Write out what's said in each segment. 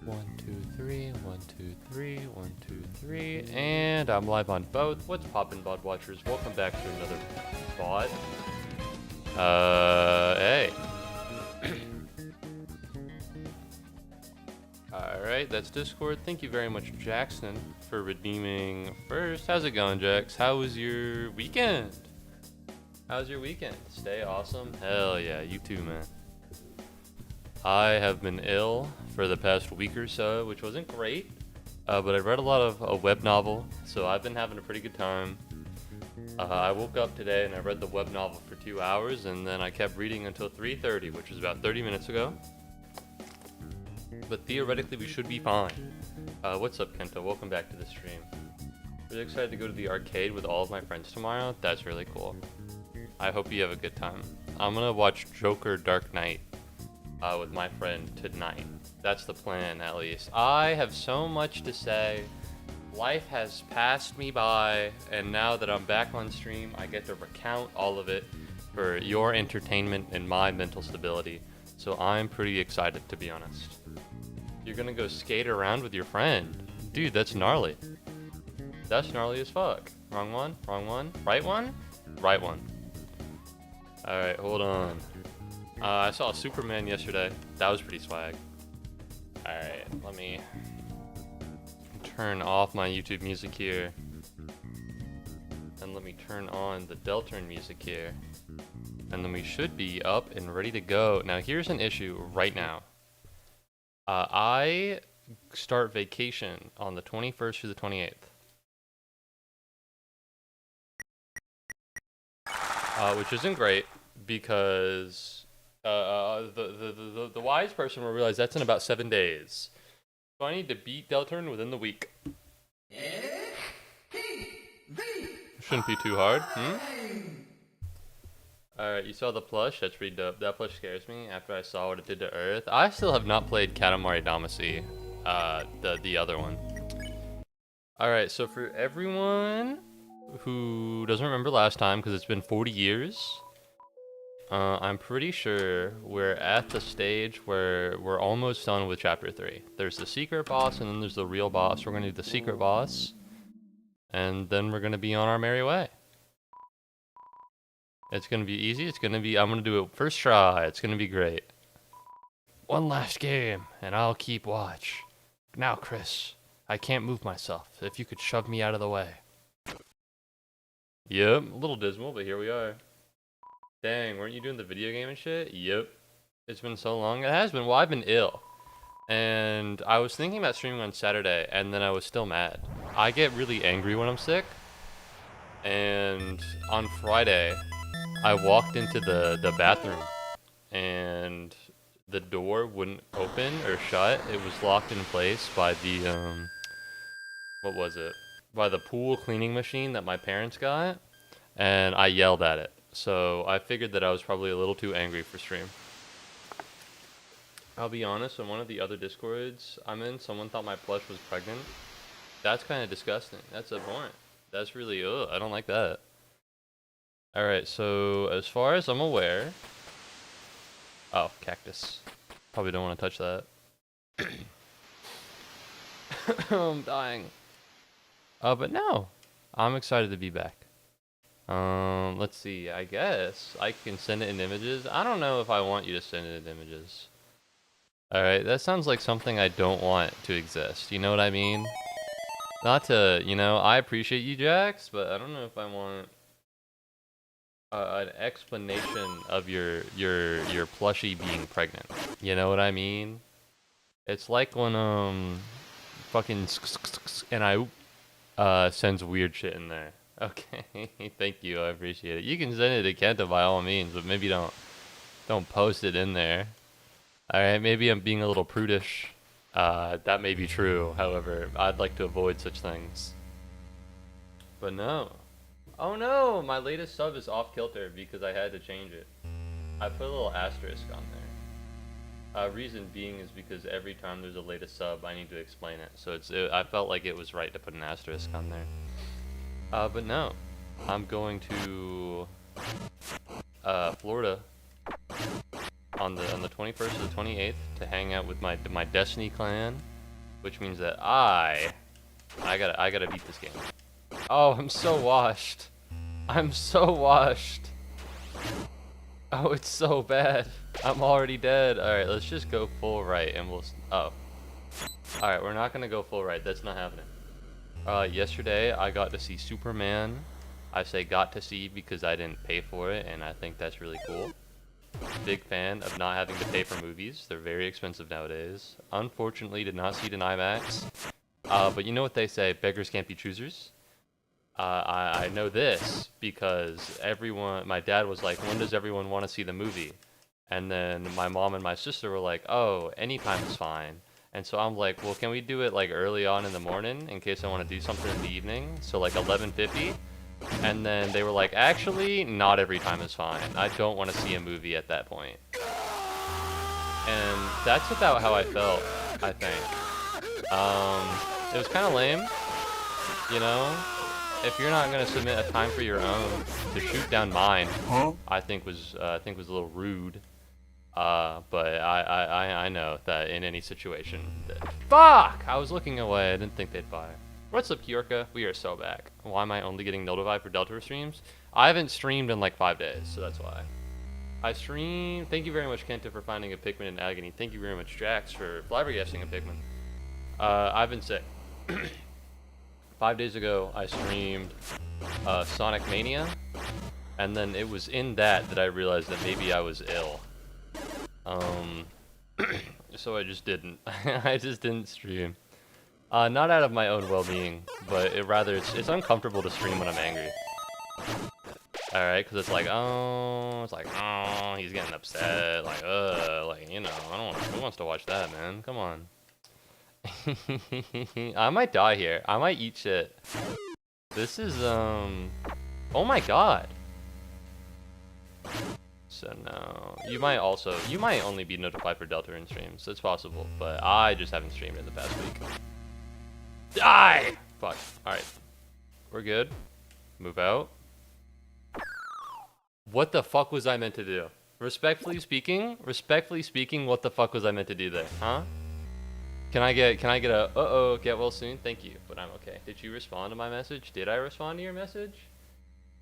1, 2, 3, 1, 2, 3, 1, 2, 3, and I'm live on both. What's poppin', BOD watchers? Welcome back to another BOD. Hey. Alright, that's Discord. Thank you very much, Jackson, for redeeming first. How's it going, Jax? How was your weekend? How's your weekend? Stay awesome? Hell yeah, you too, man. I have been ill for the past week or so, which wasn't great, but I read a lot of a web novel, so I've been having a pretty good time. I woke up today and I read the web novel for 2 hours, and then I kept reading until 3:30, which was about 30 minutes ago. But theoretically, we should be fine. What's up, Kento? Welcome back to the stream. Really excited to go to the arcade with all of my friends tomorrow. That's really cool. I hope you have a good time. I'm gonna watch Joker Dark Knight with my friend tonight. That's the plan, at least. I have so much to say. Life has passed me by, and now that I'm back on stream, I get to recount all of it for your entertainment and my mental stability. So I'm pretty excited, to be honest. You're gonna go skate around with your friend. Dude, that's gnarly. That's gnarly as fuck. Wrong one, wrong one. Right one? Right one. Alright, hold on. I saw Superman yesterday. That was pretty swag. Alright, let me turn off my YouTube music here. And let me turn on the Deltarune music here. And then we should be up and ready to go. Now, here's an issue right now. I start vacation on the 21st through the 28th. Which isn't great because the wise person will realize that's in about 7 days. So I need to beat Deltarune within the week. Shouldn't be too hard, Alright, you saw the plush? That's pretty dope. That plush scares me after I saw what it did to Earth. I still have not played Katamari Damacy, the other one. Alright, so for everyone who doesn't remember last time, because it's been 40 years, I'm pretty sure we're at the stage where we're almost done with Chapter 3. There's the secret boss, and then there's the real boss. We're going to do the secret boss, and then we're going to be on our merry way. It's going to be easy. I'm going to do it first try. It's going to be great. One last game, and I'll keep watch. Now, Chris, I can't move myself. If you could shove me out of the way. Yep, a little dismal, but here we are. Dang, weren't you doing the video game and shit? Yep. It's been so long. It has been. Well, I've been ill. And I was thinking about streaming on Saturday, and then I was still mad. I get really angry when I'm sick. And on Friday, I walked into the bathroom, and the door wouldn't open or shut. It was locked in place by the, what was it? By the pool cleaning machine that my parents got, and I yelled at it. So I figured that I was probably a little too angry for stream. I'll be honest, on one of the other Discords I'm in, someone thought my plush was pregnant. That's kind of disgusting. That's abhorrent. That's really, ugh, I don't like that. Alright, so as far as I'm aware... Oh, cactus. Probably don't want to touch that. I'm dying. But no, I'm excited to be back. Let's see, I guess I can send it in images. I don't know if I want you to send it in images. Alright, that sounds like something I don't want to exist. You know what I mean? Not to, you know, I appreciate you, Jax, but I don't know if I want an explanation of your plushie being pregnant. You know what I mean? It's like when, fucking and I sends weird shit in there. Okay, thank you, I appreciate it. You can send it to Kenta by all means, but maybe don't post it in there. Alright, maybe I'm being a little prudish. That may be true, however, I'd like to avoid such things. But no. Oh no, my latest sub is off kilter because I had to change it. I put a little asterisk on there. Reason being is because every time there's a latest sub, I need to explain it. So I felt like it was right to put an asterisk on there. But no, I'm going to Florida on the 21st or the 28th to hang out with my Destiny clan which means that I gotta beat this game. Oh, I'm so washed. I'm so washed. Oh, it's so bad. I'm already dead. Alright, let's just go full right and we'll... Oh. Alright, we're not gonna go full right. That's not happening. Yesterday, I got to see Superman. I say got to see because I didn't pay for it, and I think that's really cool. Big fan of not having to pay for movies. They're very expensive nowadays. Unfortunately, did not see it in IMAX. But you know what they say, beggars can't be choosers. I know this because my dad was like, when does everyone want to see the movie? And then my mom and my sister were like, oh, anytime is fine. And so I'm like, well, can we do it like early on in the morning in case I want to do something in the evening? So like 11:50. And then they were like, actually, not every time is fine. I don't want to see a movie at that point. And that's about how I felt, I think. It was kind of lame, you know? If you're not gonna submit a time for your own to shoot down mine, I think was a little rude. But I know that in any situation, fuck! I was looking away. I didn't think they'd fire. What's up, Kyorka? We are so back. Why am I only getting notified for Deltarune streams? I haven't streamed in like 5 days, so that's why. I streamed. Thank you very much, Kenta, for finding a Pikmin in agony. Thank you very much, Jax, for flabbergasting a Pikmin. I've been sick. 5 days ago, I streamed Sonic Mania, and then it was in that I realized that maybe I was ill. So I just didn't. I just didn't stream. Not out of my own well-being, but it's uncomfortable to stream when I'm angry. Alright, because it's like, oh, he's getting upset, like, you know, I don't want, who wants to watch that, man? Come on. I might die here. I might eat shit. This is, oh my god. So no, you might only be notified for Deltarune streams. It's possible, but I just haven't streamed in the past week. Die! Fuck. Alright. We're good. Move out. What the fuck was I meant to do? Respectfully speaking, what the fuck was I meant to do there? Huh? Can I get a, uh-oh, get well soon? Thank you, but I'm okay. Did you respond to my message? Did I respond to your message?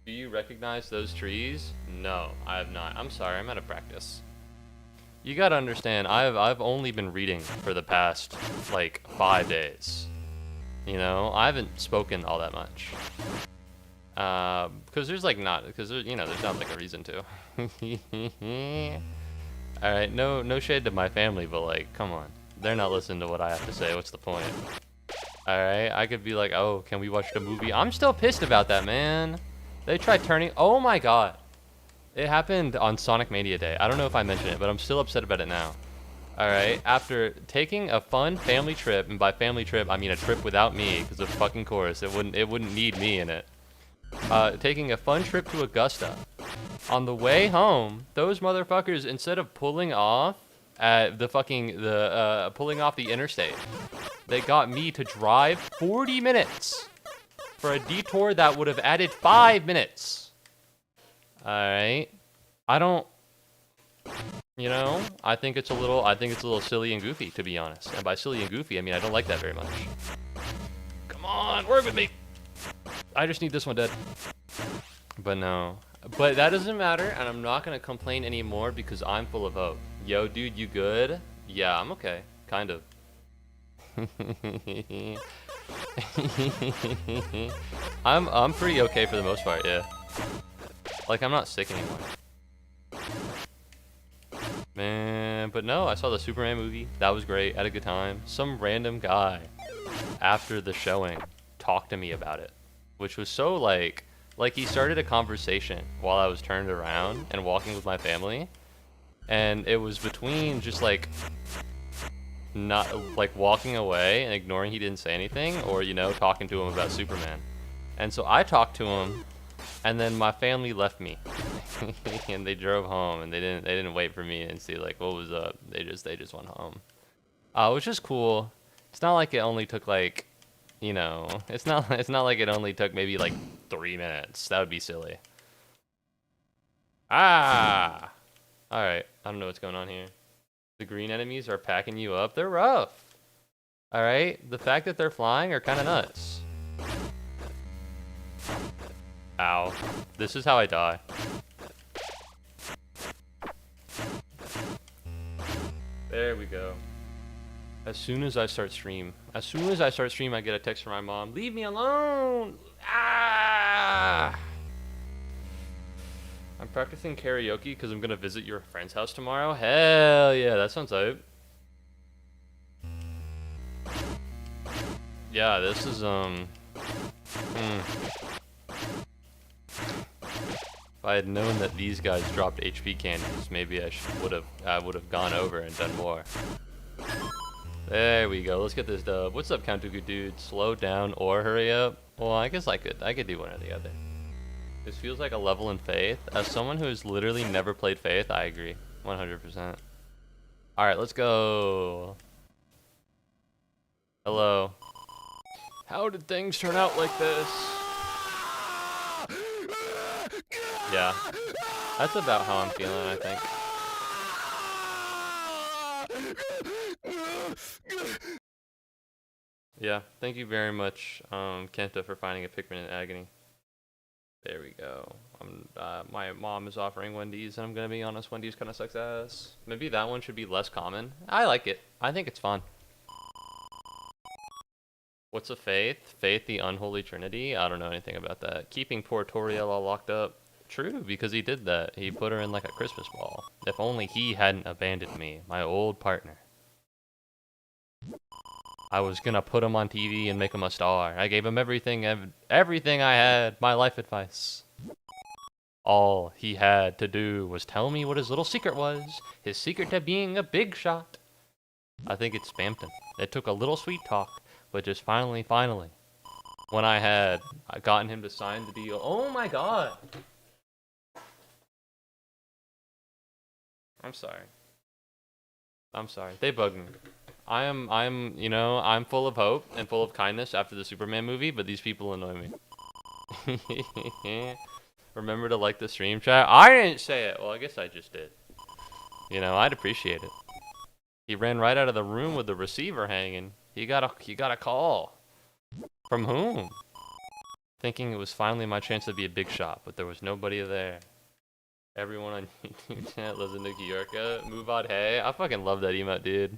Do you recognize those trees? No, I have not. I'm sorry, I'm out of practice. You gotta understand, I've only been reading for the past, like, 5 days. You know, I haven't spoken all that much. Because there's like there's not like a reason to. Alright, no shade to my family, but like, come on. They're not listening to what I have to say, what's the point? Alright, I could be like, oh, can we watch the movie? I'm still pissed about that, man. They tried turning, oh my god. It happened on Sonic Mania Day. I don't know if I mentioned it, but I'm still upset about it now. Alright, after taking a fun family trip, and by family trip, I mean a trip without me, because of fucking course, it wouldn't need me in it. Taking a fun trip to Augusta. On the way home, those motherfuckers, instead of pulling off at pulling off the interstate, they got me to drive 40 minutes for a detour that would have added 5 minutes. Alright. I don't... You know, I think it's a little silly and goofy, to be honest. And by silly and goofy, I mean I don't like that very much. Come on, work with me. I just need this one dead. But no. But that doesn't matter, and I'm not gonna complain anymore because I'm full of hope. Yo, dude, you good? Yeah, I'm okay. Kind of. I'm pretty okay for the most part, yeah. Like, I'm not sick anymore. Man, but no, I saw the Superman movie. That was great. Had a good time. Some random guy after the showing talked to me about it, which was so like he started a conversation while I was turned around and walking with my family, and it was between just like not like walking away and ignoring he didn't say anything, or you know, talking to him about Superman. And so I talked to him, and then my family left me and they drove home, and they didn't wait for me and see like what was up. They just went home, which is cool. It's not like it only took like, you know, it's not like it only took maybe like 3 minutes. That would be silly. All right, I don't know what's going on here. The green enemies are packing you up. They're rough. Alright? The fact that they're flying are kind of nuts. Ow. This is how I die. There we go. As soon as I start stream, I get a text from my mom. Leave me alone! Ah! I'm practicing karaoke because I'm going to visit your friend's house tomorrow. Hell yeah, that sounds dope. Yeah, this is, If I had known that these guys dropped HP candies, maybe I would have gone over and done more. There we go. Let's get this dub. What's up, Count-Dooku dude? Slow down or hurry up? Well, I guess I could do one or the other. This feels like a level in Faith. As someone who has literally never played Faith, I agree, 100%. All right, let's go. Hello. How did things turn out like this? Yeah, that's about how I'm feeling, I think. Yeah, thank you very much, Kenta, for finding a Pikmin in agony. There we go. My mom is offering Wendy's, and I'm gonna be honest, Wendy's kind of sucks ass. Maybe that one should be less common. I like it. I think it's fun. What's a faith? Faith, the unholy trinity? I don't know anything about that. Keeping poor Toriel all locked up. True, because he did that. He put her in like a Christmas ball. If only he hadn't abandoned me, my old partner. I was gonna put him on TV and make him a star. I gave him everything I had, my life advice. All he had to do was tell me what his little secret was. His secret to being a big shot. I think it spammed him. It took a little sweet talk, but just finally, when I had gotten him to sign the deal. Oh my god! I'm sorry. They bug me. I'm full of hope and full of kindness after the Superman movie, but these people annoy me. Remember to like the stream chat? I didn't say it. Well, I guess I just did. I'd appreciate it. He ran right out of the room with the receiver hanging. He got a call. From whom? Thinking it was finally my chance to be a big shot, but there was nobody there. Everyone on YouTube chat lives in New York. Muubody, hey. I fucking love that emote, dude.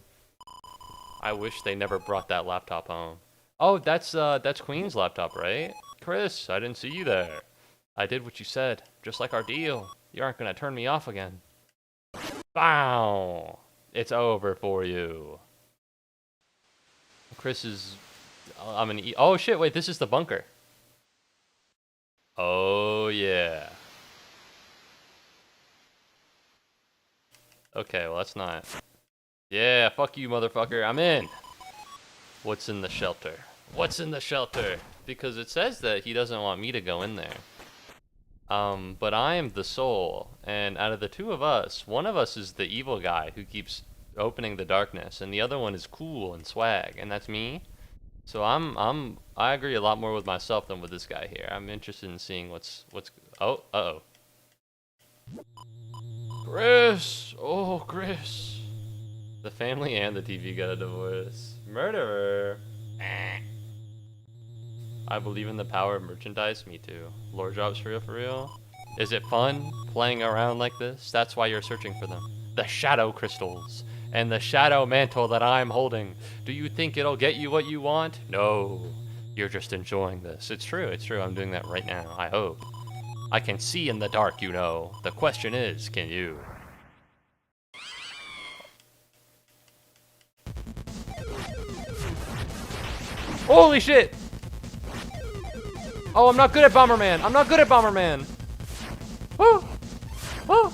I wish they never brought that laptop home. Oh, that's Queen's laptop, right? Chris, I didn't see you there. I did what you said, just like our deal. You aren't gonna turn me off again. Bow! It's over for you. Chris is... I'm gonna eat... Oh shit, wait, this is the bunker. Oh yeah. Okay, well that's not... Yeah, fuck you, motherfucker. I'm in. What's in the shelter? What's in the shelter? Because it says that he doesn't want me to go in there. But I am the soul, and out of the two of us, one of us is the evil guy who keeps opening the darkness, and the other one is cool and swag, and that's me. So I agree a lot more with myself than with this guy here. I'm interested in seeing what's. Oh, uh-oh. Chris! Oh, Chris. The family and the TV got a divorce. Murderer! I believe in the power of merchandise. Me too. Lore drops for real? Is it fun playing around like this? That's why you're searching for them. The shadow crystals. And the shadow mantle that I'm holding. Do you think it'll get you what you want? No. You're just enjoying this. It's true. I'm doing that right now. I hope. I can see in the dark, you know. The question is, can you? Holy shit! Oh, I'm not good at Bomberman. Woo! Woo!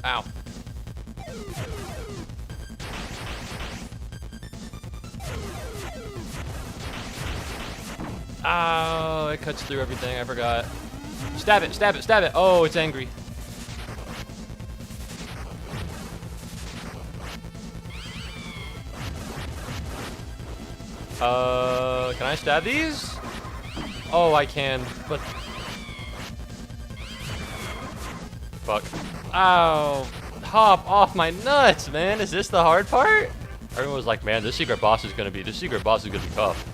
Ow. Oh, it cuts through everything. I forgot. Stab it. Oh, it's angry. Can I stab these? Oh, I can, but... Fuck. Ow. Hop off my nuts, man. Is this the hard part? Everyone was like, man, this secret boss is gonna be tough.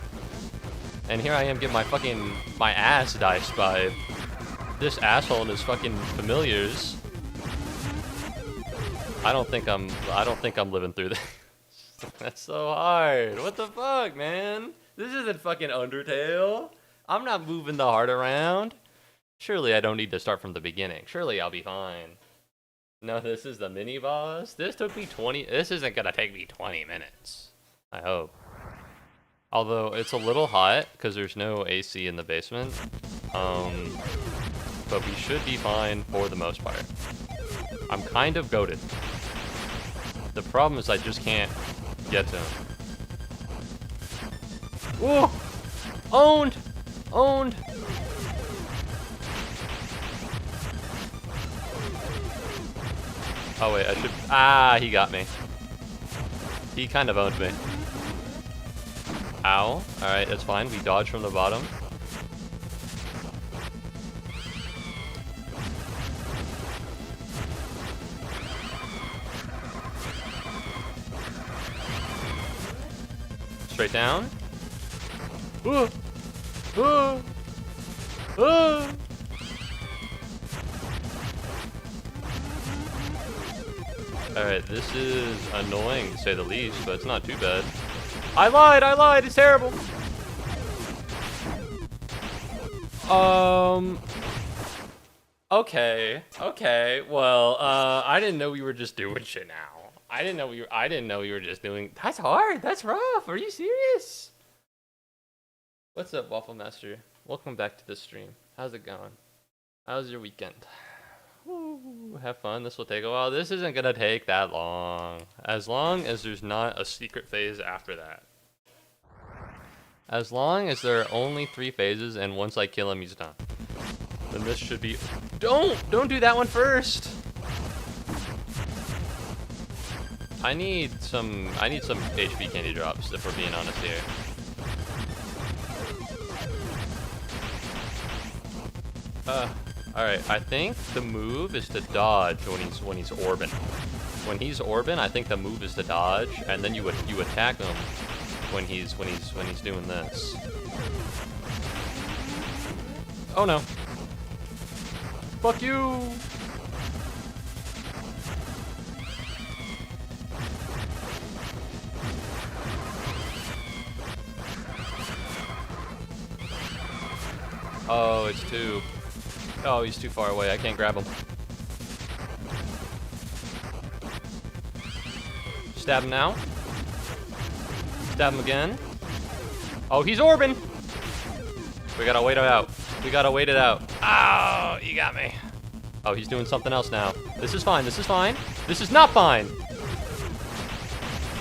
And here I am getting my ass diced by this asshole and his fucking familiars. I don't think I'm living through this. That's so hard. What the fuck, man? This isn't fucking Undertale. I'm not moving the heart around. Surely I don't need to start from the beginning. Surely I'll be fine. No, this is the mini boss. This isn't gonna take me 20 minutes. I hope. Although it's a little hot because there's no AC in the basement. But we should be fine for the most part. I'm kind of goated. The problem is I just can't get to him. Whoa! Owned! Owned! Oh wait, I should... Ah, he got me. He kind of owned me. Ow. Alright, that's fine. We dodge from the bottom. Straight down. Ooh. Ooh. Ooh. Alright, this is annoying to say the least, but it's not too bad. I lied, it's terrible! Okay, well, I didn't know we were just doing shit now. I didn't know we were just doing... That's hard, that's rough, are you serious? What's up, Waffle Master? Welcome back to the stream. How's it going? How's your weekend? Ooh, have fun, this will take a while. This isn't gonna take that long. As long as there's not a secret phase after that. As long as there are only 3 phases and once I kill him, he's done. Then this should be... Don't do that one first! I need some HP candy drops, if we're being honest here. Alright, I think the move is to dodge when he's orbing. When he's orbing, I think the move is to dodge, and then you attack him when he's doing this. Oh no. Fuck you! Oh, it's too... Oh, he's too far away. I can't grab him. Stab him now. Stab him again. Oh, he's orbing! We gotta wait it out. We gotta wait it out. Oh, you got me. Oh, he's doing something else now. This is fine. This is fine. This is not fine!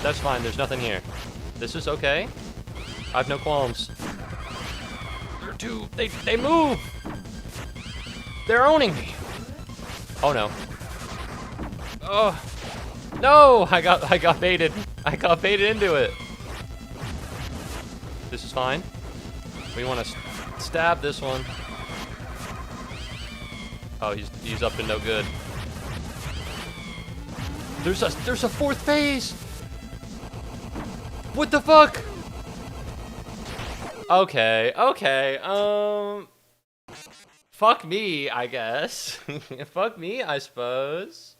That's fine. There's nothing here. This is okay. I have no qualms. You're too... They move! They're owning me. Oh no. Oh no! I got baited. I got baited into it. This is fine. We want to stab this one. Oh, he's up to no good. There's a 4th phase. What the fuck? Okay. Fuck me, I guess. Fuck me, I suppose.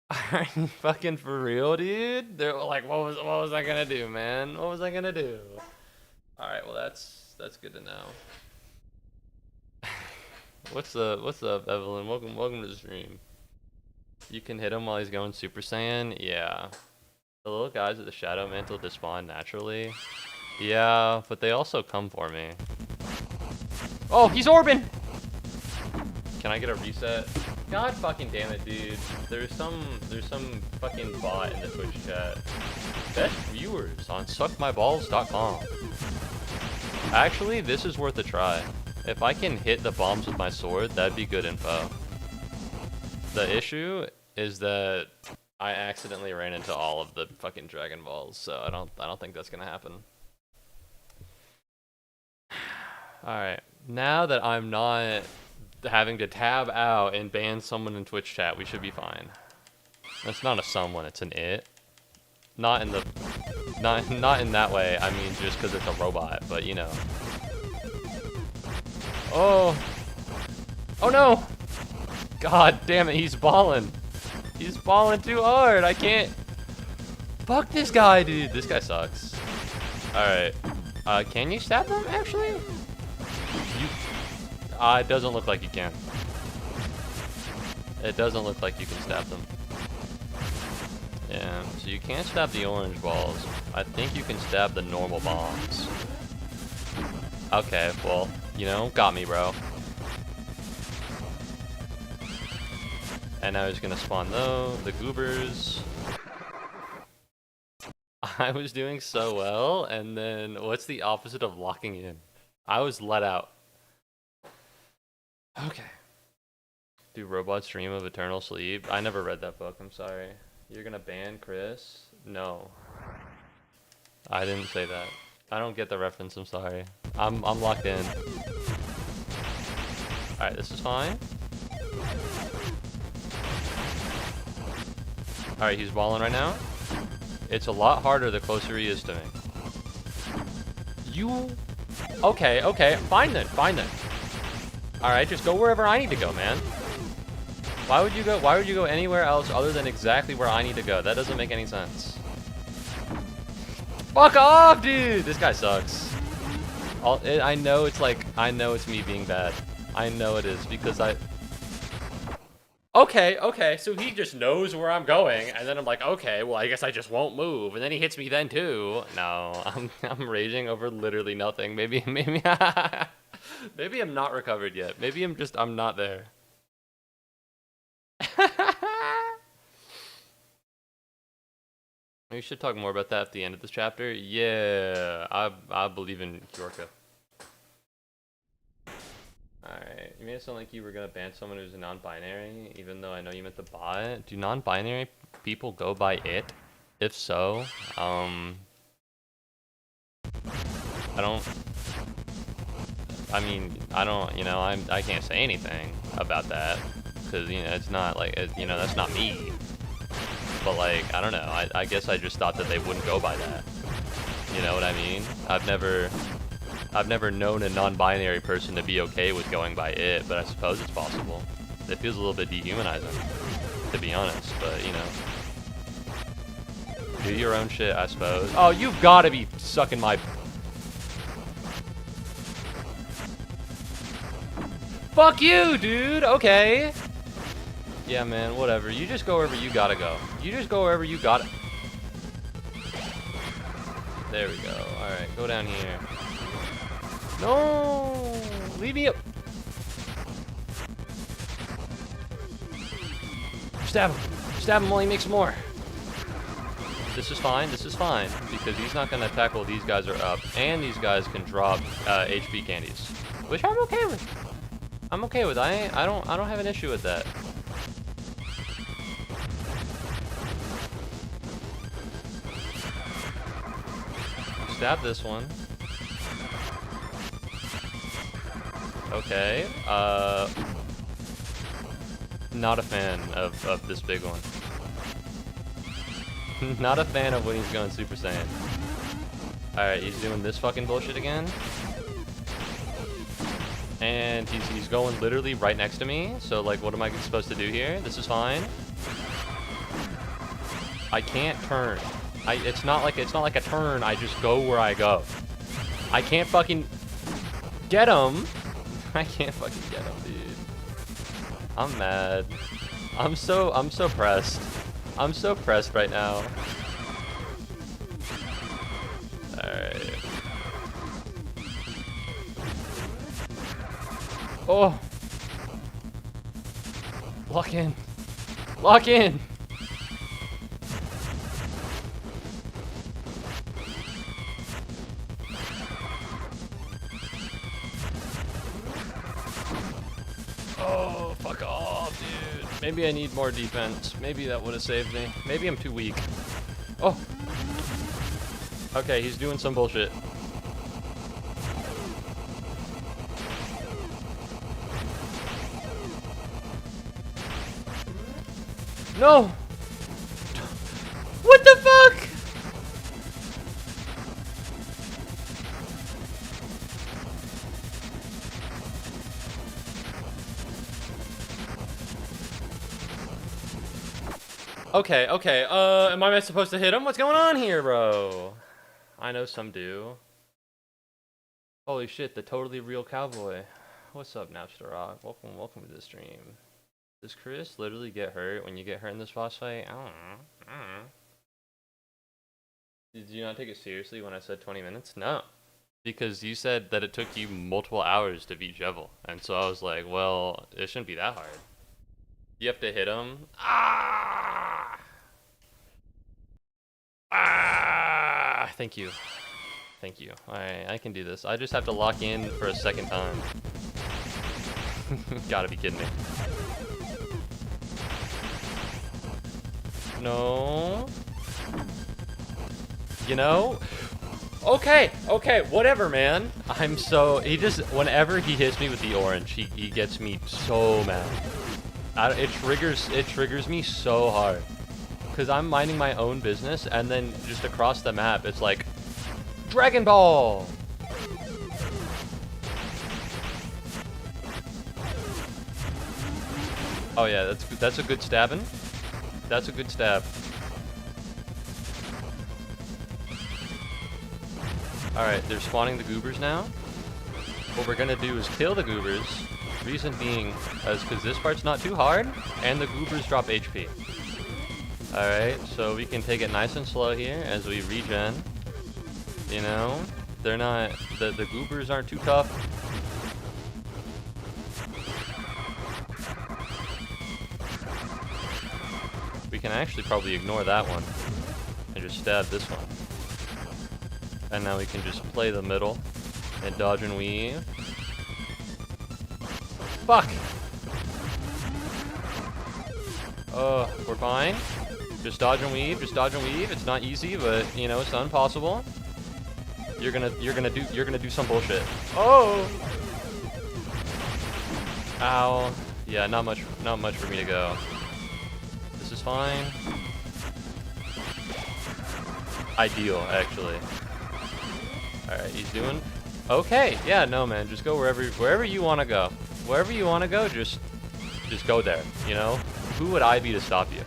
Are you fucking for real, dude? They're like, what was I gonna do, man? What was I gonna do? All right, well that's good to know. What's up, Evelyn? Welcome to the stream. You can hit him while he's going Super Saiyan. Yeah, the little guys with the Shadow Mantle despawn naturally. Yeah, but they also come for me. Oh, he's orbing! Can I get a reset? God fucking damn it, dude. There's some fucking bot in the Twitch chat. Best viewers on suckmyballs.com. Actually, this is worth a try. If I can hit the bombs with my sword, that'd be good info. The issue is that I accidentally ran into all of the fucking Dragon Balls, so I don't think that's gonna happen. Alright. Now that I'm not having to tab out and ban someone in Twitch chat. We should be fine. That's not a someone, it's an it. Not in the... Not in that way, I mean just because it's a robot, but you know. Oh! Oh no! God damn it, he's balling. He's balling too hard, I can't... Fuck this guy, dude. This guy sucks. Alright. Can you stab him, actually? It doesn't look like you can. It doesn't look like you can stab them. Yeah, so you can't stab the orange balls. I think you can stab the normal bombs. Okay, well, you know, got me, bro. And now he's gonna spawn the goobers. I was doing so well, and then what's the opposite of locking in? I was let out. Okay. Do robots dream of eternal sleep? I never read that book, I'm sorry. You're gonna ban Chris? No. I didn't say that. I don't get the reference, I'm sorry. I'm locked in. Alright, this is fine. Alright, he's balling right now. It's a lot harder the closer he is to me. You... Okay, okay. Fine then, fine then. Alright, just go wherever I need to go, man. Why would you go anywhere else other than exactly where I need to go? That doesn't make any sense. Fuck off, dude! This guy sucks. I know it's like... I know it's me being bad. I know it is, because I... Okay, okay, so he just knows where I'm going, and then I'm like, okay, well, I guess I just won't move, and then he hits me then too. No, I'm raging over literally nothing. Maybe maybe I'm not recovered yet. Maybe I'm not there. We should talk more about that at the end of this chapter. Yeah, I believe in Yorka. Alright, you made it sound like you were gonna ban someone who's a non-binary, even though I know you meant the bot. Do non-binary people go by it? If so, I don't, you know, I can't say anything about that, because, you know, it's not like, you know, that's not me. But, like, I don't know, I guess I just thought that they wouldn't go by that. You know what I mean? I've never known a non-binary person to be okay with going by it, but I suppose it's possible. It feels a little bit dehumanizing, to be honest, but, you know. Do your own shit, I suppose. Oh, you've got to be sucking my... Fuck you, dude! Okay. Yeah, man, whatever. You just go wherever you gotta go. You just go wherever you gotta... There we go. Alright, go down here. No! Leave me up! Stab him! Stab him while he makes more! This is fine, because he's not gonna attack while these guys are up, and these guys can drop HP candies. Which I'm okay with. I'm okay with. I don't have an issue with that. Stab this one. Okay, not a fan of this big one. Not a fan of when he's going Super Saiyan. Alright, he's doing this fucking bullshit again. And he's going literally right next to me, so like, what am I supposed to do here? This is fine. I can't turn. It's not like a turn, I just go where I go. I can't fucking get him. I can't fucking get him, dude. I'm mad. I'm so pressed. I'm so pressed right now. Alright. Oh! Lock in! Lock in! Oh, fuck off, dude. Maybe I need more defense. Maybe that would have saved me. Maybe I'm too weak. Oh! Okay, he's doing some bullshit. No! What the fuck? Okay, okay, am I supposed to hit him? What's going on here, bro? I know some do. Holy shit, the totally real cowboy. What's up, Napster Rock? Welcome to the stream. Does Chris literally get hurt when you get hurt in this boss fight? I don't know. Did you not take it seriously when I said 20 minutes? No. Because you said that it took you multiple hours to beat Jevil. And so I was like, well, it shouldn't be that hard. You have to hit him. Ah! Ah! Thank you. Thank you. Alright, I can do this. I just have to lock in for a second time. Gotta be kidding me. No. You know? Okay, okay, whatever, man. I'm so... He just... Whenever he hits me with the orange, he gets me so mad. It triggers me so hard. Because I'm minding my own business, and then just across the map, it's like... Dragon Ball! Oh yeah, that's a good stabbing. That's a good stab. Alright, they're spawning the goobers now. What we're gonna do is kill the goobers. Reason being is because this part's not too hard, and the goobers drop HP. Alright, so we can take it nice and slow here as we regen. You know, they're not, the goobers aren't too tough. We can actually probably ignore that one and just stab this one. And now we can just play the middle and dodge and weave. Fuck! We're fine. Just dodge and weave, just dodge and weave. It's not easy, but you know, it's not impossible. You're gonna do some bullshit. Oh! Ow. Yeah, not much for me to go. This is fine. Ideal, actually. Alright, he's doing okay. Yeah, no man, just go wherever you wanna go. Wherever you wanna go, just go there, you know? Who would I be to stop you?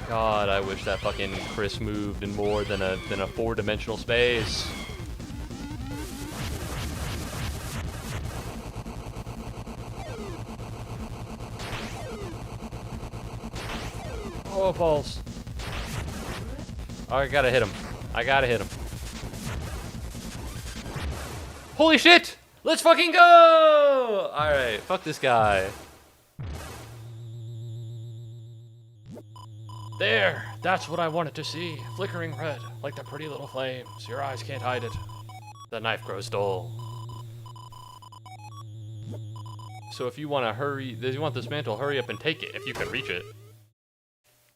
God, I wish that fucking Chris moved in more than a 4-dimensional space. Oh, balls. Oh, I gotta hit him. I gotta hit him. Holy shit! Let's fucking go! Alright, fuck this guy. There! That's what I wanted to see. Flickering red, like the pretty little flames. Your eyes can't hide it. The knife grows dull. So if you want to hurry, if you want this mantle, hurry up and take it, if you can reach it.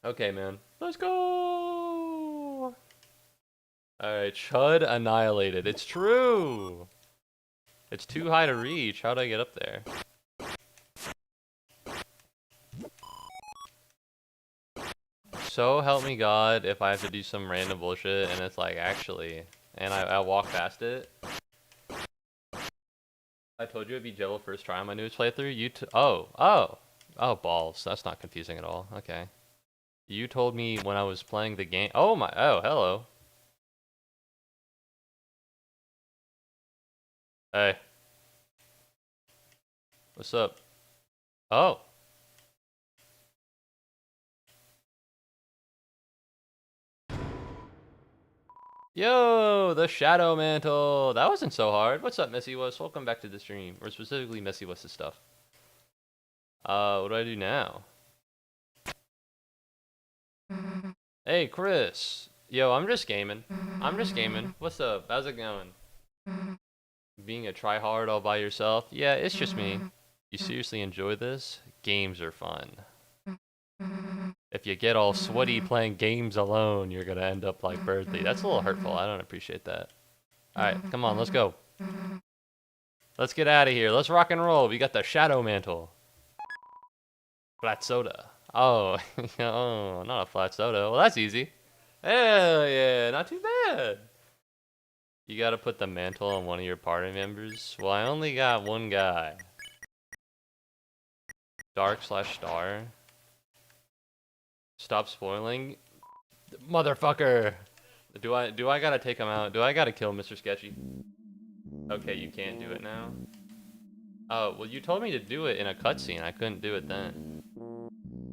Okay, man. Let's go! Alright, Chud annihilated. It's true! It's too high to reach. How'd I get up there? So help me God if I have to do some random bullshit and it's like actually, and I walk past it. I told you it'd be Jello first try on my newest playthrough. Oh balls. That's not confusing at all. Okay. You told me when I was playing the game. Oh hello. Hey. What's up? Oh. Yo, the Shadow Mantle. That wasn't so hard. What's up, Messy Wuss? Welcome back to the stream, or specifically Messy Wuss's stuff. What do I do now? Hey, Chris. Yo, I'm just gaming. What's up? How's it going? Being a tryhard all by yourself? Yeah, it's just me. You seriously enjoy this? Games are fun. If you get all sweaty playing games alone, you're gonna end up like Birdly. That's a little hurtful. I don't appreciate that. Alright, come on, let's go. Let's get out of here. Let's rock and roll. We got the Shadow Mantle. Flat soda. Oh, oh, not a flat soda. Well, that's easy. Hell yeah, not too bad. You gotta put the mantle on one of your party members. Well, I only got one guy. Dark/star. Stop spoiling. Motherfucker! Do I gotta take him out? Do I gotta kill Mr. Sketchy? Okay, you can't do it now. Oh, well you told me to do it in a cutscene. I couldn't do it then.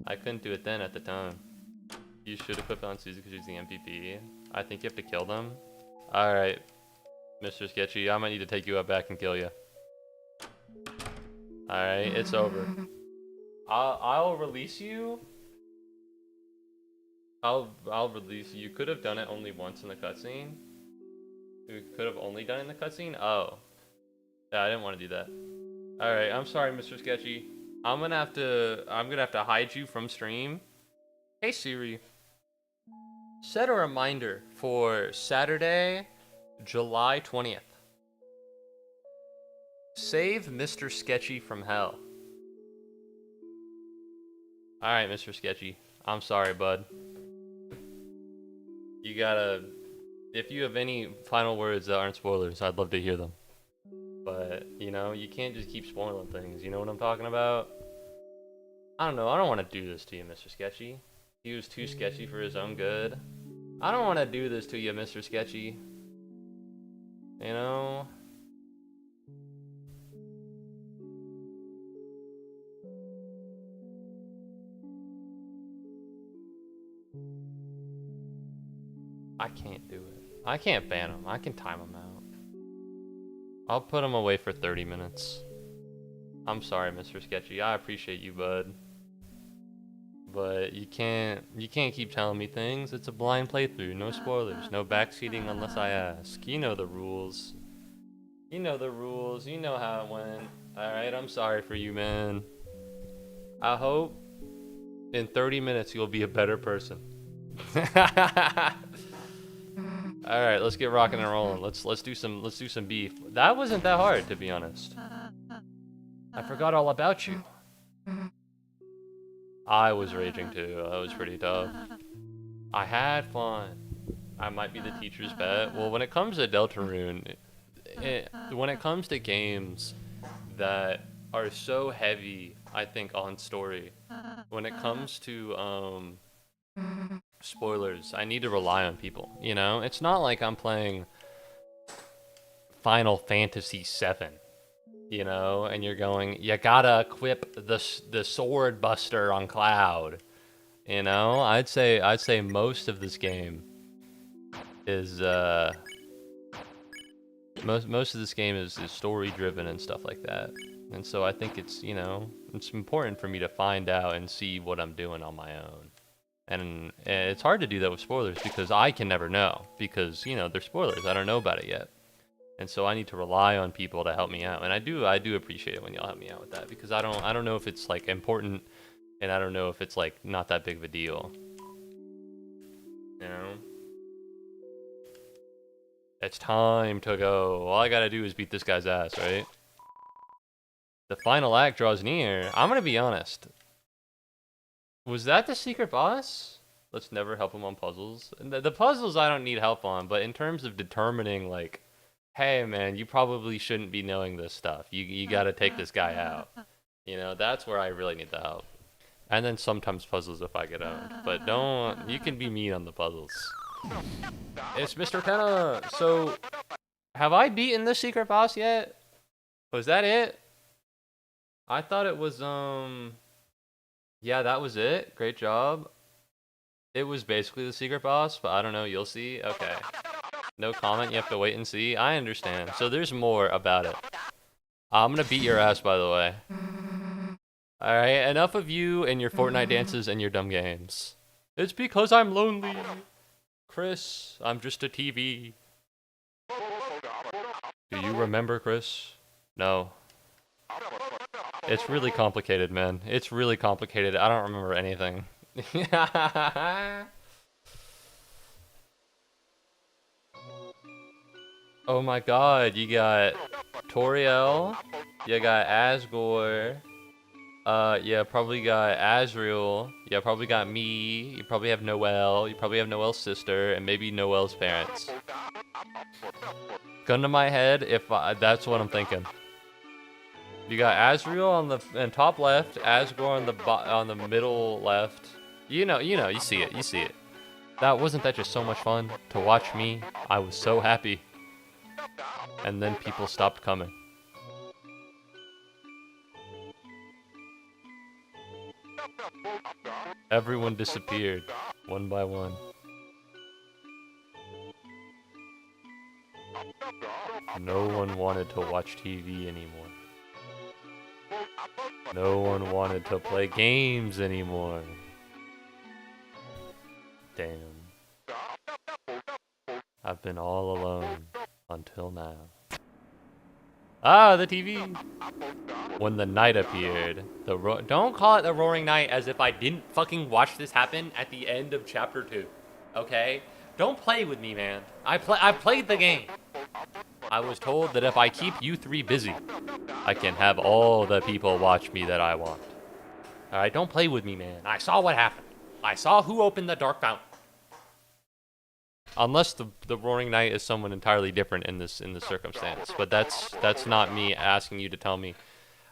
I couldn't do it then at the time. You should equip it on Susie because she's the MVP. I think you have to kill them. Alright, Mr. Sketchy, I might need to take you up back and kill you. Alright, it's over. I'll release you. I'll release you. You could have done it only once in the cutscene. You could have only done it in the cutscene? Oh. Yeah, I didn't want to do that. Alright, I'm sorry, Mr. Sketchy. I'm gonna have to hide you from stream. Hey Siri. Set a reminder for Saturday, July 20th. Save Mr. Sketchy from hell. Alright, Mr. Sketchy. I'm sorry, bud. You gotta... If you have any final words that aren't spoilers, I'd love to hear them. But, you know, you can't just keep spoiling things. You know what I'm talking about? I don't know. I don't want to do this to you, Mr. Sketchy. He was too sketchy for his own good. I don't want to do this to you, Mr. Sketchy. You know? I can't do it. I can't ban him. I can time him out. I'll put him away for 30 minutes. I'm sorry, Mr. Sketchy. I appreciate you, bud. But you can't keep telling me things. It's a blind playthrough. No spoilers. No backseating unless I ask. You know the rules. You know the rules. You know how it went. Alright, I'm sorry for you, man. I hope in 30 minutes you'll be a better person. Alright, let's get rocking and rolling. Let's do some beef. That wasn't that hard, to be honest. I forgot all about you. I was raging too. That was pretty tough. I had fun. I might be the teacher's pet. Well, when it comes to Deltarune, when it comes to games that are so heavy, I think, on story, when it comes to spoilers, I need to rely on people. You know, it's not like I'm playing Final Fantasy VII. You know, and you're going, you gotta equip the sword buster on Cloud. You know, I'd say most of this game is most of this game is story driven and stuff like that. And so I think it's, you know, it's important for me to find out and see what I'm doing on my own. And it's hard to do that with spoilers because I can never know because, you know, they're spoilers. I don't know about it yet. And so I need to rely on people to help me out. And I do appreciate it when y'all help me out with that because I don't know if it's like important and I don't know if it's like not that big of a deal. You know? It's time to go. All I gotta do is beat this guy's ass, right? The final act draws near. I'm gonna be honest. Was that the secret boss? Let's never help him on puzzles. The puzzles I don't need help on, but in terms of determining like, hey man, you probably shouldn't be knowing this stuff. You gotta take this guy out. You know, that's where I really need the help. And then sometimes puzzles if I get owned. But don't, you can be mean on the puzzles. It's Mr. Tenna! So, have I beaten the secret boss yet? Was that it? I thought it was, yeah, that was it. Great job. It was basically the secret boss, but I don't know, you'll see. Okay. No comment, you have to wait and see. I understand. So there's more about it. I'm gonna beat your ass, by the way. Alright, enough of you and your Fortnite dances and your dumb games. It's because I'm lonely. Chris, I'm just a TV. Do you remember, Chris? No. It's really complicated, man. It's really complicated. I don't remember anything. Oh my god, you got Toriel, you got Asgore, Yeah, probably got Azriel. Yeah, probably got me. You probably have Noelle. You probably have Noelle's sister, and maybe Noelle's parents. Gun to my head, if that's what I'm thinking. You got Azriel on the top left, Asgore on the middle left. You see it, you see it. Wasn't that just so much fun to watch me? I was so happy. And then people stopped coming. Everyone disappeared, one by one. No one wanted to watch TV anymore. No one wanted to play games anymore. Damn. I've been all alone until now. Ah, the TV! When the night appeared, don't call it the roaring night as if I didn't fucking watch this happen at the end of chapter 2. Okay? Don't play with me, man. I played the game. I was told that if I keep you three busy, I can have all the people watch me that I want. Alright, don't play with me, man. I saw what happened. I saw who opened the dark fountain. Unless the roaring night is someone entirely different in this circumstance, but that's not me asking you to tell me.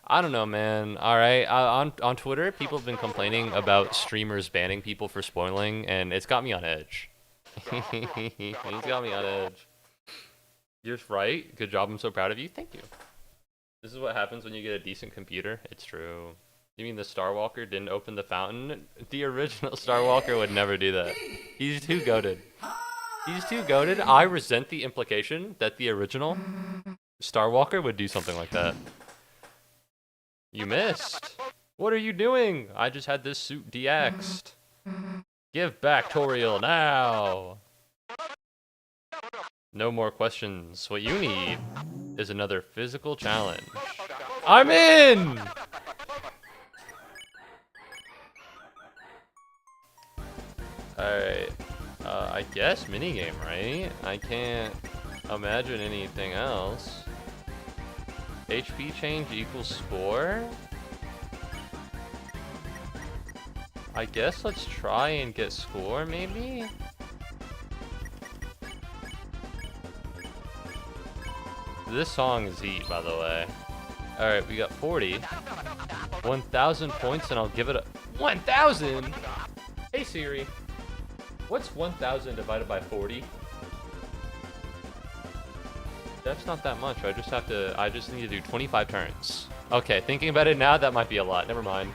I don't know, man. All right, on Twitter, people have been complaining about streamers banning people for spoiling, and it's got me on edge. He's got me on edge. You're right. Good job. I'm so proud of you. Thank you. This is what happens when you get a decent computer. It's true. You mean the Starwalker didn't open the fountain? The original Starwalker would never do that. He's too goated. He's too goated. I resent the implication that the original Starwalker would do something like that. You missed. What are you doing? I just had this suit DX'd. Give back Toriel now. No more questions. What you need is another physical challenge. I'm in! Alright. I guess minigame, right? I can't imagine anything else. HP change equals score? I guess let's try and get score, maybe? This song is heat, by the way. Alright, we got 40. 1,000 points and I'll give it a... 1,000?! Hey Siri. What's 1,000 divided by 40? That's not that much. I just need to do 25 turns. Okay, thinking about it now, that might be a lot. Never mind.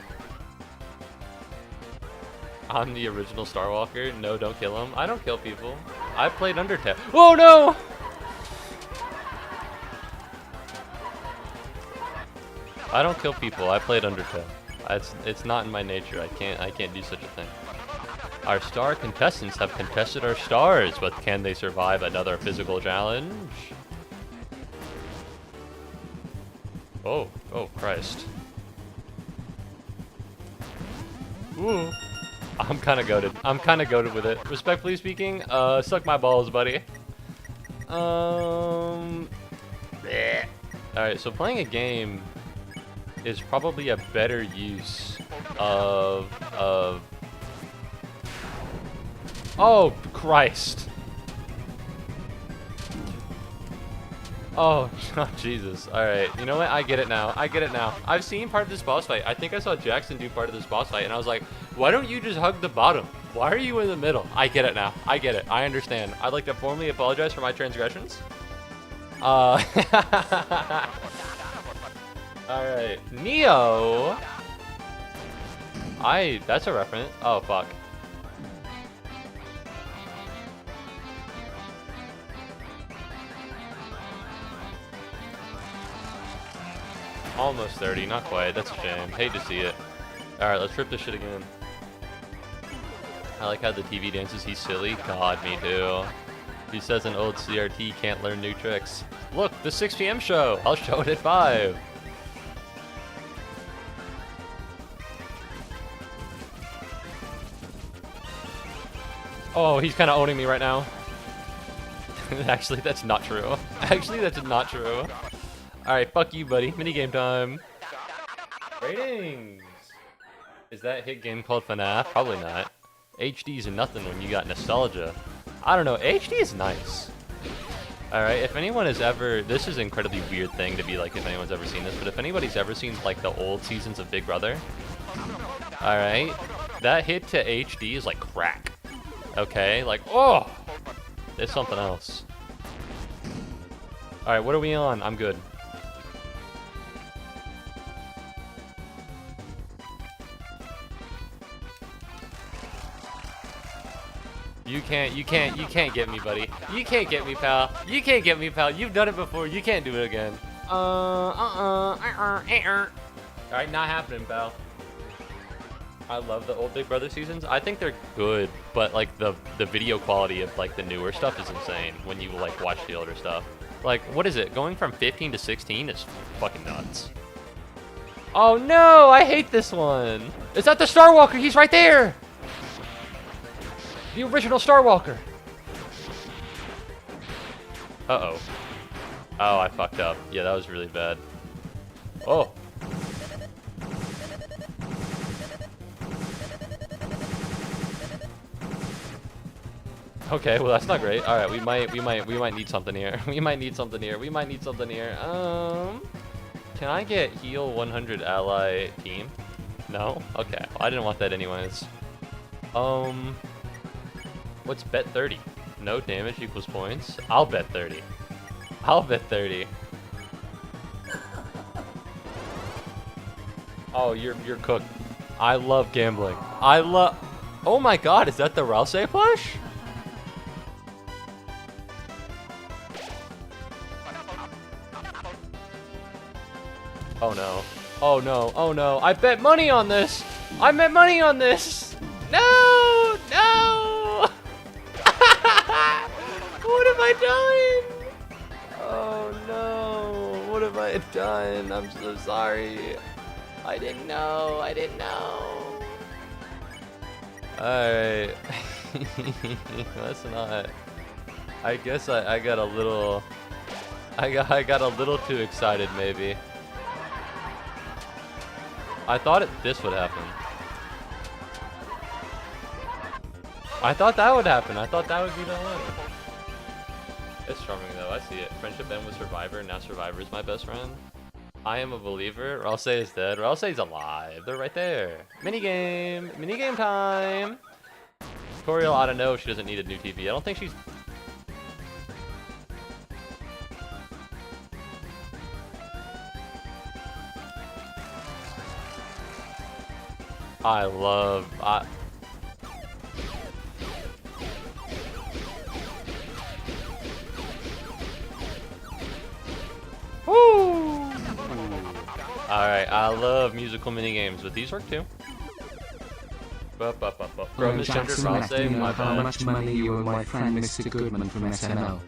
I'm the original Starwalker. No, don't kill him. I don't kill people. I played Undertale. Oh no! I don't kill people. I played Undertale. It's not in my nature. I can't do such a thing. Our star contestants have contested our stars, but can they survive another physical challenge? Oh Christ. Ooh. I'm kinda goated. I'm kinda goated with it. Respectfully speaking, suck my balls, buddy. Alright, so playing a game is probably a better use of oh Christ. Oh Jesus. Alright, you know what? I get it now. I've seen part of this boss fight. I think I saw Jackson do part of this boss fight and I was like, why don't you just hug the bottom? Why are you in the middle? I get it now. I get it. I understand. I'd like to formally apologize for my transgressions. Alright, Neo. That's a reference. Oh fuck. Almost 30, not quite. That's a shame. Hate to see it. Alright, let's rip this shit again. I like how the TV dances. He's silly. God, me too. He says an old CRT can't learn new tricks. Look, the 6 p.m. show. I'll show it at 5. Oh, he's kind of owning me right now. Actually, that's not true. Actually, that's not true. Alright, fuck you, buddy. Minigame time. Rating. Is that hit game called FNAF? Probably not. HD's nothing when you got nostalgia. I don't know. HD is nice. Alright, if anyone has ever... This is an incredibly weird thing to be like if anyone's ever seen this, but if anybody's ever seen like the old seasons of Big Brother, alright, that hit to HD is like crack. Okay? Like, oh! It's something else. Alright, what are we on? I'm good. You can't get me, buddy. You can't get me, pal. You can't get me, pal. You've done it before. You can't do it again. Alright, not happening, pal. I love the old Big Brother seasons. I think they're good, but like the video quality of like the newer stuff is insane when you like watch the older stuff. Like, what is it? Going from 15 to 16 is fucking nuts. Oh no, I hate this one. Is that the Star Walker? He's right there. The original Star Walker. Uh-oh. Oh, I fucked up. Yeah, that was really bad. Oh. Okay, well that's not great. All right, we might need something here. We might need something here. Can I get heal 100 ally team? No? Okay. Well, I didn't want that anyways. What's bet 30? No damage equals points. I'll bet 30. I'll bet 30. Oh, you're cooked. I love gambling. Oh my god, is that the Rouse plush? Oh no. Oh no. Oh no. I bet money on this. I bet money on this. No! No! What have I done? Oh no. What have I done? I'm so sorry. I didn't know. I didn't know. Alright. That's not... I guess I got a little... I got a little too excited maybe. I thought this would happen. I thought that would happen. I thought that would be the one. It's charming though. I see it. Friendship end with Survivor. Now Survivor is my best friend. I am a believer. Or I'll say he's dead. Or I'll say he's alive. They're right there. Minigame. Minigame time. Coriel, I don't know. She doesn't need a new TV. I don't think she's... I love... Woo! Alright, I love musical minigames, but these work too. Bro, misgendered Ralsei, my bad. How much money you owe my friend Mr. Goodman from SNL?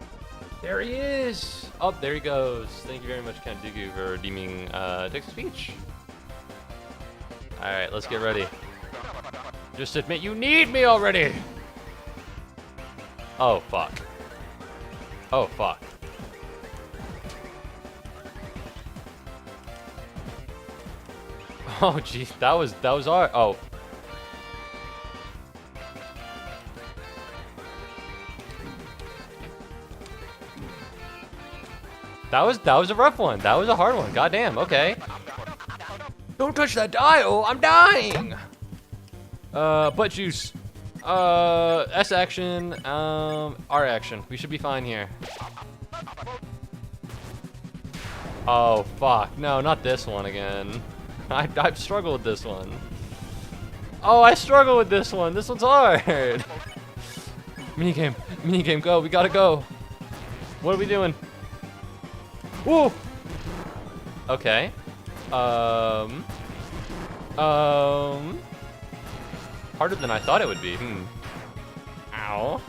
There he is! Oh, there he goes. Thank you very much, Kandugu, for redeeming text-to-speech. Alright, let's get ready. Just admit you need me already! Oh, fuck. Oh, fuck. Oh, jeez, that was our... Oh. That was a rough one. That was a hard one. Goddamn, okay. Don't touch that dial! I'm dying! Butt juice. S action, R action. We should be fine here. Oh, fuck. No, not this one again. I've struggled with this one. Oh, I struggle with this one. This one's hard. Minigame, go. We gotta go. What are we doing? Woo! Okay. Harder than I thought it would be. Ow.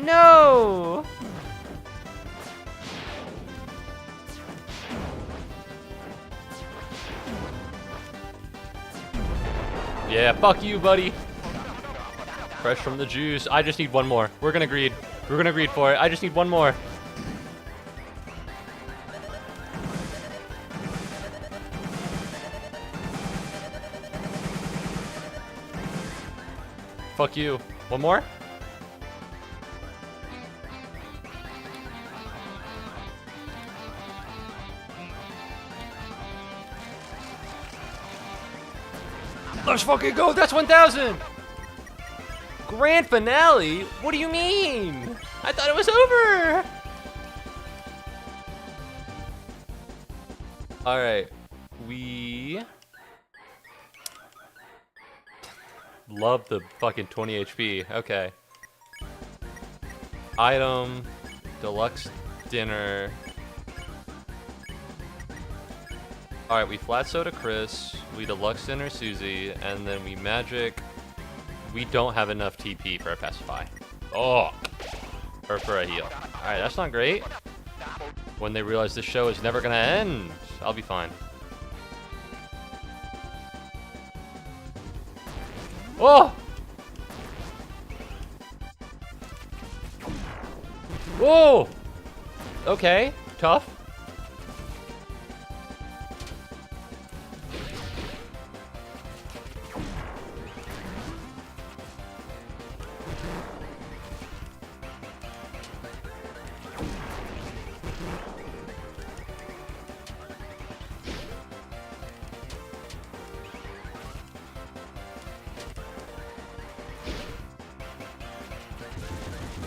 No! Yeah, fuck you, buddy. Fresh from the juice. I just need one more. We're gonna greed. We're gonna greed for it. I just need one more. Fuck you. One more? Let's fucking go! That's 1,000! Grand finale? What do you mean? I thought it was over! Alright. We... love the fucking 20 HP. Okay. Item. Deluxe dinner. Alright, we flat soda Chris. We deluxe dinner Susie. And then we magic. We don't have enough TP for a pacify. Oh! Or for a heal. Alright, that's not great. When they realize this show is never gonna end, I'll be fine. Oh! Whoa! Okay, tough.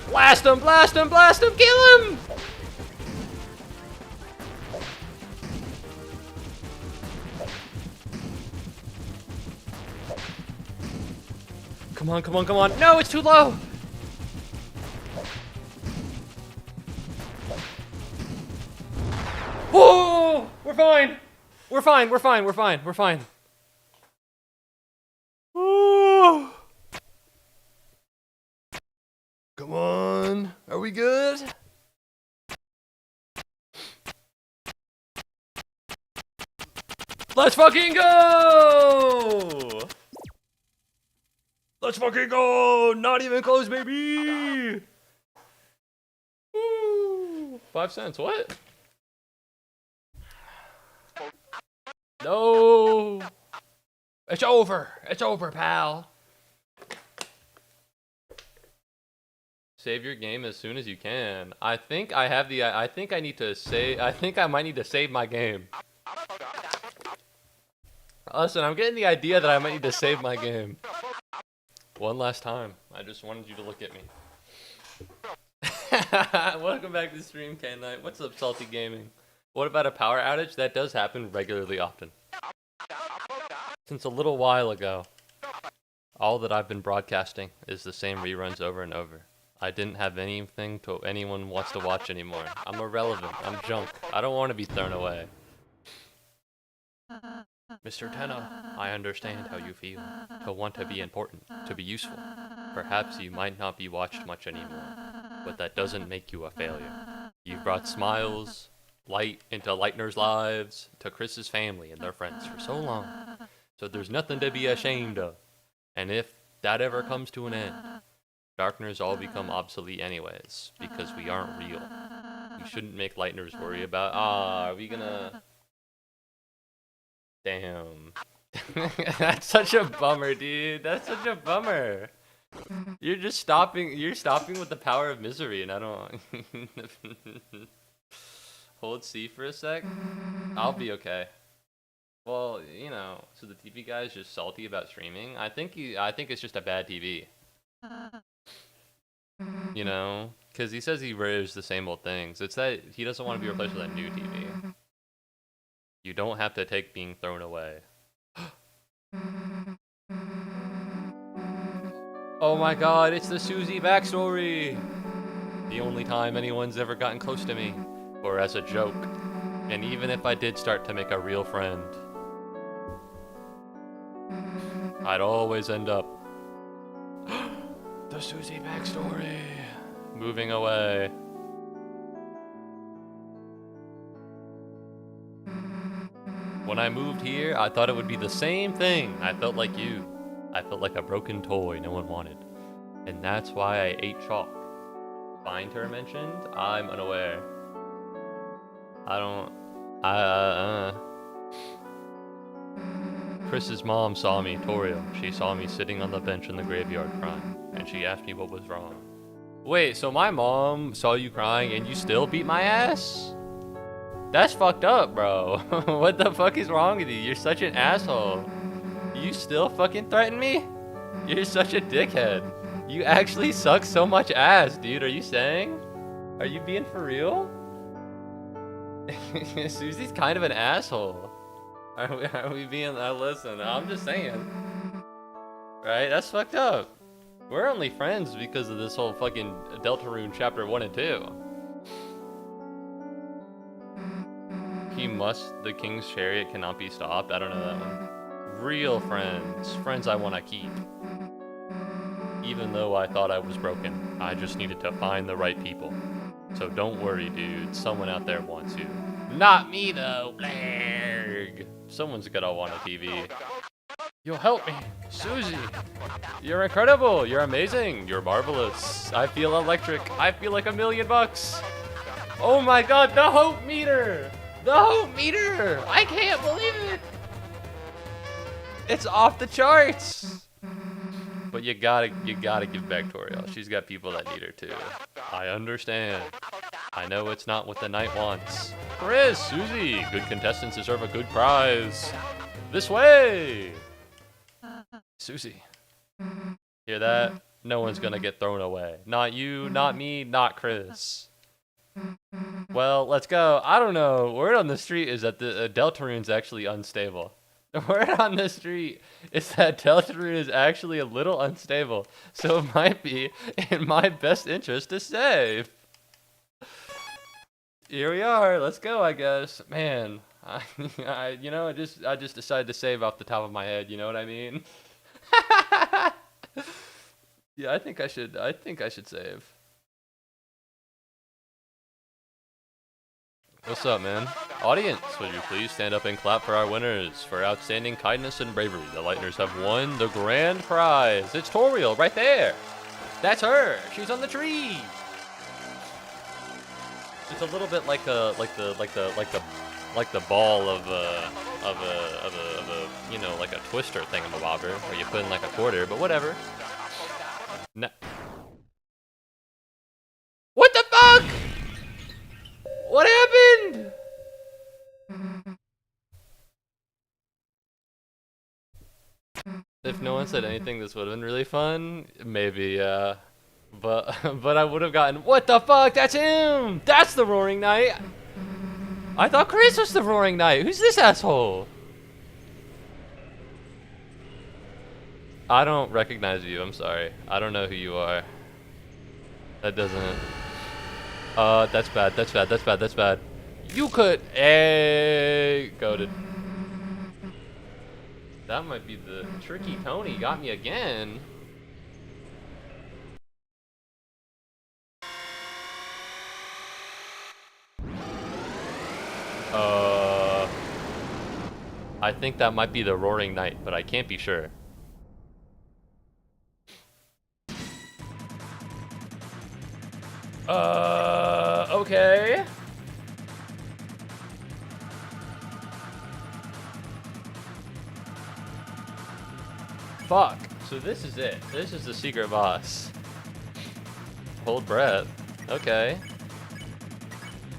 Blast him! Blast him! Blast him! Kill him! Come on, come on, come on. No, it's too low! Oh! We're fine! We're fine, we're fine, we're fine, we're fine. Ooh. Come on. Are we good? Let's fucking go! Let's fucking go! Not even close, baby! Woo. 5 cents, what? No! It's over! It's over, pal! Save your game as soon as you can. I think I have the... I think I need to save... I think I might need to save my game. Listen, I'm getting the idea that I might need to save my game. One last time. I just wanted you to look at me. Welcome back to the stream, K-Knight. What's up, Salty Gaming? What about a power outage? That does happen regularly often. Since a little while ago, all that I've been broadcasting is the same reruns over and over. I didn't have anything to anyone wants to watch anymore. I'm irrelevant. I'm junk. I don't want to be thrown away. Mr. Tenno, I understand how you feel. To want to be important, to be useful. Perhaps you might not be watched much anymore, but that doesn't make you a failure. You've brought smiles, light into Lightner's lives, to Chris's family and their friends for so long. So there's nothing to be ashamed of. And if that ever comes to an end, Darkners all become obsolete anyways, because we aren't real. We shouldn't make Lightners worry about, are we gonna... Damn. That's such a bummer, dude. That's such a bummer. You're just stopping with the power of misery, and I don't... Hold C for a sec? I'll be okay. Well, you know, so the TV guy is just salty about streaming. I think it's just a bad TV. You know, because he says he wears the same old things. It's that he doesn't want to be replaced with a new TV. You don't have to take being thrown away. Oh my god, it's the Susie backstory! The only time anyone's ever gotten close to me, or as a joke. And even if I did start to make a real friend, I'd always end up the Susie backstory, moving away. When I moved here, I thought it would be the same thing. I felt like you. I felt like a broken toy no one wanted. And that's why I ate chalk. Finder mentioned? I'm unaware. Chris's mom saw me, Toriel. She saw me sitting on the bench in the graveyard crying, and she asked me what was wrong. Wait, so my mom saw you crying and you still beat my ass? That's fucked up, bro. What the fuck is wrong with you? You're such an asshole. You still fucking threaten me? You're such a dickhead. You actually suck so much ass, dude. Are you saying? Are you being for real? Susie's kind of an asshole. Are we being... listen, I'm just saying. Right? That's fucked up. We're only friends because of this whole fucking Deltarune Chapter 1 and 2. The king's chariot cannot be stopped. I don't know that one. Real friends. Friends I want to keep. Even though I thought I was broken, I just needed to find the right people. So don't worry, dude. Someone out there wants you. Not me, though. Blarg. Someone's gonna want a TV. You'll help me. Susie. You're incredible. You're amazing. You're marvelous. I feel electric. I feel like $1,000,000. Oh my god, the hope meter. The hope meter. I can't believe it. It's off the charts. But you gotta give back Toriel. She's got people that need her too. I understand. I know it's not what the knight wants. Chris, Susie, good contestants deserve a good prize. This way. Susie. Hear that? No one's gonna get thrown away. Not you, not me, not Chris. Well, let's go. I don't know. Word on the street is that the Deltarune's actually unstable. The word on the street is that Deltarune is actually a little unstable, so it might be in my best interest to save. Here we are. Let's go, I guess. Man, I just decided to save off the top of my head. You know what I mean? Yeah, I think I should save. What's up, man? Audience, would you please stand up and clap for our winners? For outstanding kindness and bravery, the Lightners have won the grand prize. It's Toriel right there. That's her. She's on the tree. It's a little bit like the ball of a you know, like a twister thingamabobber where you put in like a quarter, but whatever. What the fuck? What happened? If no one said anything, this would have been really fun. Maybe, yeah. But I would have gotten, what the fuck? That's him! That's the Roaring Knight! I thought Chris was the Roaring Knight. Who's this asshole? I don't recognize you. I'm sorry. I don't know who you are. That doesn't... that's bad. That's bad. That's bad. That's bad. You could... Hey, goated. That might be the tricky Tony. Got me again. I think that might be the Roaring Knight, but I can't be sure. Okay. Fuck. So this is it. This is the secret boss. Hold breath. Okay.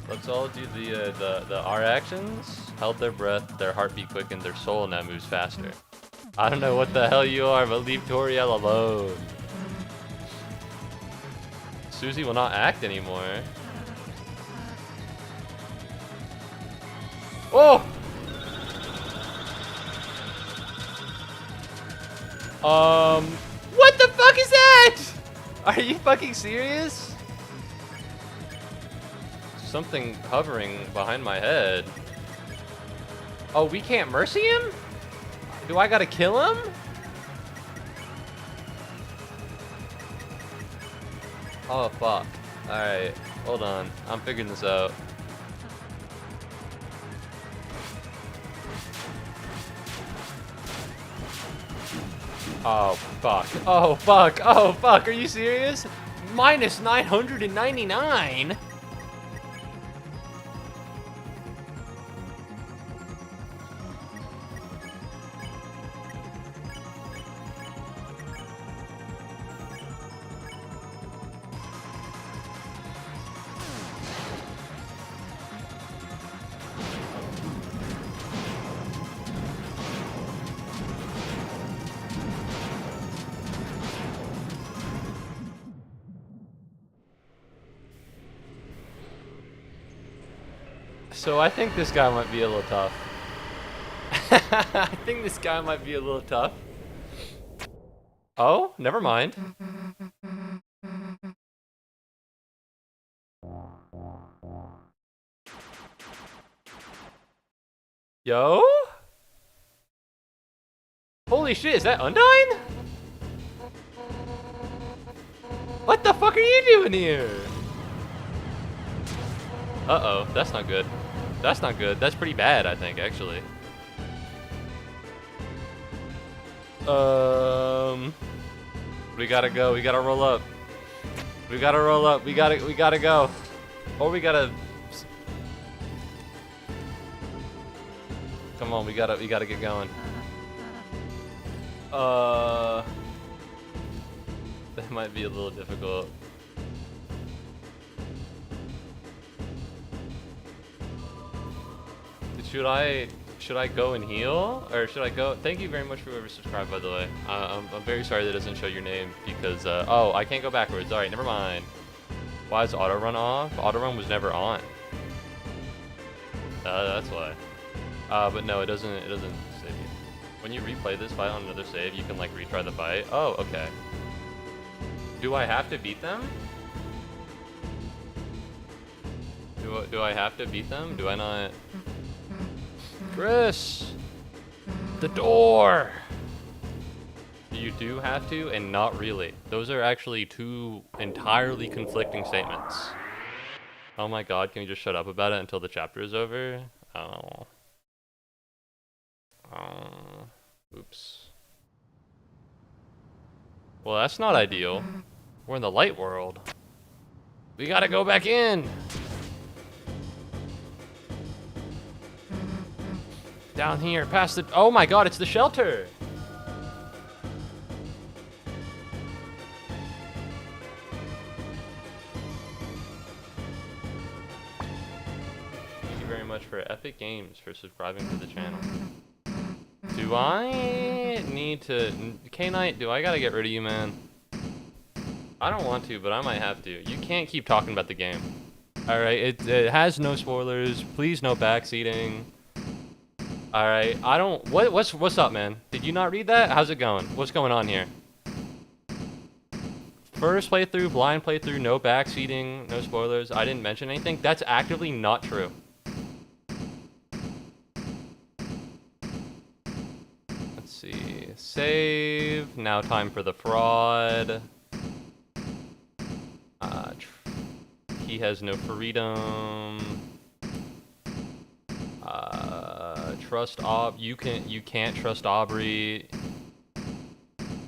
Let's all do the R actions. Held their breath, their heartbeat quickened, their soul now moves faster. I don't know what the hell you are, but leave Toriel alone. Susie will not act anymore. Oh! What the fuck is that? Are you fucking serious? Something hovering behind my head. Oh, we can't mercy him? Do I gotta kill him? Oh, fuck. Alright, hold on. I'm figuring this out. Oh, fuck. Oh, fuck. Oh, fuck. Are you serious? Minus 999? So I think this guy might be a little tough. I think this guy might be a little tough. Oh, never mind. Yo? Holy shit, is that Undyne? What the fuck are you doing here? Uh-oh, that's not good. That's not good. That's pretty bad, I think, actually. We gotta go. We gotta roll up. We gotta roll up. We gotta go. Or we gotta... Come on, we gotta get going. That might be a little difficult. Should I go and heal, or should I go? Thank you very much for whoever subscribed, by the way. I'm very sorry that doesn't show your name because oh, I can't go backwards. All right, never mind. Why is auto run off? Auto run was never on. That's why. But no, it doesn't save you. When you replay this fight on another save, you can like retry the fight. Oh, okay. Do I have to beat them? Do I have to beat them? Do I not? Chris! The door! You do have to, and not really. Those are actually two entirely conflicting statements. Oh my god, can you just shut up about it until the chapter is over? Oh. Oops. Well, that's not ideal. We're in the light world. We gotta go back in! Down here, past the... Oh my god, it's the shelter! Thank you very much for Epic Games for subscribing to the channel. Do I need to... K-Knight, do I gotta get rid of you, man? I don't want to, but I might have to. You can't keep talking about the game. Alright, it has no spoilers. Please no backseating. Alright, I don't... What's up, man? Did you not read that? How's it going? What's going on here? First playthrough, blind playthrough, no backseating, no spoilers. I didn't mention anything. That's actively not true. Let's see. Save. Now time for the fraud. He has no freedom. Trust you can't trust Aubrey.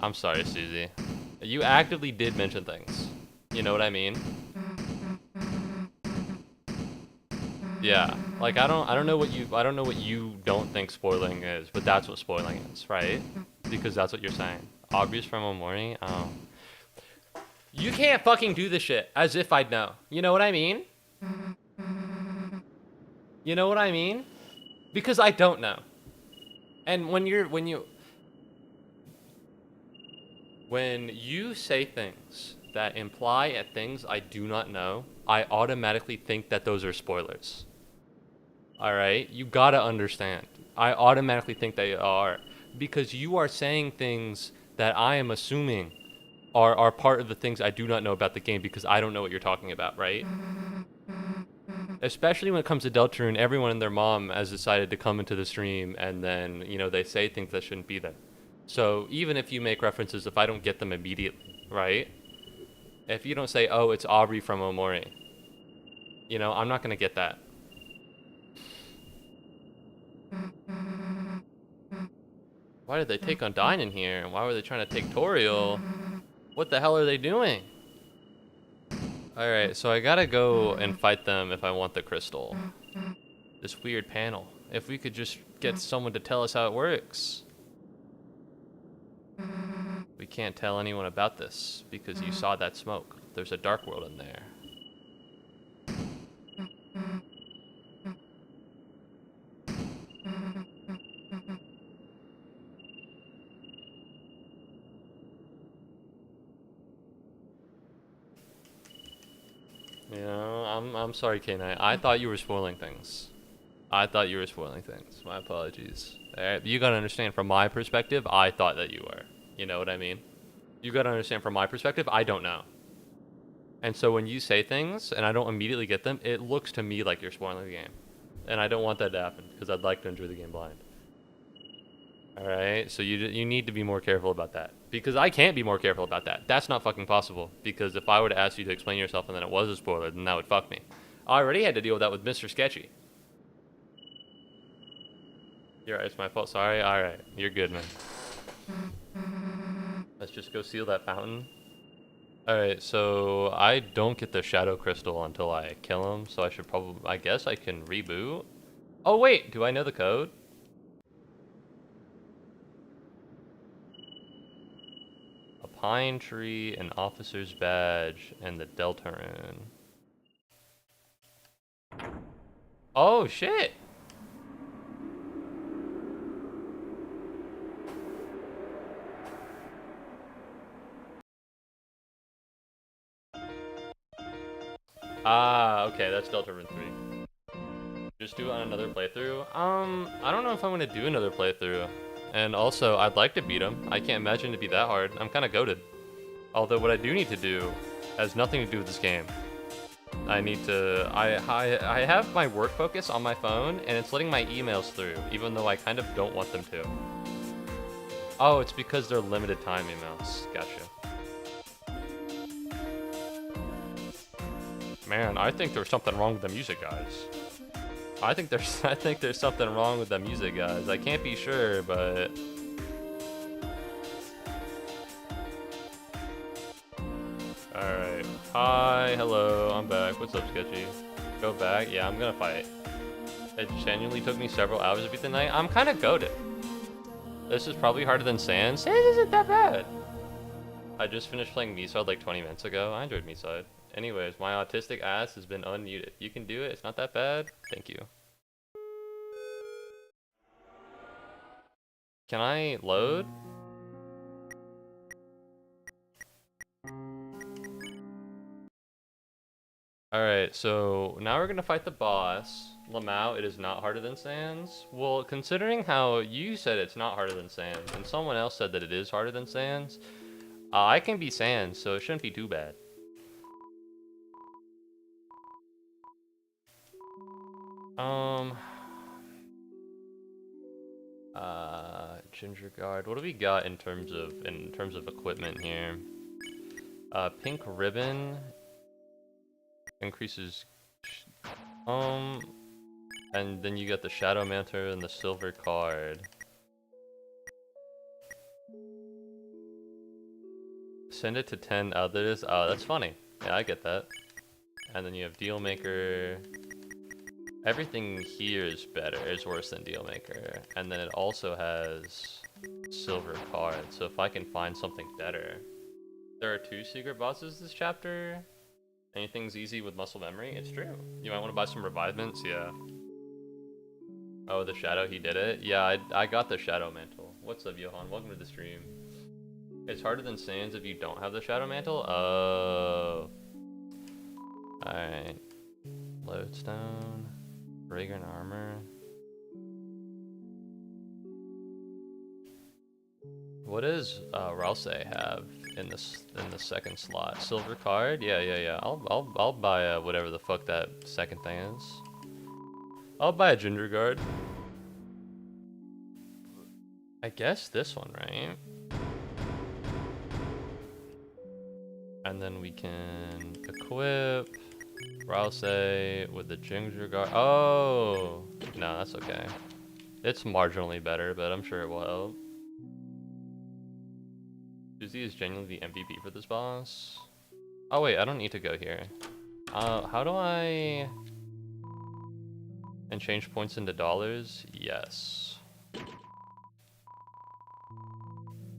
I'm sorry, Susie. You actively did mention things. You know what I mean? Yeah. Like I don't know what you don't think spoiling is, but that's what spoiling is, right? Because that's what you're saying. Aubrey's from Omori. Oh. You can't fucking do this shit as if I'd know. You know what I mean? You know what I mean? Because I don't know. And when you say things that imply at things I do not know, I automatically think that those are spoilers. Alright? You gotta understand. I automatically think they are. Because you are saying things that I am assuming are part of the things I do not know about the game because I don't know what you're talking about, right? Especially when it comes to Deltarune, everyone and their mom has decided to come into the stream and then, you know, they say things that shouldn't be there. So even if you make references, if I don't get them immediately, right? If you don't say, oh, it's Aubrey from Omori, you know, I'm not going to get that. Why did they take Undyne in here? Why were they trying to take Toriel? What the hell are they doing? Alright, so I gotta go and fight them if I want the crystal. This weird panel. If we could just get someone to tell us how it works. We can't tell anyone about this because you saw that smoke. There's a dark world in there. You know, I'm sorry, K-Knight. I thought you were spoiling things. I thought you were spoiling things. My apologies. Alright, you gotta understand from my perspective, I thought that you were. You know what I mean? You gotta understand from my perspective, I don't know. And so when you say things and I don't immediately get them, it looks to me like you're spoiling the game. And I don't want that to happen because I'd like to enjoy the game blind. Alright, so you need to be more careful about that. Because I can't be more careful about that. That's not fucking possible. Because if I were to ask you to explain yourself and then it was a spoiler, then that would fuck me. I already had to deal with that with Mr. Sketchy. You're right, it's my fault. Sorry. Alright, you're good, man. Let's just go seal that fountain. Alright, so I don't get the shadow crystal until I kill him, so I should probably... I guess I can reboot? Oh wait, do I know the code? A pine tree, an officer's badge, and the Deltarune. Oh shit! Ah, okay, that's Deltarune 3. Just do it on another playthrough? I don't know if I'm gonna do another playthrough. And also, I'd like to beat him. I can't imagine it'd be that hard. I'm kinda goated. Although what I do need to do has nothing to do with this game. I need to... I have my work focus on my phone, and it's letting my emails through, even though I kind of don't want them to. Oh, it's because they're limited time emails. Gotcha. Man, I think there's something wrong with the music, guys. I think there's something wrong with the music, guys. I can't be sure, but... Alright. Hi, hello, I'm back. What's up, Sketchy? Go back? Yeah, I'm gonna fight. It genuinely took me several hours to beat the night. I'm kinda goated. This is probably harder than Sans. Sans isn't that bad. I just finished playing Meeside like 20 minutes ago. I enjoyed Meeside. Anyways, my autistic ass has been unmuted. You can do it. It's not that bad. Thank you. Can I load? Alright, so now we're gonna fight the boss. Lamau, it is not harder than Sans. Well, considering how you said it's not harder than Sans, and someone else said that it is harder than Sans, I can be Sans, so it shouldn't be too bad. Ginger guard. What do we got in terms of equipment here? Pink ribbon increases. And then you got the shadow mantle and the silver card. Send it to 10 others. Oh, that's funny. Yeah, I get that. And then you have deal maker. Everything here is better, is worse than Dealmaker. And then it also has silver card, so if I can find something better. There are 2 secret bosses this chapter. Anything's easy with muscle memory, it's true. You might want to buy some revivements, yeah. Oh, the shadow, he did it? Yeah, I got the shadow mantle. What's up, Johan? Welcome to the stream. It's harder than Sans if you don't have the shadow mantle? Oh. Alright. Lodestone. Fragrant armor. What does Rouse have in the second slot? Silver card? Yeah. I'll buy whatever the fuck that second thing is. I'll buy a ginger guard. I guess this one, right? And then we can equip Rouse with the ginger guard. Oh! No, that's okay. It's marginally better, but I'm sure it will help. Susie is genuinely the MVP for this boss. Oh wait, I don't need to go here. How do I... And change points into dollars? Yes.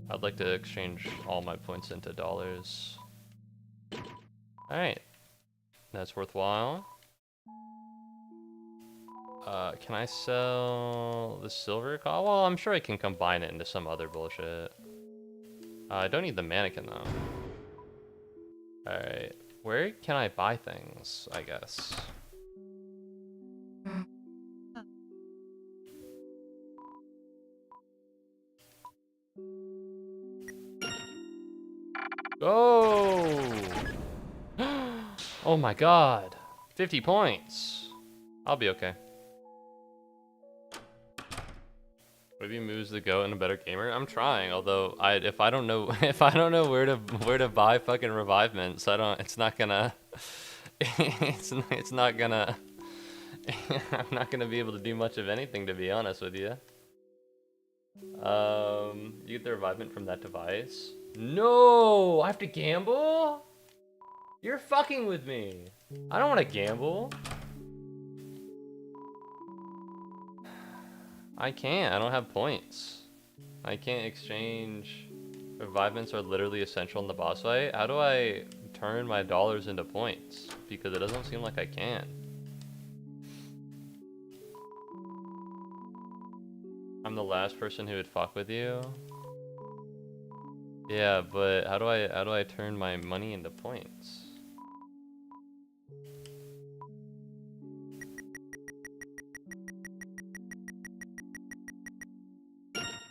I'd like to exchange all my points into dollars. Alright. That's worthwhile. Can I sell the silver card? Well, I'm sure I can combine it into some other bullshit. I don't need the mannequin though. Alright. Where can I buy things, I guess? Go! Oh my god. 50 points. I'll be okay. Maybe moves the goat and a better gamer. I'm trying, although if I don't know where to buy fucking revivements, it's not gonna it's not gonna I'm not gonna be able to do much of anything, to be honest with you. You get the revivement from that device. No, I have to gamble? You're fucking with me. I don't want to gamble. I can't. I don't have points. I can't exchange. Revivements are literally essential in the boss fight. How do I turn my dollars into points? Because it doesn't seem like I can. I'm the last person who would fuck with you. Yeah, but how do I turn my money into points?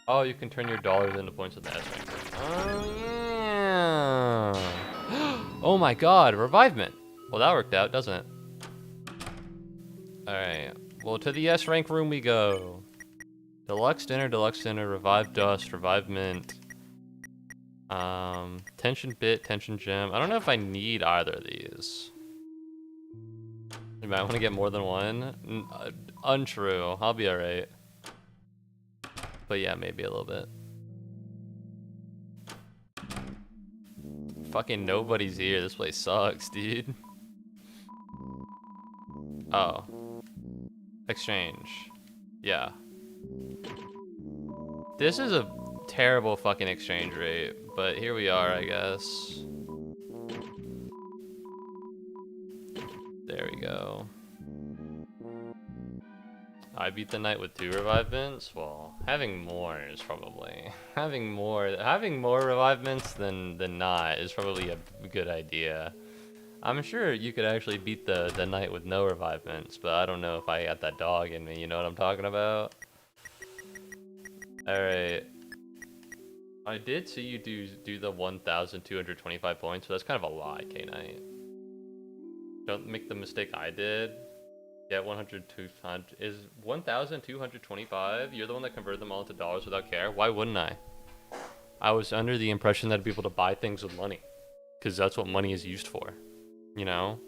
Oh, you can turn your dollars into points with the S rank. Oh yeah. Oh my god, revivement. Well, that worked out, doesn't it? All right. Well, to the S rank room we go. Deluxe dinner, revive dust, revive mint. Tension bit, tension gem. I don't know if I need either of these. You might want to get more than one. Untrue. I'll be alright. But yeah, maybe a little bit. Fucking nobody's here. This place sucks, dude. Oh. Exchange. Yeah. This is a terrible fucking exchange rate, but here we are, I guess. There we go. I beat the night with 2 revivements. Well, having more is probably having more revivements than not is probably a good idea. I'm sure you could actually beat the night with no revivements, but I don't know if I got that dog in me. You know what I'm talking about? All right. I did see you do the 1,225 points, so that's kind of a lie, K-Knight. Don't make the mistake I did. Get 100, is 1,225? You're the one that converted them all into dollars without care? Why wouldn't I? I was under the impression that I'd be able to buy things with money, because that's what money is used for. You know?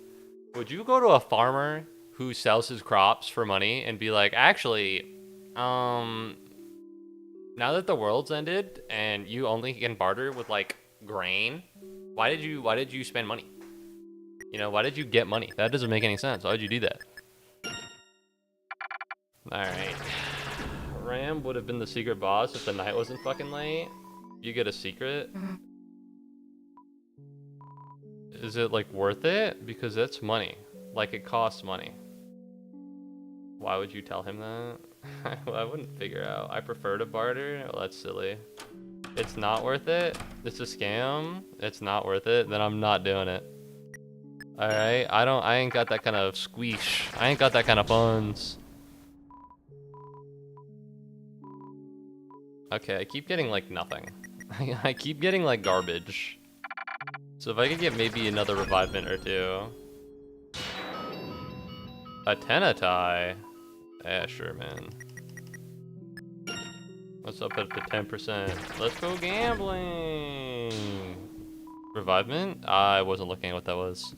Would you go to a farmer who sells his crops for money and be like, actually, now that the world's ended and you only can barter with like grain, why did you spend money? You know, why did you get money? That doesn't make any sense. Why would you do that? Alright. Ram would have been the secret boss if the night wasn't fucking late. You get a secret. Is it like worth it? Because that's money. Like it costs money. Why would you tell him that? I wouldn't figure out. I prefer to barter? Well, that's silly. It's not worth it? It's a scam? It's not worth it? Then I'm not doing it. Alright, I ain't got that kind of squeesh. I ain't got that kind of funds. Okay, I keep getting like nothing. I keep getting like garbage. So if I could get maybe another revivement or 2. A Tenatai? Yeah, sure, man. What's up at the 10%? Let's go gambling! Revivement? I wasn't looking at what that was.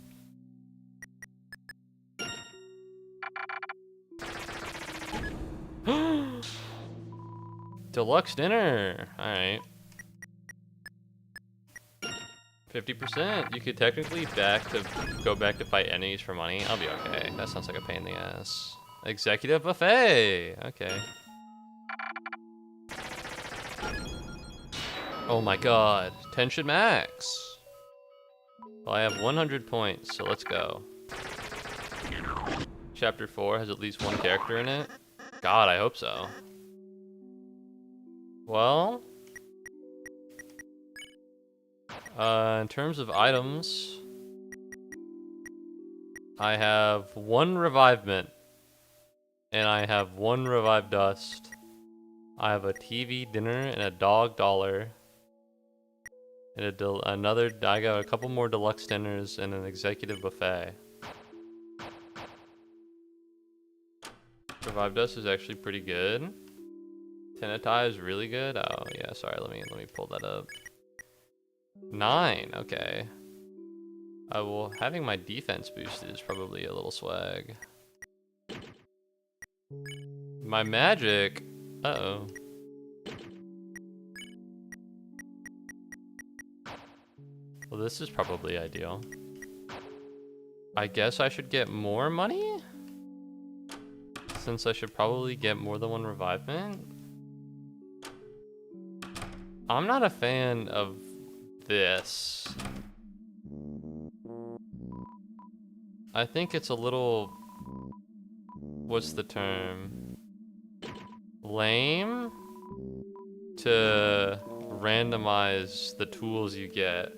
Deluxe dinner! Alright. 50%. You could technically go back to fight enemies for money. I'll be okay. That sounds like a pain in the ass. Executive buffet! Okay. Oh my god. Tension max! Well, I have 100 points, so let's go. Chapter 4 has at least 1 character in it. God, I hope so. Well... in terms of items... I have 1 revivement. And I have 1 revive dust. I have a TV dinner and a dog dollar. And I got a couple more deluxe dinners and an executive buffet. Revived Us is actually pretty good. Tenetai is really good. Oh yeah, sorry. Let me pull that up. 9. Okay. Well, having my defense boosted is probably a little swag. My magic. Uh-oh. Well, this is probably ideal. I guess I should get more money? Since I should probably get more than one revivement? I'm not a fan of this. I think it's a little... What's the term? Lame? To randomize the tools you get.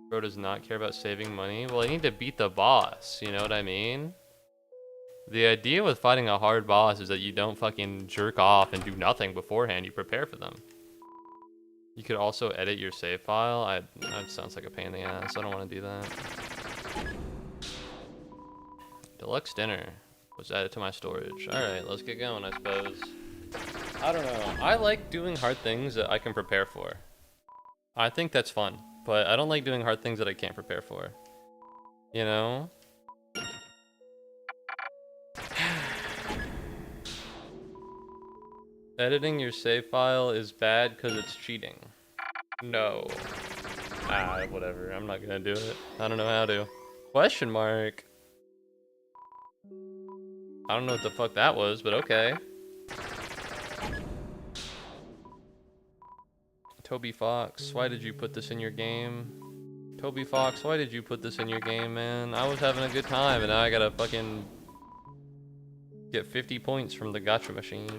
Bro does not care about saving money. Well, I need to beat the boss, you know what I mean? The idea with fighting a hard boss is that you don't fucking jerk off and do nothing beforehand, you prepare for them. You could also edit your save file. That sounds like a pain in the ass, I don't want to do that. Deluxe dinner was added to my storage. Alright, let's get going, I suppose. I don't know, I like doing hard things that I can prepare for. I think that's fun. But I don't like doing hard things that I can't prepare for. You know? Editing your save file is bad because it's cheating. No. Whatever. I'm not gonna do it. I don't know how to. Question mark. I don't know what the fuck that was, but okay. Toby Fox, why did you put this in your game? Toby Fox, why did you put this in your game, man? I was having a good time, and now I gotta fucking get 50 points from the gacha machine.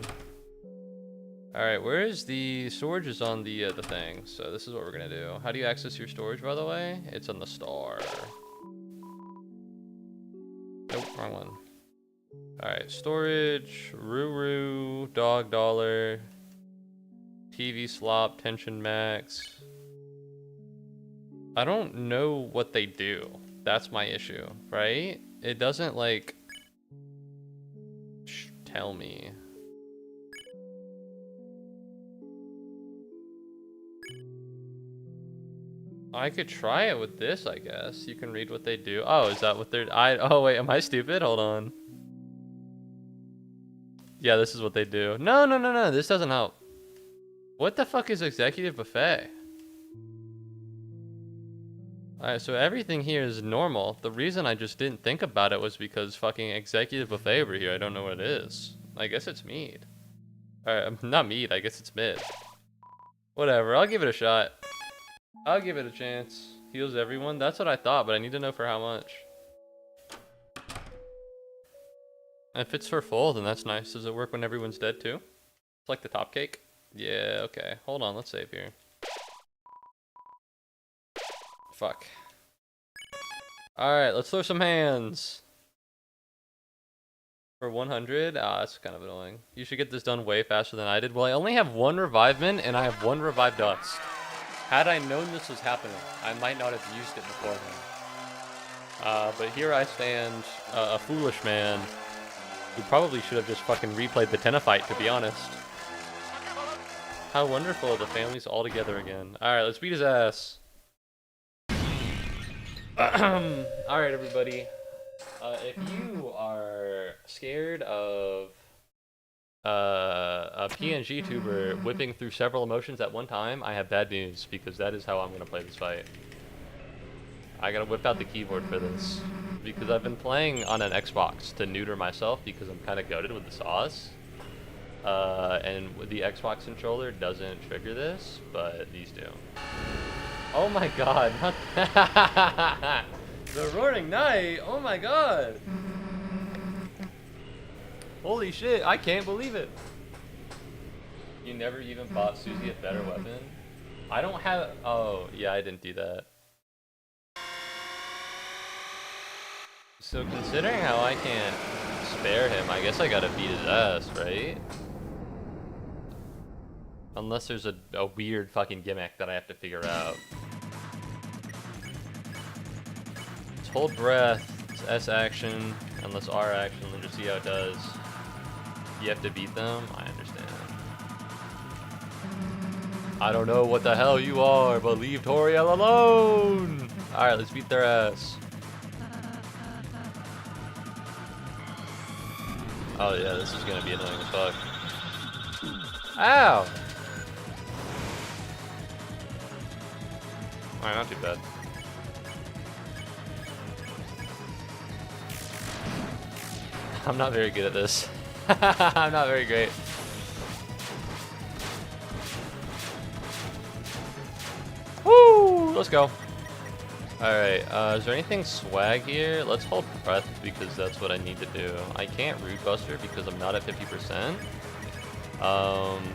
Alright, where is the storage? Is on the thing, so this is what we're gonna do. How do you access your storage, by the way? It's on the star. Nope, wrong one. Alright, storage, Ruru, dog dollar, TV slop, tension max. I don't know what they do. That's my issue, right? It doesn't like tell me. I could try it with this, I guess. You can read what they do. Oh, is that what they're... Oh, wait, am I stupid? Hold on. Yeah, this is what they do. No, this doesn't help. What the fuck is executive buffet? Alright, so everything here is normal. The reason I just didn't think about it was because fucking executive buffet over here, I don't know what it is. I guess it's mead. Alright, not mead, I guess it's mid. Whatever, I'll give it a shot. I'll give it a chance. Heals everyone? That's what I thought, but I need to know for how much. If it's for full, then that's nice. Does it work when everyone's dead too? It's like the top cake? Yeah, okay. Hold on, let's save here. Fuck. Alright, let's throw some hands. For 100? Ah, that's kind of annoying. You should get this done way faster than I did. Well, I only have one revivement, and I have one revived dust. Had I known this was happening, I might not have used it beforehand. But here I stand, a foolish man, who probably should have just fucking replayed the Tenna fight, to be honest. How wonderful, the family's all together again. Alright, let's beat his ass. Alright, everybody. If you are scared of a PNG tuber whipping through several emotions at one time, I have bad news, because that is how I'm going to play this fight. I gotta whip out the keyboard for this, because I've been playing on an Xbox to neuter myself, because I'm kind of goated with the sauce. And the Xbox controller doesn't trigger this, but these do. Oh my god, not that. The Roaring Knight, oh my god. Holy shit, I can't believe it. You never even bought Susie a better weapon? I don't have, oh, yeah, I didn't do that. So considering how I can't spare him, I guess I gotta beat his ass, right? Unless there's a weird fucking gimmick that I have to figure out. Let's hold breath. It's S action. Unless R action. Let's just see how it does. You have to beat them? I understand. I don't know what the hell you are, but leave Toriel alone! Alright, let's beat their ass. Oh yeah, this is gonna be annoying as fuck. Ow! Alright, not too bad. I'm not very good at this. I'm not very great. Woo! Let's go. Alright, is there anything swag here? Let's hold breath because that's what I need to do. I can't root buster because I'm not at 50%.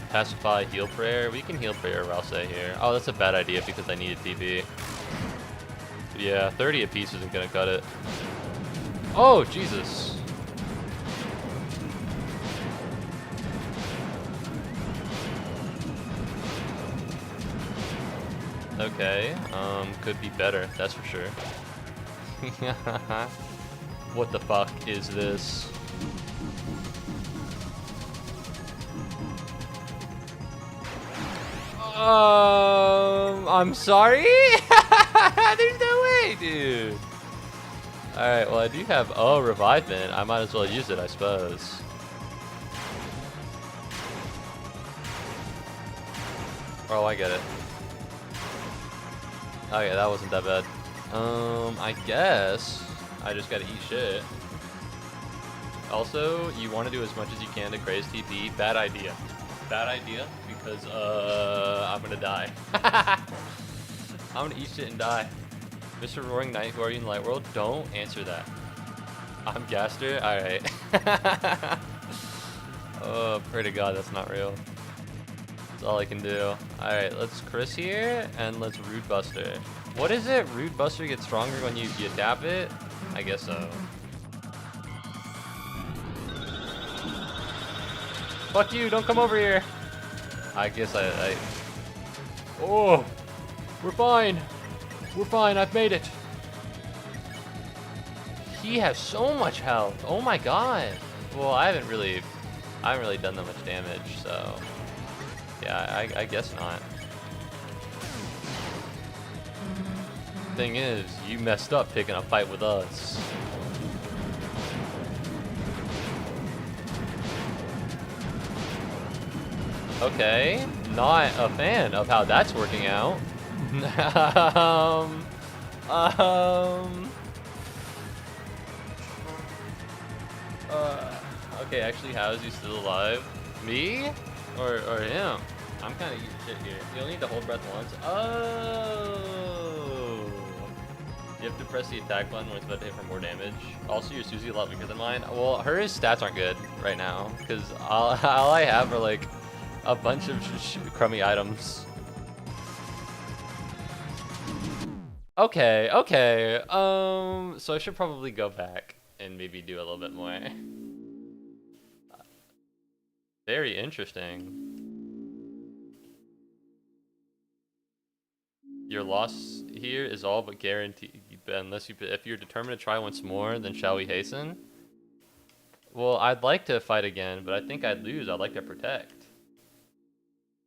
Pacify, heal prayer. We can heal prayer, I'll say here. Oh, that's a bad idea because I need a TP. Yeah, 30 apiece isn't gonna cut it. Oh, Jesus. Okay, could be better, that's for sure. What the fuck is this? I'm sorry? There's no way, dude. Alright, well I do have revivement. I might as well use it, I suppose. Oh, I get it. Okay, that wasn't that bad. I guess I just gotta eat shit. Also, you want to do as much as you can to craze TP. Bad idea. Bad idea because I'm gonna die. I'm gonna eat shit and die. Mr. Roaring Night Guardian Light World, don't answer that. I'm Gaster. All right. Oh, pray to God that's not real. That's all I can do. Alright, let's Chris here, and let's Root Buster. What is it? Root Buster gets stronger when you tap it? I guess so. Fuck you, don't come over here! I guess I... Oh! We're fine! We're fine, I've made it! He has so much health! Oh my god! Well, I haven't really done that much damage, so... Yeah, I guess not. Thing is, you messed up picking a fight with us. Okay, not a fan of how that's working out. Okay, actually, how is he still alive? Me? Or him? I'm kind of eating shit here. You only need to hold breath once. Oh! You have to press the attack button when it's about to hit for more damage. Also, your Susie a lot weaker than mine. Well, her stats aren't good right now because all I have are like a bunch of crummy items. Okay, okay. So I should probably go back and maybe do a little bit more. Very interesting. Your loss here is all but guaranteed unless if you're determined to try once more, then shall we hasten? Well, I'd like to fight again, but I think I'd lose. I'd like to protect.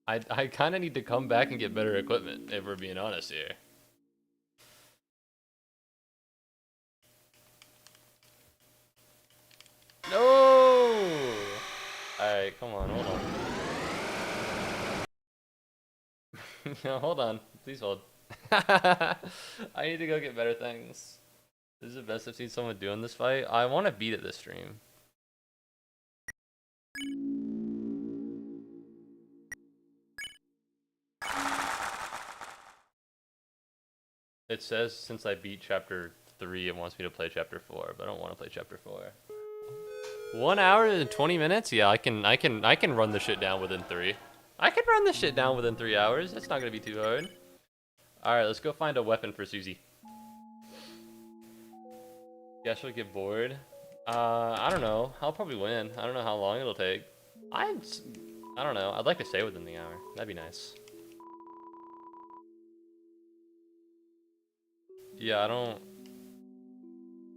I kind of need to come back and get better equipment, if we're being honest here. No! Alright, come on, hold on. No, hold on. Please hold. I need to go get better things. This is the best I've seen someone do in this fight. I want to beat it this stream. It says since I beat chapter 3, it wants me to play chapter 4, but I don't want to play chapter 4. 1 hour and 20 minutes? Yeah, I can run this shit down within 3. I can run this shit down within 3 hours. It's not gonna be too hard. Alright, let's go find a weapon for Susie. Guess she'll get bored. I don't know. I'll probably win. I don't know how long it'll take. I don't know. I'd like to stay within the hour. That'd be nice. Yeah, I don't...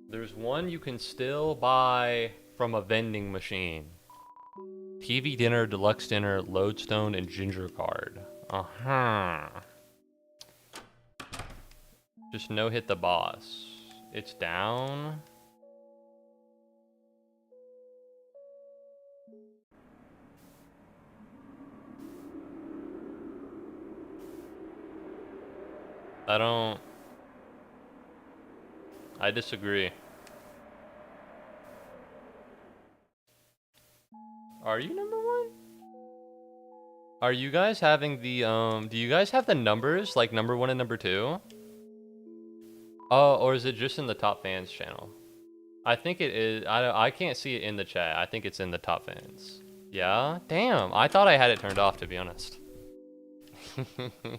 There's one you can still buy from a vending machine. TV dinner, deluxe dinner, lodestone, and ginger card. Uh-huh. Just no hit the boss. It's down. I disagree. Are you number one? Are you guys having the, do you guys have the numbers, like number one and number two? Oh, or is it just in the top fans channel? I think it is. I can't see it in the chat. I think it's in the top fans. Yeah? Damn, I thought I had it turned off, to be honest.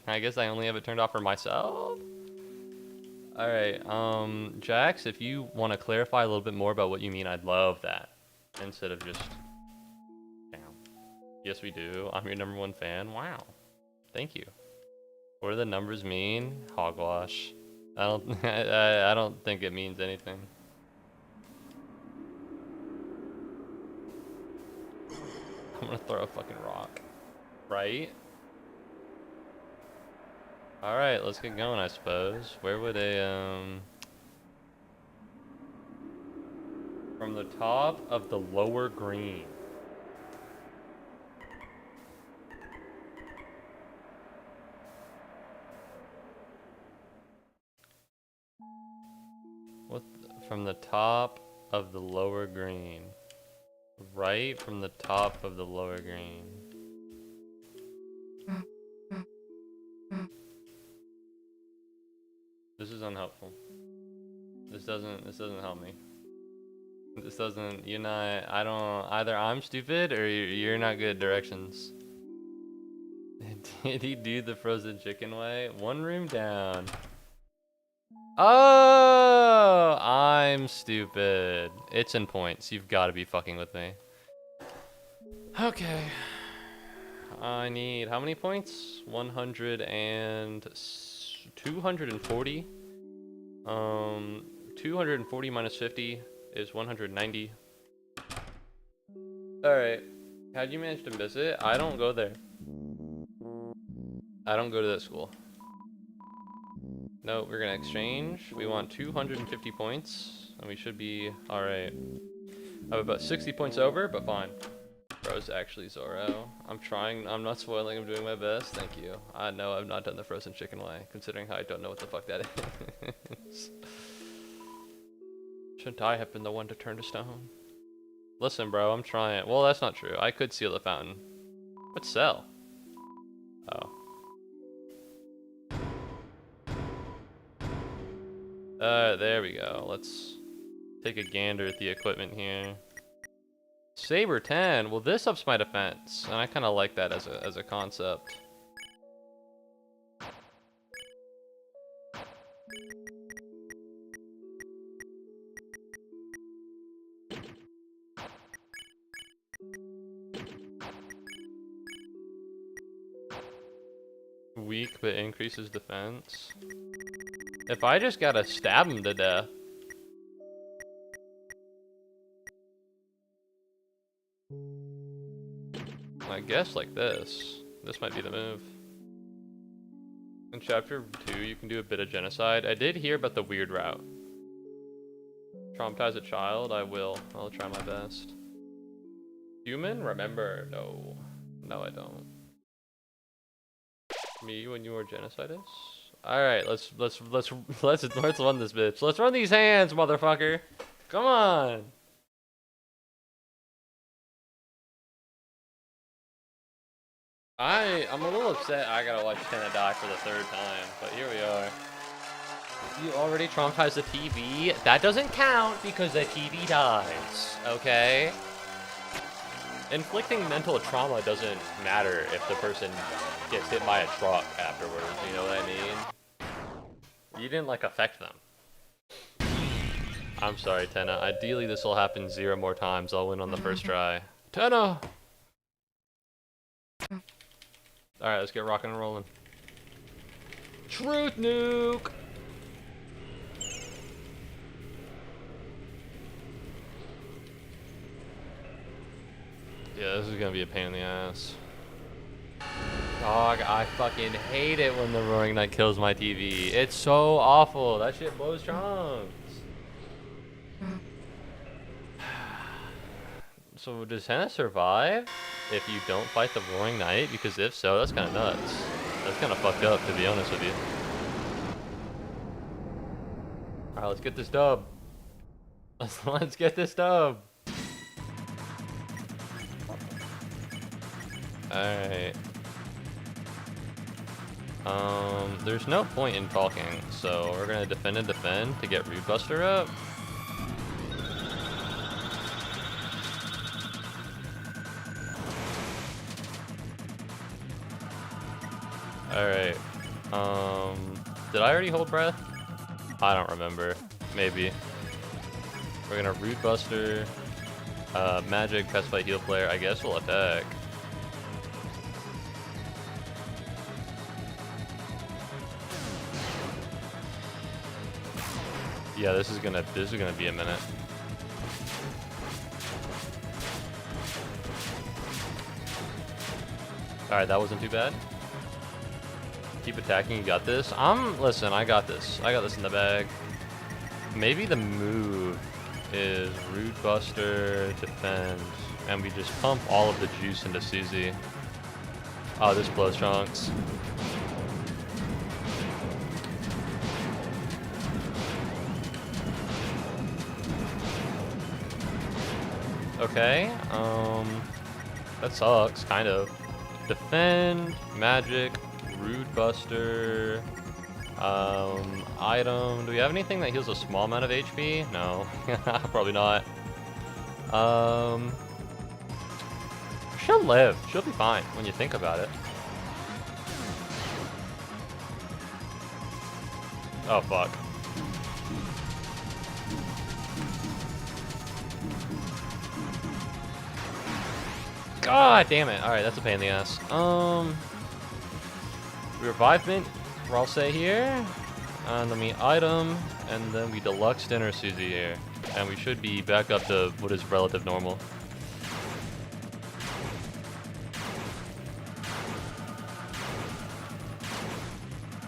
I guess I only have it turned off for myself? Alright, Jax, if you want to clarify a little bit more about what you mean, I'd love that. Instead of just... Damn. Yes, we do. I'm your number one fan. Wow. Thank you. What do the numbers mean? Hogwash. I don't... I don't think it means anything. I'm gonna throw a fucking rock. Right? Alright, let's get going, I suppose. Where would a, from the top of the lower green. From the top of the lower green. Right from the top of the lower green. This is unhelpful. This doesn't help me. This doesn't, you're not, I don't, either I'm stupid or you're not good at directions. Did he do the frozen chicken way? One room down. Oh, I'm stupid. It's in points. You've got to be fucking with me. Okay. I need how many points? 100 and 240. 240 minus 50 is 190. All right. How'd you manage to miss it? I don't go there. I don't go to that school. No, we're gonna exchange. We want 250 points, and we should be all right. I have about 60 points over, but fine. Bro's actually Zoro. I'm trying. I'm not spoiling. I'm doing my best. Thank you. I know I've not done the frozen chicken way, considering how I don't know what the fuck that is. Shouldn't I have been the one to turn to stone? Listen, bro, I'm trying. Well, that's not true. I could seal the fountain. But sell. Oh. There we go. Let's take a gander at the equipment here. Saber 10. Well, this ups my defense, and I kind of like that as a concept. Weak, but increases defense. If I just gotta stab him to death. I guess like this. This might be the move. In chapter 2, you can do a bit of genocide. I did hear about the weird route. Traumatize a child? I will. I'll try my best. Human? Remember? No. No, I don't. Me when you were genocidist? Alright, let's run this bitch. Let's run these hands, motherfucker. Come on. I'm a little upset I gotta watch Tenna die for the third time, but here we are. You already traumatized the TV? That doesn't count because the TV dies, okay? Inflicting mental trauma doesn't matter if the person gets hit by a truck afterwards, you know what I mean? You didn't, like, affect them. I'm sorry, Tenna. Ideally, this will happen 0 more times. I'll win on the first try. Tenna! Alright, let's get rocking and rolling. Truth nuke! Yeah, this is gonna be a pain in the ass. Dog, I fucking hate it when the Roaring Knight kills my TV. It's so awful. That shit blows chunks. So does Hannah survive if you don't fight the Roaring Knight? Because if so, that's kind of nuts. That's kind of fucked up, to be honest with you. Alright, let's get this dub. Let's get this dub. Alright. There's no point in talking, so we're gonna defend and defend to get Root Buster up. Alright. Did I already hold breath? I don't remember. Maybe. We're gonna Root Buster, Magic, Pacify, Heal Player. I guess we'll attack. Yeah, this is gonna be a minute. Alright, that wasn't too bad. Keep attacking, you got this. Listen, I got this. I got this in the bag. Maybe the move is Root Buster, defend, and we just pump all of the juice into Susie. Oh, this blows chunks. Okay, that sucks, kind of. Defend, magic, Root Buster, item. Do we have anything that heals a small amount of HP? No, probably not. She'll live. She'll be fine when you think about it. Oh, fuck. God damn it. Alright, that's a pain in the ass. Revivement, I'll say here. And then we item, and then we deluxe dinner Susie here. And we should be back up to what is relative normal.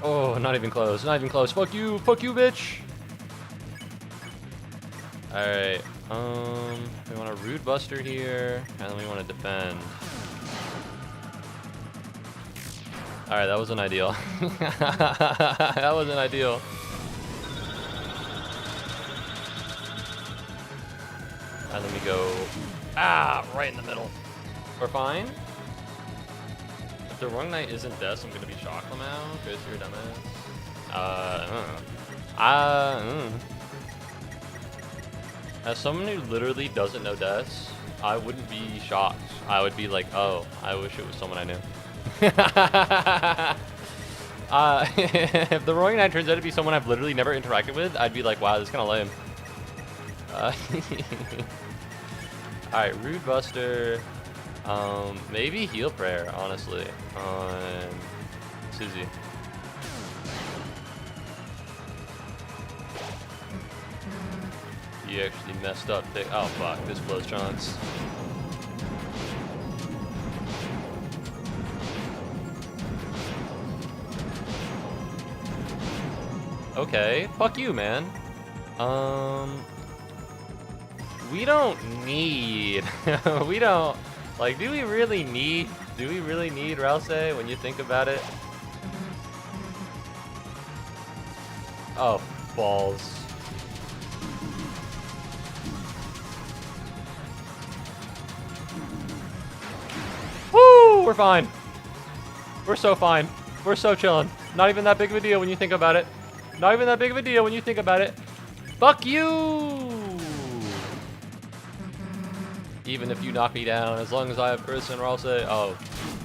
Oh, not even close. Not even close. Fuck you, bitch. Alright. We want a Root Buster here, and then we want to defend. Alright, that wasn't ideal. That wasn't ideal. And then we go, right in the middle. We're fine. If the Roaring Knight isn't death, I'm gonna be shocked now. Chris, you're a dumbass. I don't know. As someone who literally doesn't know deaths, I wouldn't be shocked. I would be like, oh, I wish it was someone I knew. If the Roaring Knight turns out to be someone I've literally never interacted with, I'd be like, wow, this is kind of lame. Alright, Root Buster. Maybe Heal Prayer, honestly, on Susie. You actually messed up. Oh fuck, this blows chunks. Okay, fuck you, man. We don't need, we don't, like, do we really need Rouse when you think about it? Oh, balls. Woo, we're fine. We're so fine. We're so chilling. Not even that big of a deal when you think about it. Not even that big of a deal when you think about it. Fuck you! Even if you knock me down, as long as I have Chris and Rouse. Oh.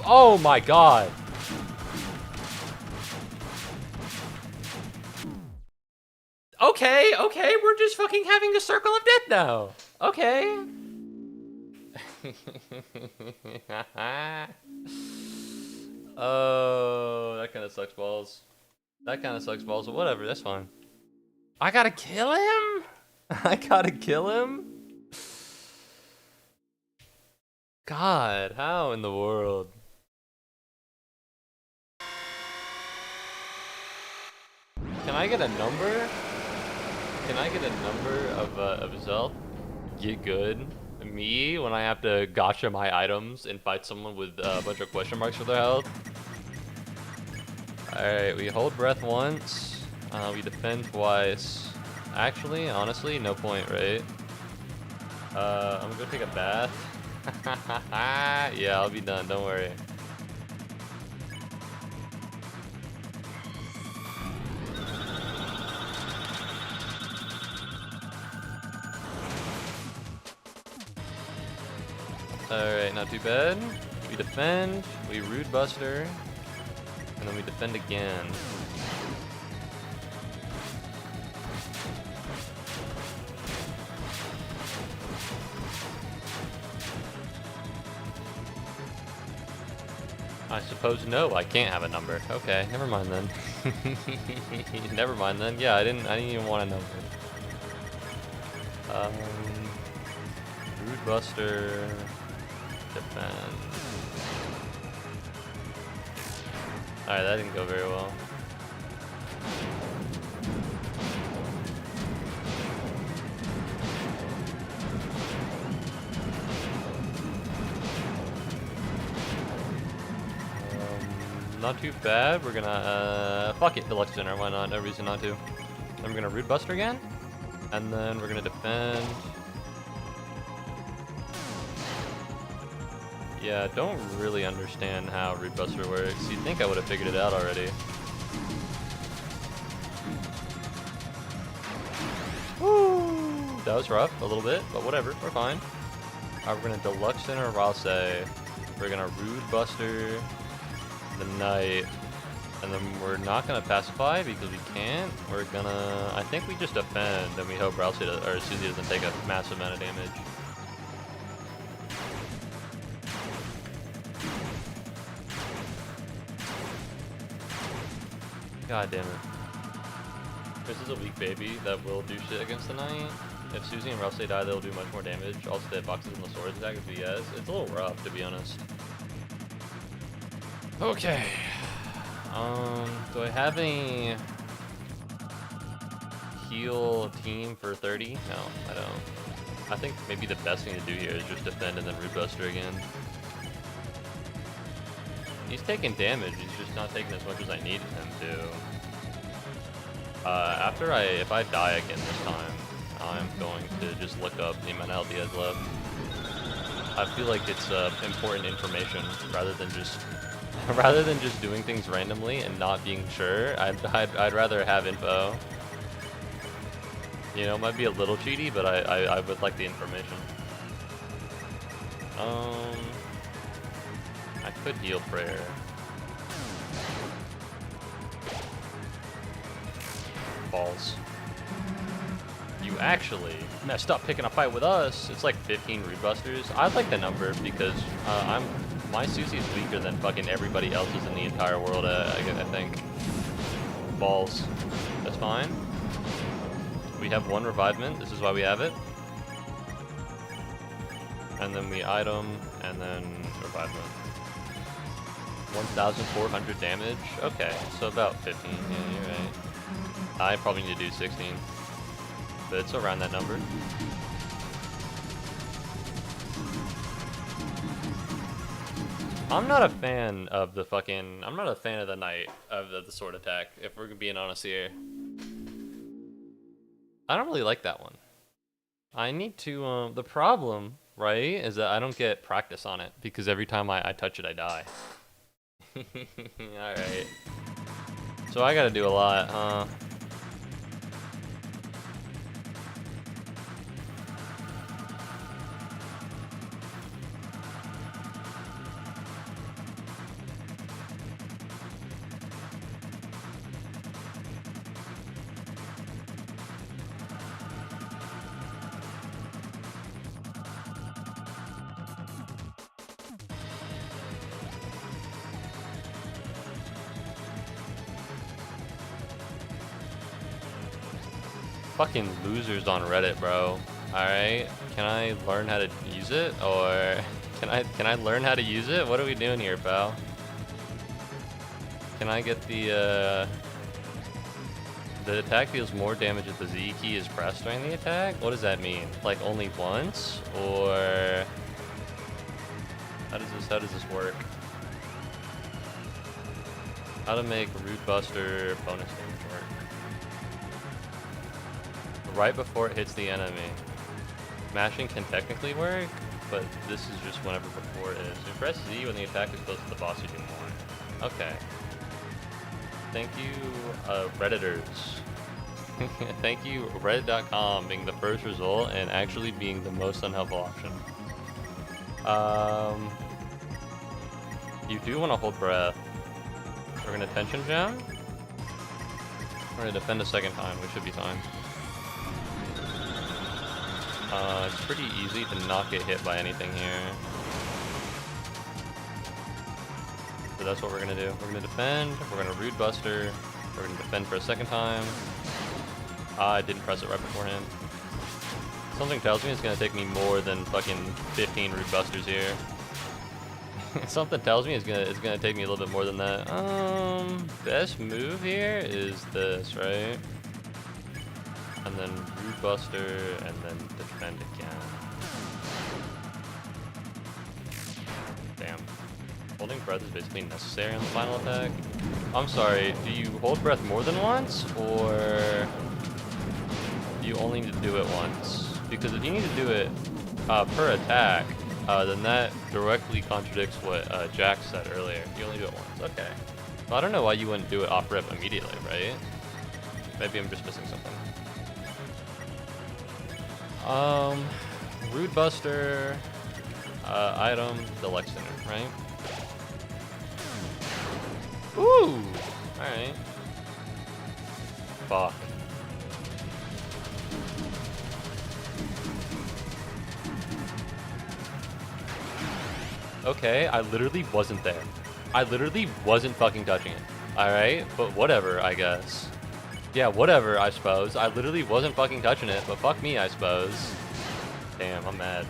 Oh my god! Okay, we're just fucking having a circle of death now. Okay. Oh, that kind of sucks balls. That kind of sucks balls, but whatever, that's fine. I gotta kill him? I gotta kill him? God, how in the world? Can I get a number? Can I get a number of his health? Get good. Me, when I have to gotcha my items and fight someone with a bunch of question marks for their health. Alright, we hold breath once. We defend twice. Actually, honestly, no point, right? I'm gonna go take a bath. Yeah, I'll be done, don't worry. Alright, not too bad. We defend, we Rude Buster, and then we defend again. I suppose no, I can't have a number. Okay, never mind then. Never mind then. Yeah, I didn't even want a number. Rude Buster, defend. Alright, that didn't go very well. Not too bad. We're gonna fuck it, Deluxe Dinner. Why not? No reason not to. Then we're gonna Rude Buster again, and then we're gonna defend. Yeah, don't really understand how Rude Buster works. You'd think I would have figured it out already. Woo! That was rough, a little bit, but whatever, we're fine. Alright, we're gonna Deluxe Dinner Ralse. We're gonna Rude Buster the Knight, and then we're not gonna pacify because we can't. We're gonna, I think we just defend, and we hope Ralse or Susie doesn't take a massive amount of damage. God damn it. This is a weak baby that will do shit against the Knight. If Susie and Ralse die, they'll do much more damage. Also, the boxes and the swords attack is BS. It's a little rough, to be honest. Okay. Do I have any heal team for 30? No, I don't. I think maybe the best thing to do here is just defend and then Rude Buster again. He's taking damage, he's just not taking as much as I needed him to. If I die again this time, I'm going to just look up the amount of health he has left. I feel like it's important information rather than just doing things randomly and not being sure. I'd rather have info. You know, it might be a little cheaty, but I would like the information. I could heal prayer. Balls. You actually messed up picking a fight with us. It's like 15 Rude Busters. I'd like the number because my Susie is weaker than fucking everybody else's in the entire world, I think. Balls. That's fine. We have one revivement. This is why we have it. And then we item, and then revivement. 1,400 damage? Okay, so about 15. Yeah, you're right. I probably need to do 16. But it's around that number. I'm not a fan of the fucking... I'm not a fan of the Knight, of the sword attack, if we're being honest here. I don't really like that one. I need to... the problem, right, is that I don't get practice on it, because every time I touch it, I die. Alright. So I gotta do a lot, huh? fucking losers on Reddit, bro. Alright? Can I learn how to use it? Or can I learn how to use it? What are we doing here, pal? Can I get the attack deals more damage if the Z key is pressed during the attack? What does that mean? Like only once? Or how does this work? How to make Root Buster bonus damage work? Right before it hits the enemy. Mashing can technically work, but this is just whenever before it is. If you press Z when the attack is close to the boss, you do more. Okay. Thank you, Redditors. Thank you, Reddit.com being the first result and actually being the most unhelpful option. You do want to hold breath. We're gonna tension gem. We're gonna defend a second time. We should be fine. It's pretty easy to not get hit by anything here. So that's what we're gonna do. We're gonna defend. We're gonna Root Buster. We're gonna defend for a second time. I didn't press it right beforehand. Something tells me it's gonna take me more than fucking 15 Root Busters here. Something tells me it's gonna take me a little bit more than that. Best move here is this, right? And then Root Buster, and then defend again. Damn. Holding breath is basically necessary on the final attack. I'm sorry, do you hold breath more than once, or do you only need to do it once? Because if you need to do it per attack, then that directly contradicts what Jack said earlier. You only do it once. Okay. Well, I don't know why you wouldn't do it off rip immediately, right? Maybe I'm just missing something. Root Buster, item, the Lex Center, right? Ooh! Alright. Fuck. Okay, I literally wasn't there. I literally wasn't fucking touching it. Alright? But whatever, I guess. Yeah, whatever, I suppose. I literally wasn't fucking touching it, but fuck me, I suppose. Damn, I'm mad.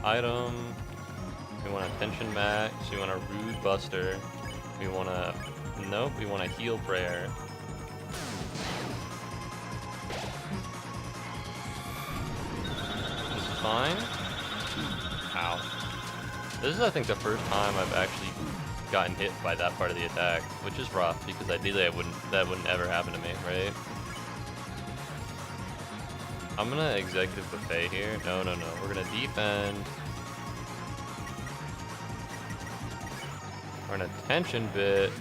Item. We want a tension max. We want a Rude Buster. We want a... Nope, we want a heal prayer. This is fine. Ow. This is, I think, the first time I've actually gotten hit by that part of the attack, which is rough because ideally that wouldn't ever happen to me, right? I'm gonna executive buffet here. No. We're gonna defend. We're gonna tension bit,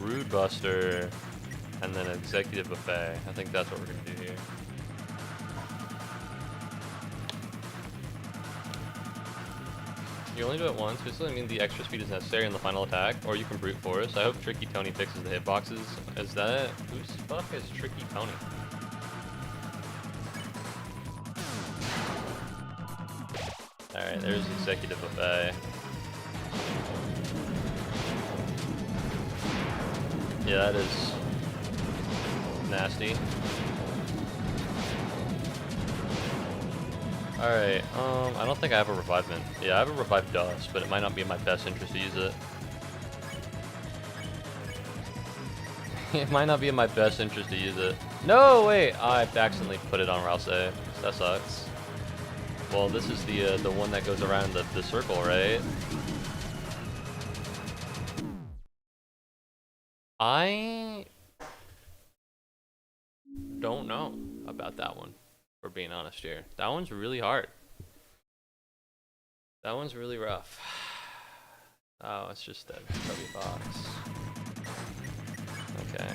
Rude Buster, and then executive buffet. I think that's what we're gonna do here. You only do it once, basically means the extra speed is necessary in the final attack, or you can brute force. I hope Tricky Tony fixes the hitboxes. Is that... Who's the fuck is Tricky Tony? Alright, there's executive buffet. Yeah, that is nasty. Alright, I don't think I have a revivement. Yeah, I have a revive dust, but it might not be in my best interest to use it. It might not be in my best interest to use it. No, wait! I accidentally put it on Rouse. That sucks. Well, this is the one that goes around the circle, right? I don't know about that one, for being honest here. That one's really hard. That one's really rough. Oh, it's just a chubby box. Okay.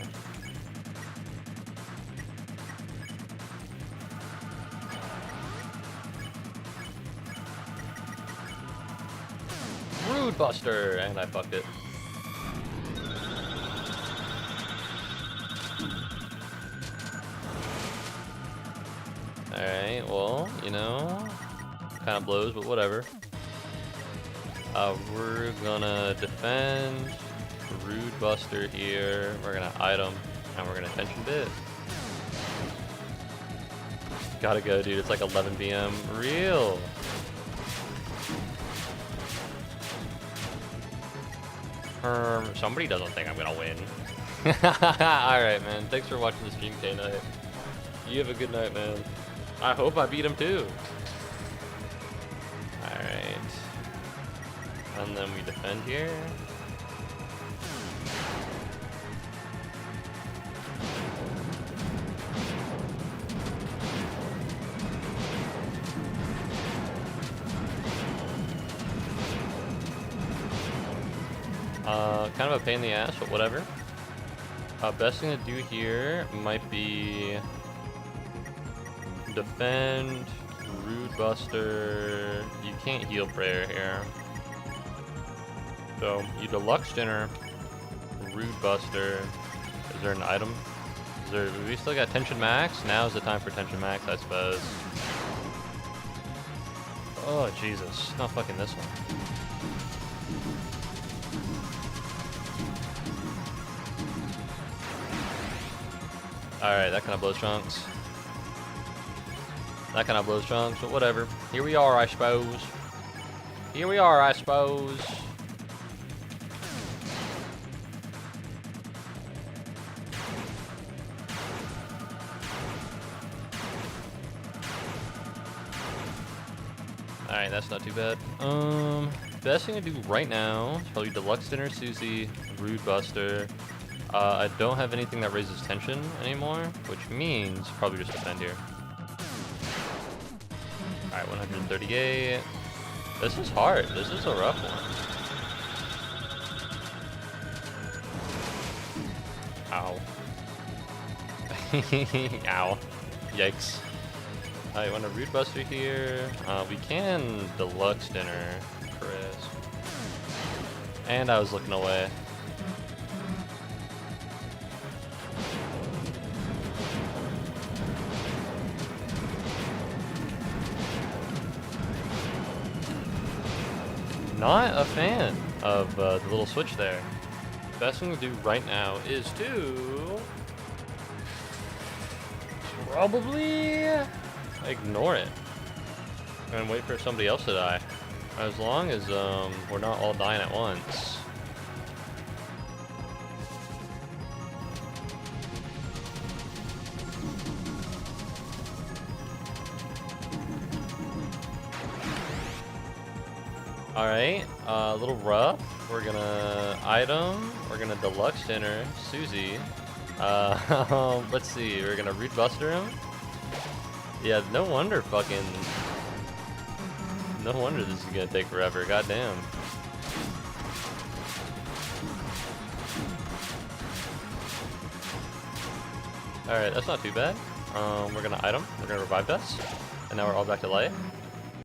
Rude Buster! And I fucked it. Alright, well, you know, kind of blows, but whatever. We're gonna defend. Rude Buster here. We're gonna item, and we're gonna tension bit. Gotta go, dude. It's like 11 p.m. Real. Somebody doesn't think I'm gonna win. Alright, man. Thanks for watching the stream, K-Night. You have a good night, man. I hope I beat him too. Alright. And then we defend here. Kind of a pain in the ass, but whatever. Best thing to do here might be defend, Rude Buster. You can't heal prayer here. So you deluxe dinner, Rude Buster. Is there an item? We still got tension max? Now's the time for tension max, I suppose. Oh Jesus, not fucking this one. Alright, that kind of blows chunks. That kind of blows chunks, but whatever. Here we are, I suppose. Here we are, I suppose. Alright, that's not too bad. Best thing to do right now is probably Deluxe Dinner, Susie, Rude Buster. I don't have anything that raises tension anymore, which means probably just defend here. Alright, 138. This is hard. This is a rough one. Ow. Ow. Yikes. Alright, want a Rude Buster here. We can Deluxe Dinner, Chris. And I was looking away. Not a fan of the little switch there. Best thing to do right now is to probably ignore it and wait for somebody else to die. As long as we're not all dying at once. Alright, a little rough. We're gonna item, we're gonna Deluxe Dinner, Susie. Let's see, we're gonna Rude Buster him. Yeah, no wonder this is gonna take forever, goddamn. Alright, that's not too bad. We're gonna item, we're gonna revive us, and now we're all back to life.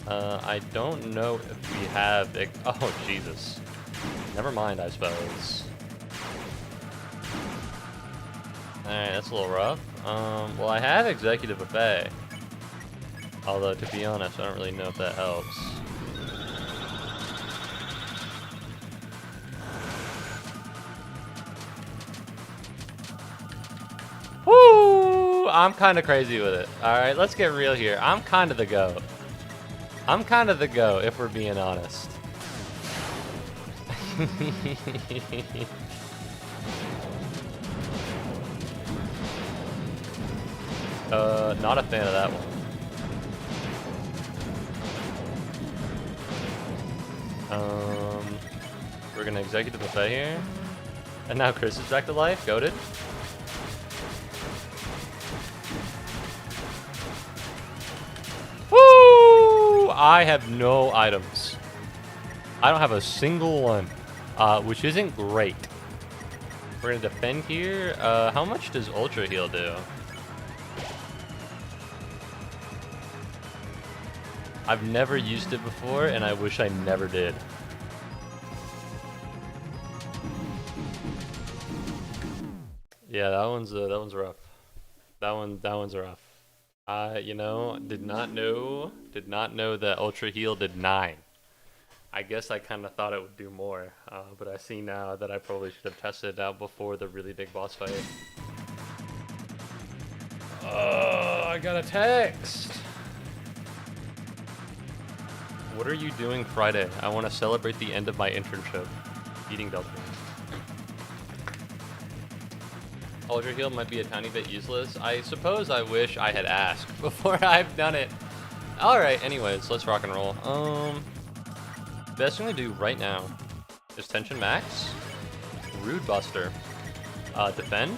I don't know if we have... Oh, Jesus. Never mind, I suppose. Alright, that's a little rough. Well, I have Executive Buffet. Although, to be honest, I don't really know if that helps. Woo! I'm kind of crazy with it. Alright, let's get real here. I'm kind of the GOAT. I'm kind of the GOAT, if we're being honest. Not a fan of that one. We're gonna Executive Buffet here. And now Chris is back to life, goated. I have no items. I don't have a single one, which isn't great. We're gonna defend here. How much does Ultra Heal do? I've never used it before, and I wish I never did. Yeah, that one's rough. That one's rough. You know, did not know that Ultra Heal did 9. I guess I kind of thought it would do more, but I see now that I probably should have tested it out before the really big boss fight. Oh, I got a text. What are you doing Friday? I want to celebrate the end of my internship. Eating Deltarune. Ultra Heal might be a tiny bit useless. I suppose I wish I had asked before I've done it. Alright, anyways, let's rock and roll. Best thing to do right now is Tension Max, Rude Buster, Defend.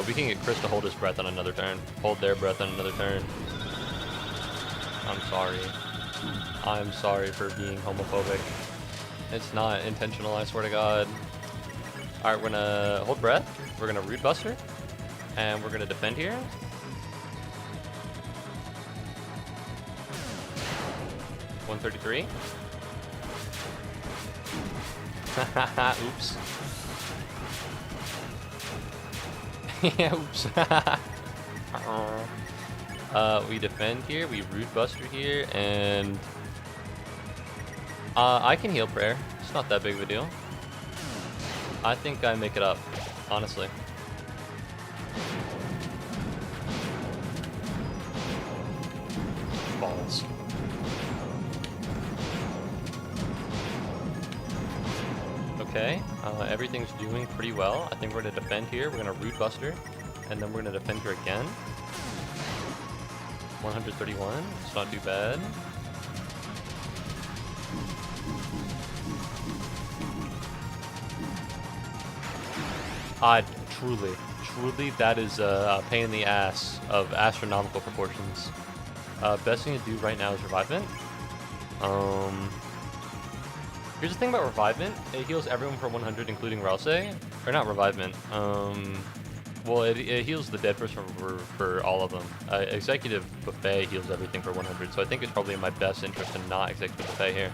We can get Chris to hold his breath on another turn. Hold their breath on another turn. I'm sorry. I'm sorry for being homophobic. It's not intentional, I swear to God. Alright, we're gonna hold breath. We're gonna Rude Buster. And we're gonna defend here. $133. Oops. Yeah, oops. We defend here, we Rude Buster here, and I can heal prayer. It's not that big of a deal. I think I make it up, honestly. Balls. Okay, everything's doing pretty well. I think we're gonna defend here. We're gonna Rude Buster, and then we're gonna defend here again. 131, it's not too bad. Truly, that is a pain in the ass of astronomical proportions. Best thing to do right now is Revivement. Here's the thing about Revivement. It heals everyone for 100, including Rouse. Or not Revivement. Well, it heals the dead person for all of them. Executive Buffet heals everything for 100, so I think it's probably in my best interest to not Executive Buffet here.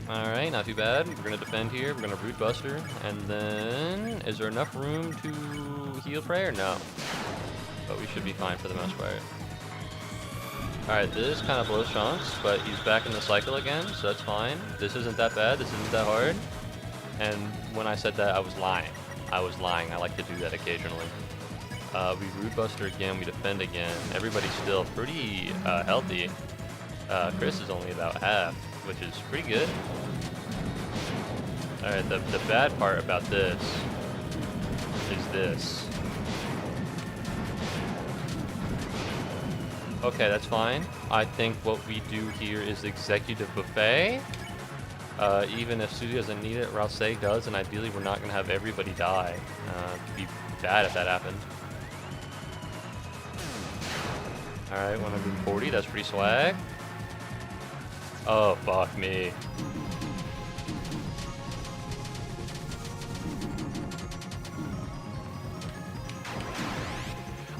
Alright, not too bad. We're going to defend here. We're going to Root Buster. And then, is there enough room to heal prayer? No. But we should be fine for the most part. Alright, this kind of blows chunks, but he's back in the cycle again, so that's fine. This isn't that bad. This isn't that hard. And when I said that, I was lying. I was lying. I like to do that occasionally. We Root Buster again. We defend again. Everybody's still pretty healthy. Chris is only about half, which is pretty good. Alright, the bad part about this is this. Okay, that's fine. I think what we do here is Executive Buffet. Even if Su doesn't need it, Rouse does, and ideally we're not going to have everybody die. It'd be bad if that happened. Alright, 140, that's pretty swag. Oh, fuck me.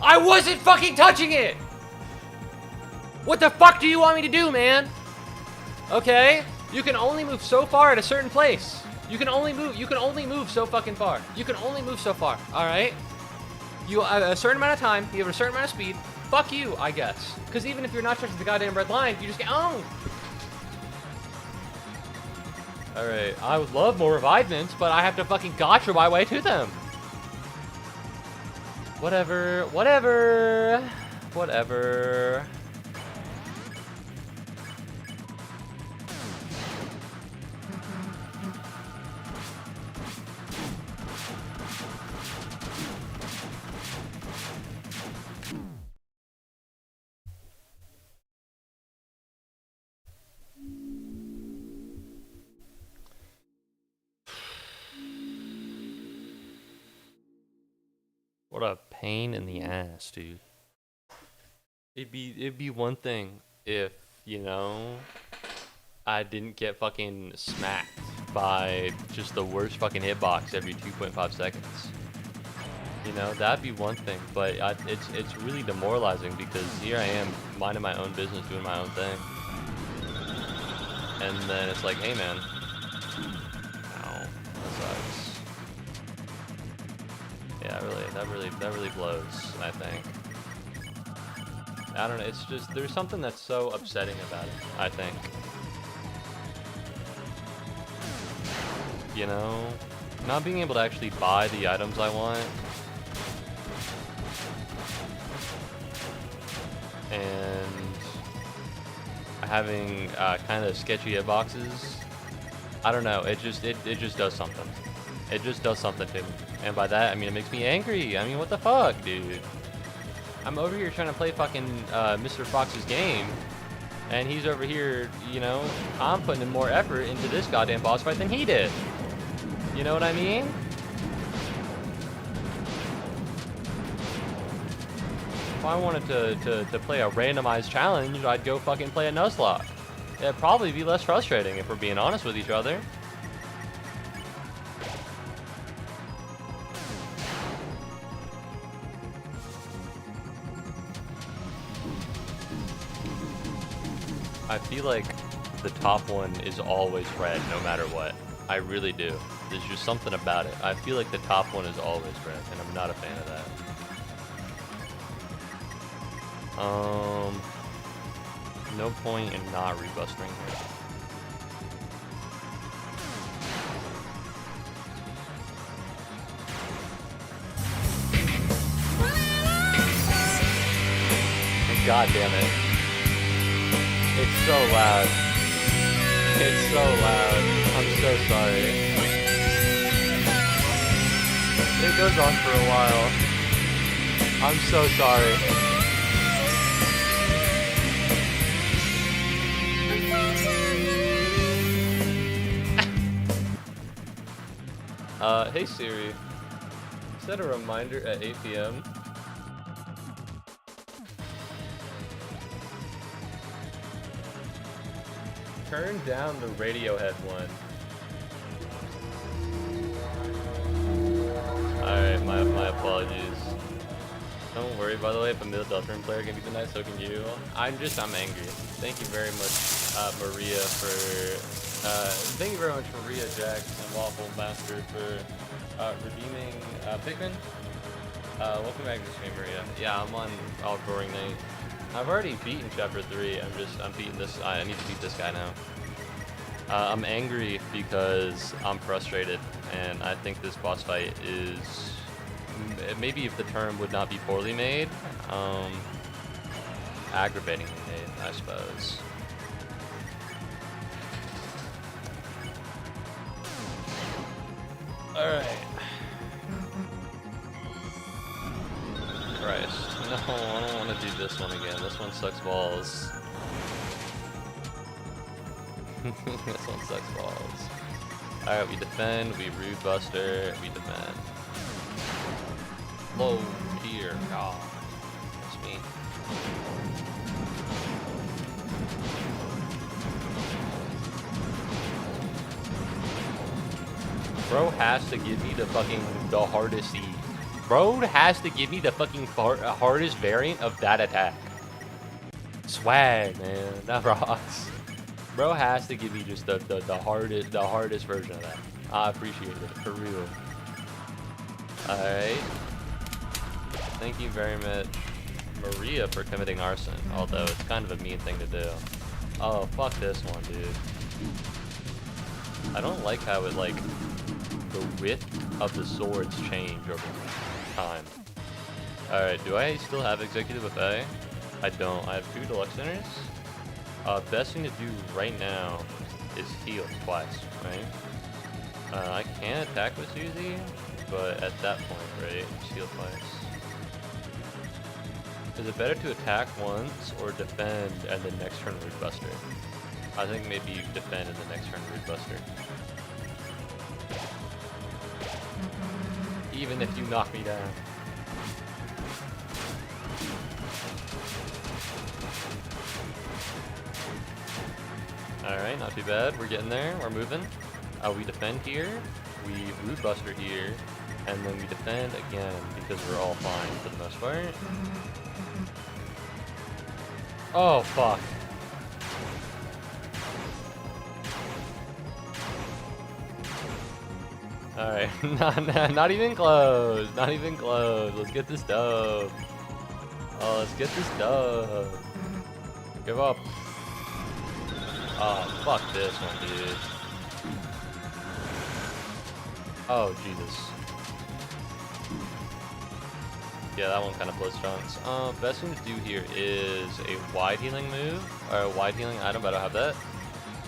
I wasn't fucking touching it! What the fuck do you want me to do, man? Okay, you can only move so far at a certain place. You can only move so fucking far. You can only move so far, alright? You have a certain amount of time, you have a certain amount of speed. Fuck you, I guess. Because even if you're not touching the goddamn red line, you just get owned. Alright, I would love more revivements, but I have to fucking gotcha my way to them. Whatever. What a pain in the ass, dude. It'd be one thing if, you know, I didn't get fucking smacked by just the worst fucking hitbox every 2.5 seconds. You know, that'd be one thing, but it's really demoralizing because here I am minding my own business, doing my own thing. And then it's like, hey man. Ow, that sucks. That really blows, I think. I don't know, it's just, there's something that's so upsetting about it, I think. You know? Not being able to actually buy the items I want. And having kind of sketchy hitboxes. I don't know, it just does something. It just does something to me. And by that, I mean, it makes me angry. I mean, what the fuck, dude? I'm over here trying to play fucking Mr. Fox's game, and he's over here, you know, I'm putting in more effort into this goddamn boss fight than he did. You know what I mean? If I wanted to play a randomized challenge, I'd go fucking play a Nuzlocke. It'd probably be less frustrating if we're being honest with each other. I feel like the top one is always red, no matter what. I really do. There's just something about it. I feel like the top one is always red, and I'm not a fan of that. No point in not rebustering here. God damn it. It's so loud. It's so loud. I'm so sorry. It goes on for a while. I'm so sorry. Hey Siri. Set a reminder at 8 p.m. Turn down the Radiohead one. Alright, my apologies. Don't worry, by the way, if a middle Deltarune player can be tonight, so can you. I'm angry. Thank you very much, Maria, thank you very much, Maria Jax and Waffle Master, for redeeming Pikmin. Welcome back to the stream, Maria. Yeah, I'm on Roaring Night. I've already beaten Chapter 3. I'm beating this. I need to beat this guy now. I'm angry because I'm frustrated, and I think this boss fight is, maybe if the term would not be poorly made, aggravatingly made, I suppose. Alright. Christ. No, I don't want to do this one again. This one sucks balls. This one sucks balls. Alright, we defend, we Rude Buster, we defend. Low dear God. That's me. Bro has to give me the hardest E. Bro has to give me the fucking hardest variant of that attack. Swag, man. That rocks. Bro has to give me just the hardest version of that. I appreciate it, for real. Alright. Thank you very much, Maria, for committing arson. Although it's kind of a mean thing to do. Oh, fuck this one, dude. I don't like how it, like, the width of the swords change over time. Alright, do I still have Executive Buffet? I don't. I have 2 Deluxe Centers. Best thing to do right now is heal twice, right? I can attack with Susie, but at that point, right, just heal twice. Is it better to attack once or defend and then next turn Root Buster? I think maybe you defend and the next turn Root Buster. Even if you knock me down. Alright, not too bad. We're getting there. We're moving. We defend here. We Root Buster here. And then we defend again because we're all fine for the most part. Oh, fuck. Alright, not even close. Not even close. Let's get this dub. Oh, let's get this dub. Give up. Oh, fuck this one, dude. Oh, Jesus. Yeah, that one kind of blows trunks. Best thing to do here is a wide healing move, or a wide healing item, but I don't have that.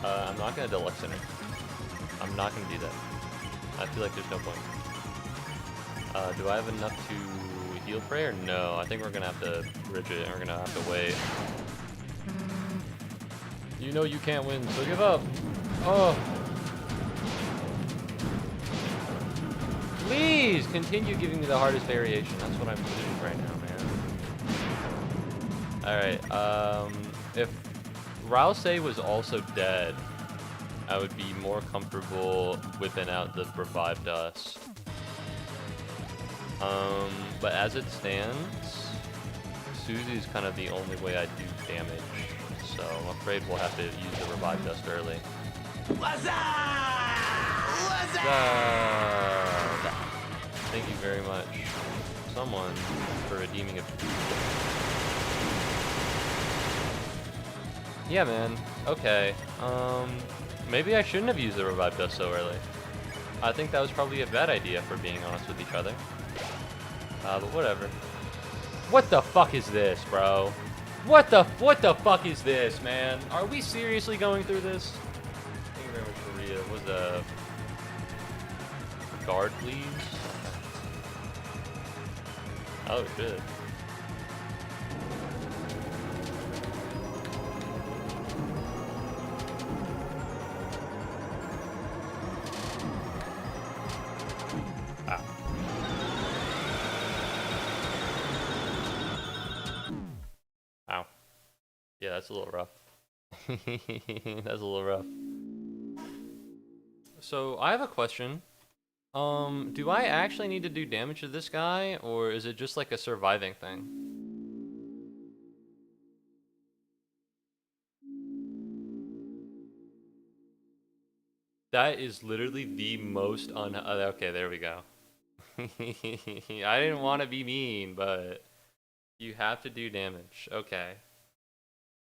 I'm not going to Deluxe Center. I'm not going to do that. I feel like there's no point. Do I have enough to heal prayer? No, I think we're going to have to bridge it, and we're going to have to wait. You know you can't win, so give up. Oh. Please continue giving me the hardest variation. That's what I'm doing right now, man. Alright, if Rouse was also dead, I would be more comfortable whipping out the Revive Dust. But as it stands, Susie's kind of the only way I do damage. So I'm afraid we'll have to use the Revive Dust early. What's up? Thank you very much, someone, for redeeming a... Yeah, man. Okay. Maybe I shouldn't have used the Revive Dust so early. I think that was probably a bad idea, for being honest with each other. But whatever. What the fuck is this, bro? What the fuck is this, man? Are we seriously going through this? Thank you very much for Rhea. Was the guard, please? Oh shit. Ah. Ow. Yeah, that's a little rough. That's a little rough. So, I have a question. Do I actually need to do damage to this guy, or is it just like a surviving thing? That is literally the most okay, there we go. I didn't want to be mean, but you have to do damage. Okay.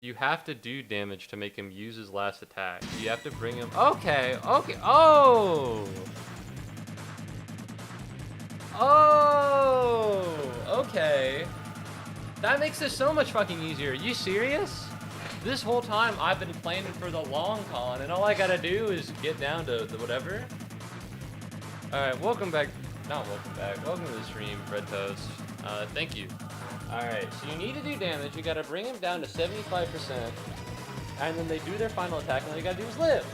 You have to do damage to make him use his last attack. You have to bring him... Okay, okay. Oh! Oh, okay. That makes this so much fucking easier. Are you serious? This whole time I've been planning for the long con, and all I gotta do is get down to the whatever. Alright, welcome back. Not welcome back. Welcome to the stream, Fred Toast. Thank you. Alright, so you need to do damage. You gotta bring him down to 75%. And then they do their final attack, and all you gotta do is live.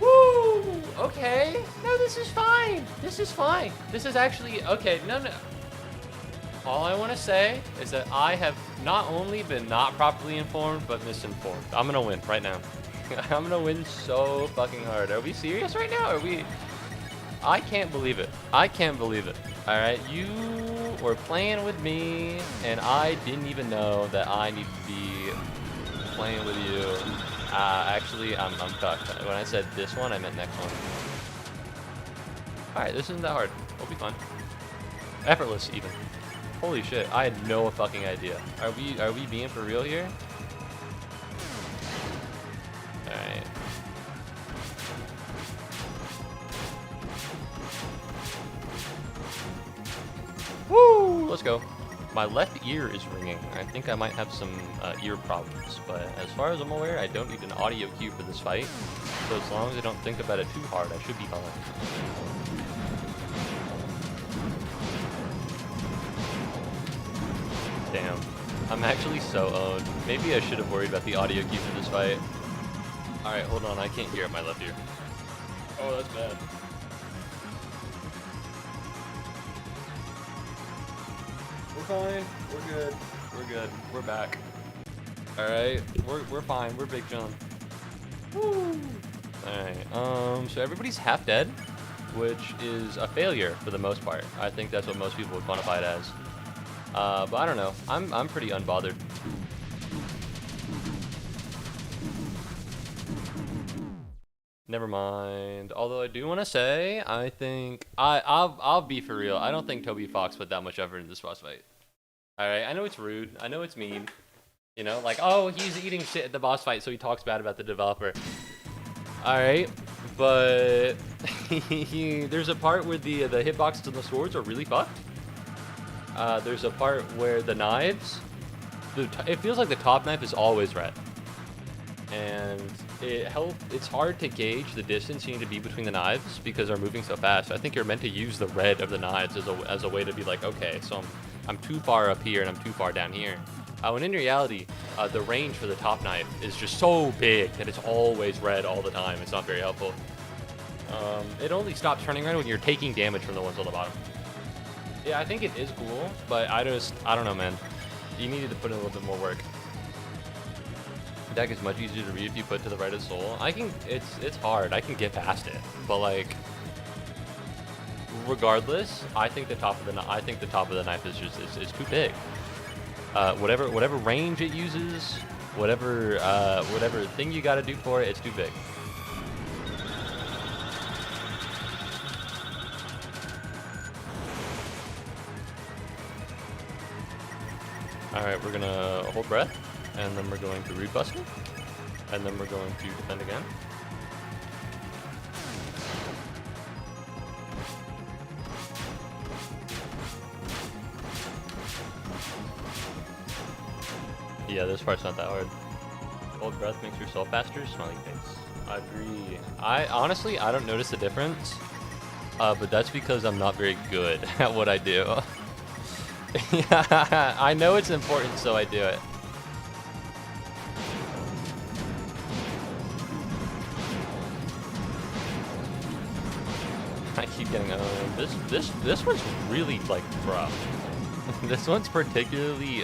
Woo! Okay. No, this is fine. This is fine. This is actually... Okay, no. All I want to say is that I have not only been not properly informed, but misinformed. I'm gonna win right now. I'm gonna win so fucking hard. Are we serious right now? Are we... I can't believe it. I can't believe it. Alright, you were playing with me, and I didn't even know that I need to be playing with you. Actually, I'm fucked. When I said this one, I meant next one. Alright, this isn't that hard. We'll be fine. Effortless, even. Holy shit, I had no fucking idea. Are we being for real here? Alright. Woo! Let's go. My left ear is ringing. I think I might have some ear problems, but as far as I'm aware, I don't need an audio cue for this fight. So as long as I don't think about it too hard, I should be fine. Damn. I'm actually so owned. Maybe I should have worried about the audio cue for this fight. Alright, hold on. I can't hear at my left ear. Oh, that's bad. We're fine. We're good. We're good. We're back. Alright. We're fine. We're Big John. Woo! Alright. So everybody's half dead, which is a failure for the most part. I think that's what most people would quantify it as. But I don't know. I'm pretty unbothered. Never mind. Although I do want to say, I think I'll be for real. I don't think Toby Fox put that much effort in this boss fight. All right, I know it's rude. I know it's mean. You know, like, oh, he's eating shit at the boss fight, so he talks bad about the developer. All right, but there's a part where the hitboxes and the swords are really fucked. There's a part where the knives, it feels like the top knife is always red. And it's hard to gauge the distance you need to be between the knives because they're moving so fast. I think you're meant to use the red of the knives as a way to be like, okay, so I'm too far up here and I'm too far down here. When in reality, the range for the top knife is just so big that it's always red all the time. It's not very helpful. It only stops turning red when you're taking damage from the ones on the bottom. Yeah, I think it is cool, but I don't know, man. You needed to put in a little bit more work. Deck is much easier to read if you put to the right of soul. It's hard. I can get past it, but like, regardless, I think the top of the knife is just is too big. Whatever range it uses, whatever thing you got to do for it, it's too big. All right, we're gonna hold breath. And then we're going to Root Buster. And then we're going to defend again. Yeah, this part's not that hard. Hold breath makes yourself faster, smiley face. I agree. Honestly, I don't notice the difference. But that's because I'm not very good at what I do. Yeah, I know it's important, so I do it. I keep getting this one's really like rough. This one's particularly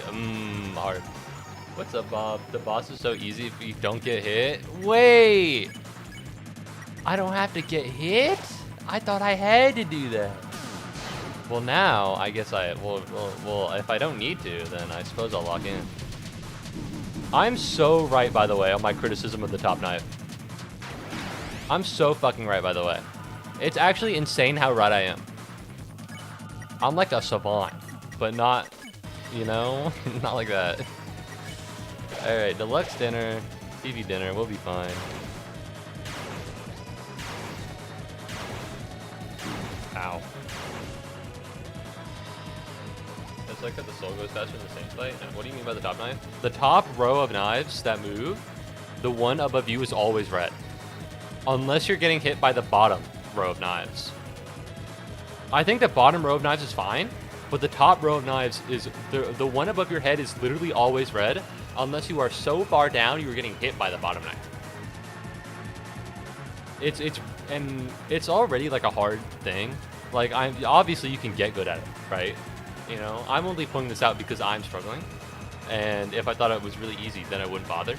hard. What's up, Bob? The boss is so easy if you don't get hit. Wait, I don't have to get hit? I thought I had to do that. Well, now I guess well if I don't need to, then I suppose I'll lock in. I'm so right, by the way, on my criticism of the top knife. I'm so fucking right, by the way. It's actually insane how right I am. I'm like a savant, but not, you know, not like that. All right, deluxe dinner, TV dinner, we'll be fine. Ow. It's like that the soul goes faster in the same fight. And what do you mean by the top knife? The top row of knives that move, the one above you is always red. Unless you're getting hit by the bottom row of knives. I think the bottom row of knives is fine, but the top row of knives is the one above your head is literally always red, unless you are so far down you are getting hit by the bottom knife. It's already like a hard thing. Like, obviously you can get good at it, right? You know, I'm only pulling this out because I'm struggling, and if I thought it was really easy, then I wouldn't bother.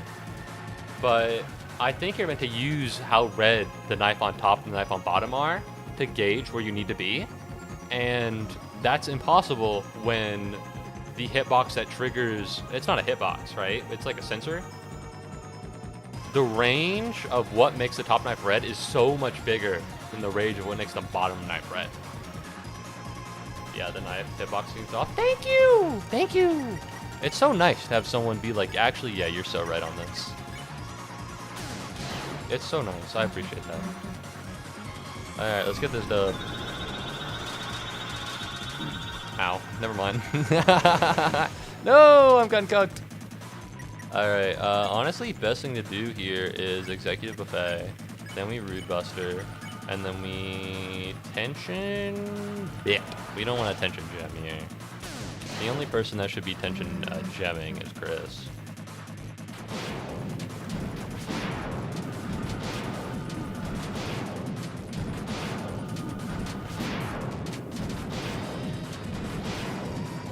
But I think you're meant to use how red the knife on top and the knife on bottom are to gauge where you need to be. And that's impossible when the hitbox that triggers, it's not a hitbox, right? It's like a sensor. The range of what makes the top knife red is so much bigger than the range of what makes the bottom knife red. Yeah, the knife hitbox seems off. Thank you! Thank you! It's so nice to have someone be like, actually, yeah, you're so right on this. It's so nice. I appreciate that. Alright, let's get this dub. Ow. Never mind. No! I'm getting cooked! Alright, honestly, best thing to do here is Executive Buffet. Then we Rude Buster. And then we tension bit. We don't want a tension gem here. The only person that should be tension gemming is Chris.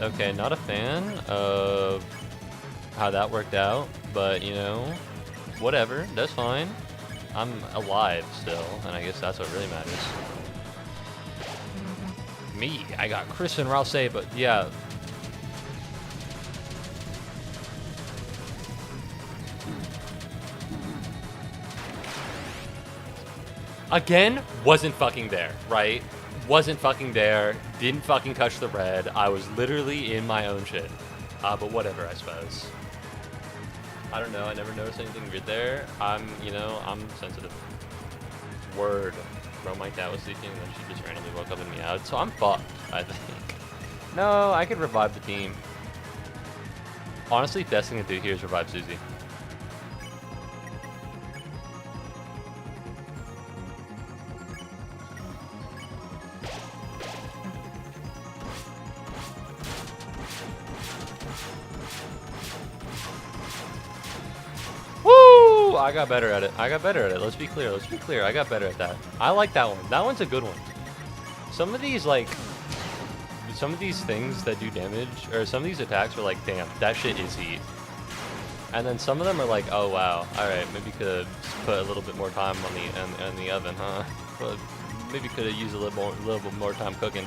Okay, not a fan of how that worked out, but you know, whatever, that's fine. I'm alive still, and I guess that's what really matters. Me, I got Chris and Rouse, but yeah. Again, wasn't fucking there, right? Wasn't fucking there. Didn't fucking touch the red. I was literally in my own shit. But whatever, I suppose. I don't know. I never noticed anything weird there. I'm sensitive. Word. Bro, my dad was sleeping and then she just randomly woke up and meowed. So I'm fucked, I think. No, I could revive the team. Honestly, best thing to do here is revive Susie. Woo! I got better at it. I got better at it. Let's be clear. Let's be clear. I got better at that. I like that one. That one's a good one. Some of these, like... Some of these things that do damage, or some of these attacks are like, damn, that shit is heat. And then some of them are like, oh wow, alright, maybe could have put a little bit more time on the oven, huh? But maybe could have used a little bit more time cooking.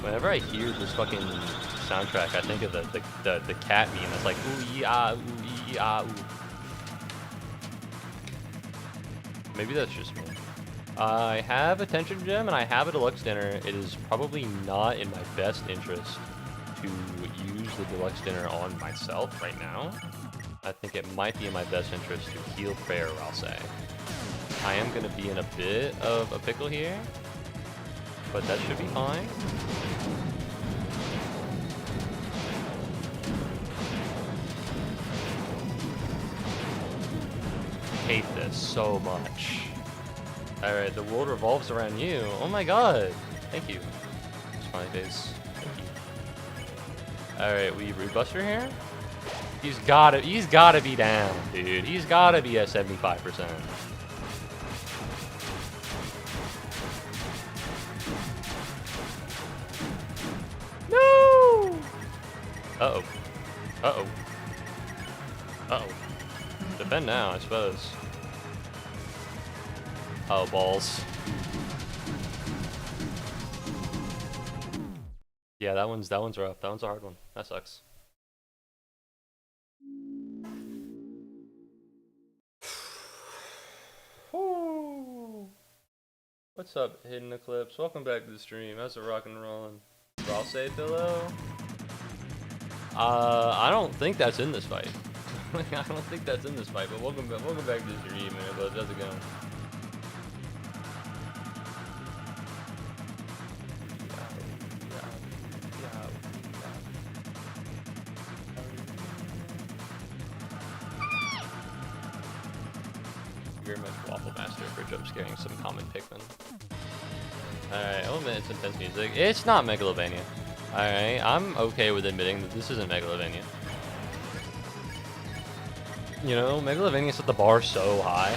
Whenever I hear this fucking soundtrack, I think of the cat meme. It's like ooh ee ah ooh. Maybe that's just me. I have a tension gem and I have a deluxe dinner. It is probably not in my best interest to use the deluxe dinner on myself right now. I think it might be in my best interest to heal prayer, I'll say. I am going to be in a bit of a pickle here, but that should be fine. Hate this so much. Alright, the world revolves around you. Oh my god. Thank you. Smiley face. Thank you. Alright, we root buster here? He's gotta be down, dude. He's gotta be at 75%. No! Uh-oh. Uh-oh. Uh-oh. Defend now, I suppose. Oh, balls. Yeah, that one's rough. That one's a hard one. That sucks. What's up, Hidden Eclipse? Welcome back to the stream. How's it rockin' and rollin'? I'll say Pillow. I don't think that's in this fight. I don't think that's in this fight, but welcome back to the stream, man. But how's it going? Very much Waffle Master for jump scaring some common Pikmin. Alright, oh man, it's intense music. It's not Megalovania. Alright, I'm okay with admitting that this isn't Megalovania. You know, Megalovania set the bar so high.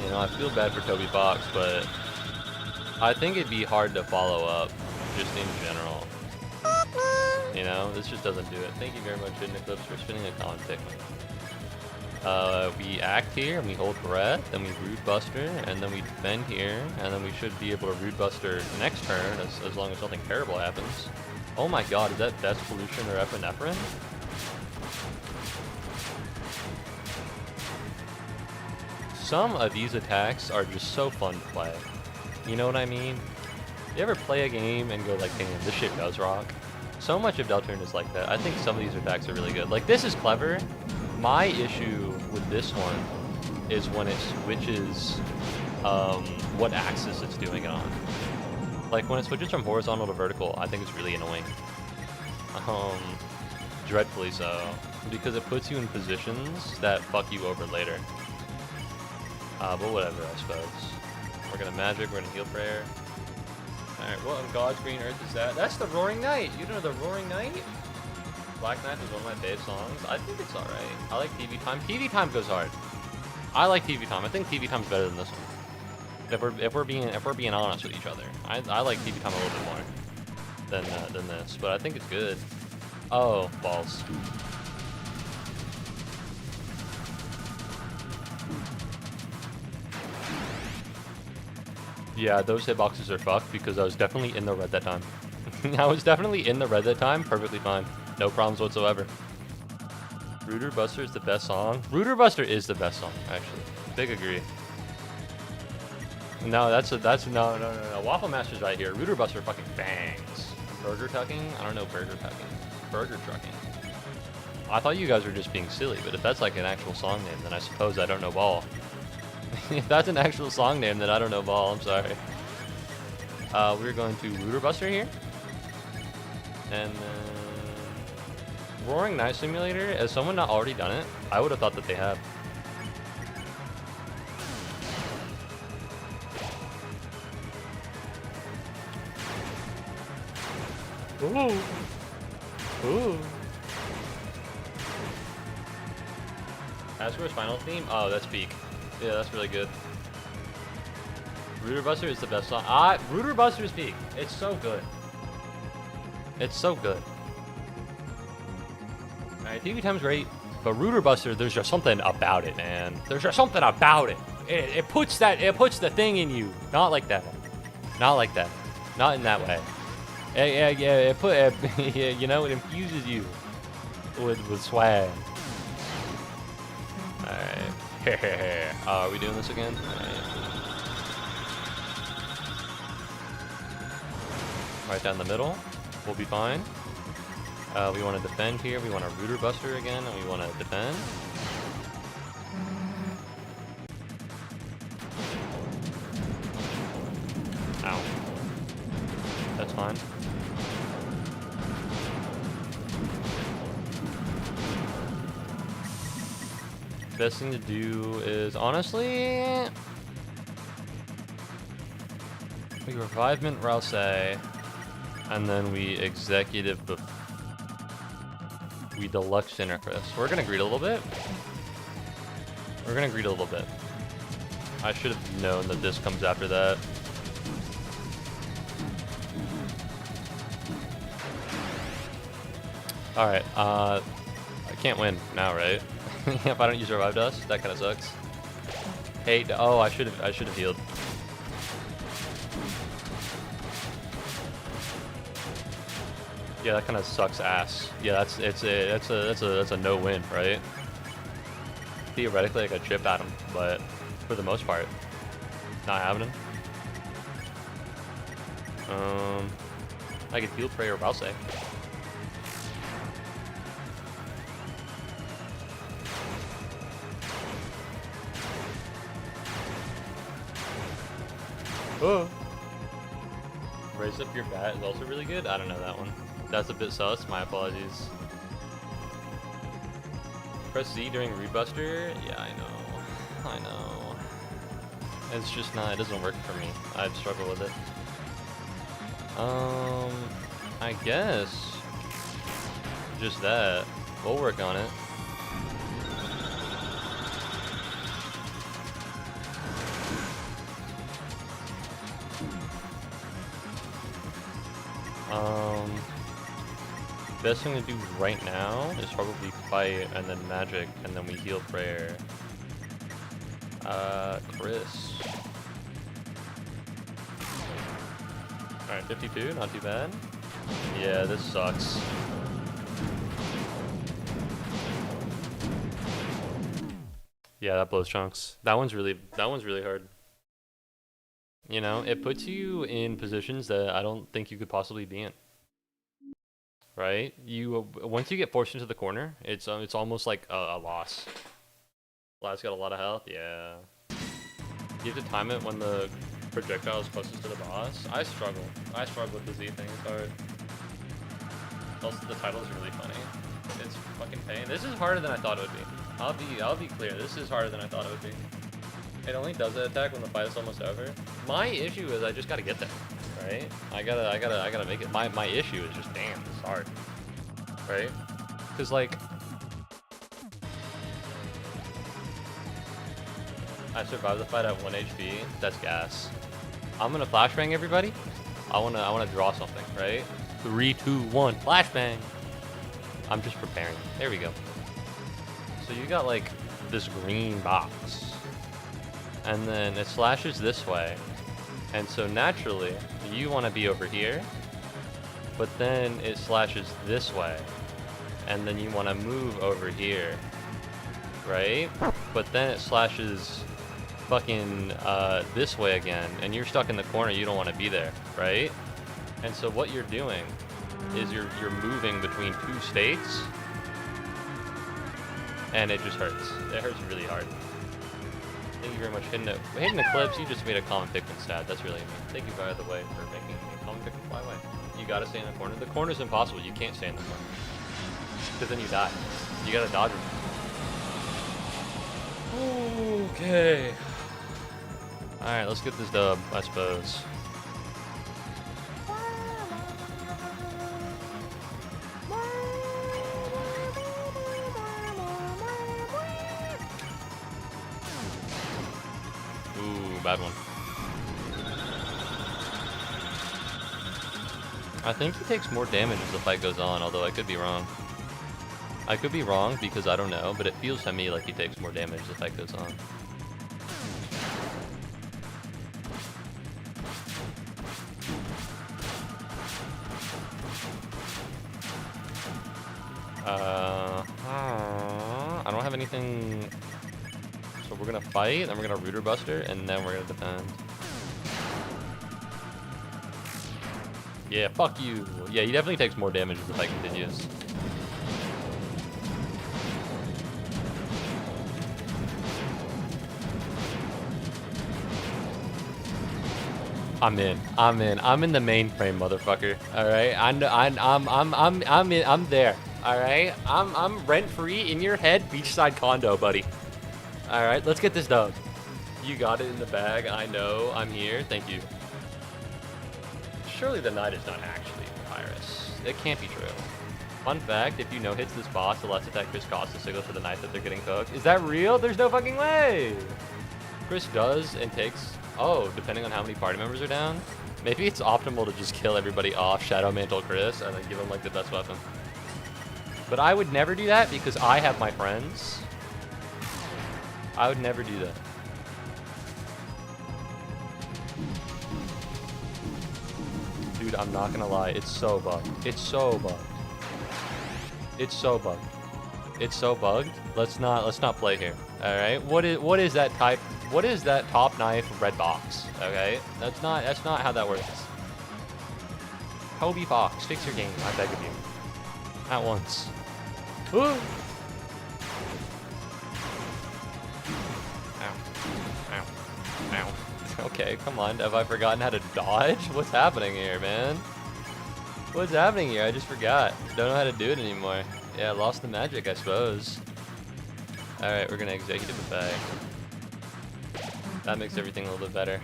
You know, I feel bad for Toby Fox, but I think it'd be hard to follow up, just in general. You know, this just doesn't do it. Thank you very much, Hidden Eclipse, for spinning a common Pikmin. We act here, and we hold breath, then we root buster, and then we defend here, and then we should be able to root buster next turn, as long as nothing terrible happens. Oh my god, is that Death Pollution or Epinephrine? Some of these attacks are just so fun to play. You know what I mean? You ever play a game and go like, damn, this shit does rock? So much of Deltarune is like that. I think some of these attacks are really good. Like, this is clever. My issue with this one is when it switches what axis it's doing it on. Like, when it switches from horizontal to vertical, I think it's really annoying. Dreadfully so. Because it puts you in positions that fuck you over later. But whatever, I suppose. We're gonna magic, we're gonna heal prayer. Alright, what in God's green earth is that? That's the Roaring Knight! You know the Roaring Knight? Black Knight is one of my favorite songs. I think it's alright. I like TV Time. TV Time goes hard. I like TV Time. I think TV Time's better than this one. If we're being honest with each other. I like TV Time a little bit more than this, but I think it's good. Oh, balls. Yeah, those hitboxes are fucked because I was definitely in the red that time. I was definitely in the red that time, perfectly fine. No problems whatsoever. Rooter Buster is the best song. Rooter Buster is the best song, actually. Big agree. No, that's no. Waffle Master's right here. Rooter Buster fucking bangs. Burger tucking? I don't know burger tucking. Burger trucking. I thought you guys were just being silly, but if that's like an actual song name, then I suppose I don't know ball. If that's an actual song name, then I don't know ball. I'm sorry. We're going to Rooter Buster here. And then Roaring Night Simulator. Has someone not already done it? I would have thought that they had. Ooh. Asgore's final theme? Oh, that's peak. Yeah, that's really good. Rooter Buster is the best song. Rooter Buster is peak. It's so good. It's so good. Alright, TV Time's great, but Rooter Buster, there's just something about it, man. There's just something about it. It puts the thing in you. Not like that. Not like that. Not in that way. Yeah, you know, it infuses you with swag. Alright. Are we doing this again? Right down the middle. We'll be fine. We want to defend here. We want a Rooter Buster again, and we want to defend. Ow. That's fine. Best thing to do is, honestly, we revive Mint Rouse, and then we executive we deluxe Intercris. We're gonna greet a little bit. I should have known that this comes after that. Alright, I can't win now, right? If I don't use Revive Dust, that kind of sucks. Hey, oh, I should have healed. Yeah, that kind of sucks ass. Yeah, that's a no-win, right? Theoretically, I could chip at him, but for the most part, not having him. I could heal Prey or Rouse. Oh. Raise Up Your Bat is also really good. I don't know that one. That's a bit sus. My apologies. Press Z during Reed Buster. Yeah, I know. It's just not. It doesn't work for me. I'd struggle with it. I guess just that. We'll work on it. Best thing to do right now is probably fight and then magic and then we heal prayer. Chris. Alright, 52, not too bad. Yeah, this sucks. Yeah, that blows chunks. That one's really hard. You know, it puts you in positions that I don't think you could possibly be in. Right? Once you get forced into the corner, it's almost like a loss. Lad's got a lot of health, yeah. You have to time it when the projectile is closest to the boss. I struggle with the Z thing, it's hard. Also, the title is really funny. It's fucking pain. This is harder than I thought it would be. I'll be clear, this is harder than I thought it would be. It only does that attack when the fight is almost over. My issue is I just gotta get there, right? I gotta make it. My issue is just, damn, this is hard, right? Cause like, I survived the fight at 1 HP. That's gas. I'm gonna flashbang everybody. I wanna draw something, right? 3, 2, 1, flashbang. I'm just preparing. There we go. So you got like this green box. And then it slashes this way, and so naturally you want to be over here, but then it slashes this way, and then you want to move over here, right? But then it slashes fucking this way again, and you're stuck in the corner. You don't want to be there, right? And so what you're doing is you're moving between two states, and it just hurts. It hurts really hard. Thank you very much, Hidden Eclipse. You just made a common Pikmin stat. That's really amazing. Thank you, by the way, for making a common Pikmin fly away. You gotta stay in the corner. The corner's impossible. You can't stay in the corner, because then you die. You gotta dodge it. Okay. All right, let's get this dub, I suppose. Ooh, bad one. I think he takes more damage as the fight goes on, although I could be wrong. I could be wrong because I don't know, but it feels to me like he takes more damage as the fight goes on. I don't have anything. So we're gonna fight, then we're gonna Rooter Buster, and then we're gonna defend. Yeah, fuck you. Yeah, he definitely takes more damage as the fight continues. I'm in the mainframe, motherfucker. All right, I'm there. All right, I'm rent free in your head, beachside condo, buddy. All right, let's get this done. You got it in the bag. I know. I'm here. Thank you. Surely the knight is not actually Papyrus. It can't be true. Fun fact: if you hits this boss, the last attack Chris costs a signal for the knight that they're getting cooked. Is that real? There's no fucking way. Chris does and takes. Oh, depending on how many party members are down, maybe it's optimal to just kill everybody off Shadow Mantle Chris and then give him like the best weapon. But I would never do that because I have my friends. I would never do that. Dude, I'm not gonna lie, it's so bugged. It's so bugged. It's so bugged. It's so bugged. Let's not play here. All right. What is that type? What is that top knife red box? Okay. That's not how that works. Kobe Fox, fix your game. I beg of you. At once. Ooh. Ow. Ow. Ow. Okay, come on. Have I forgotten how to dodge? What's happening here, man? What's happening here? I just forgot. Don't know how to do it anymore. Yeah, lost the magic, I suppose. Alright, we're gonna executive effect. That makes everything a little bit better.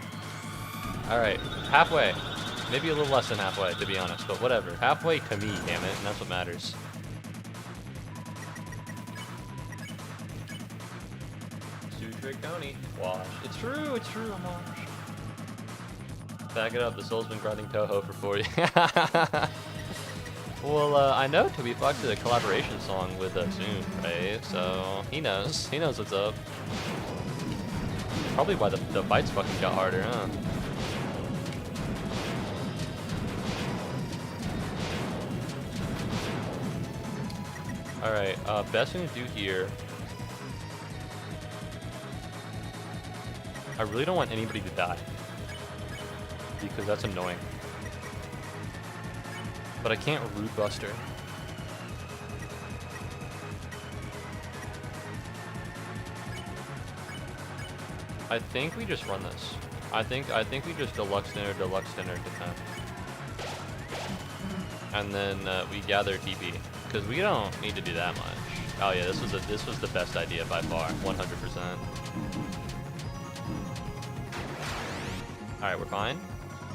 Alright, halfway. Maybe a little less than halfway, to be honest, but whatever. Halfway to me, damn it, and that's what matters. Sutric County. Wash. It's true, I'm washed. Back it up, the soul's been grinding Toho for 40. Well, I know Toby Fox did a collaboration song with Zoom, right? So he knows what's up. Probably why the fights fucking got harder, huh? Alright, best thing to do here. I really don't want anybody to die, because that's annoying. But I can't Root Buster. I think we just run this. I think we just deluxe dinner, defend. And then we gather TP, because we don't need to do that much. Oh yeah, this was the best idea by far, 100%. All right, we're fine.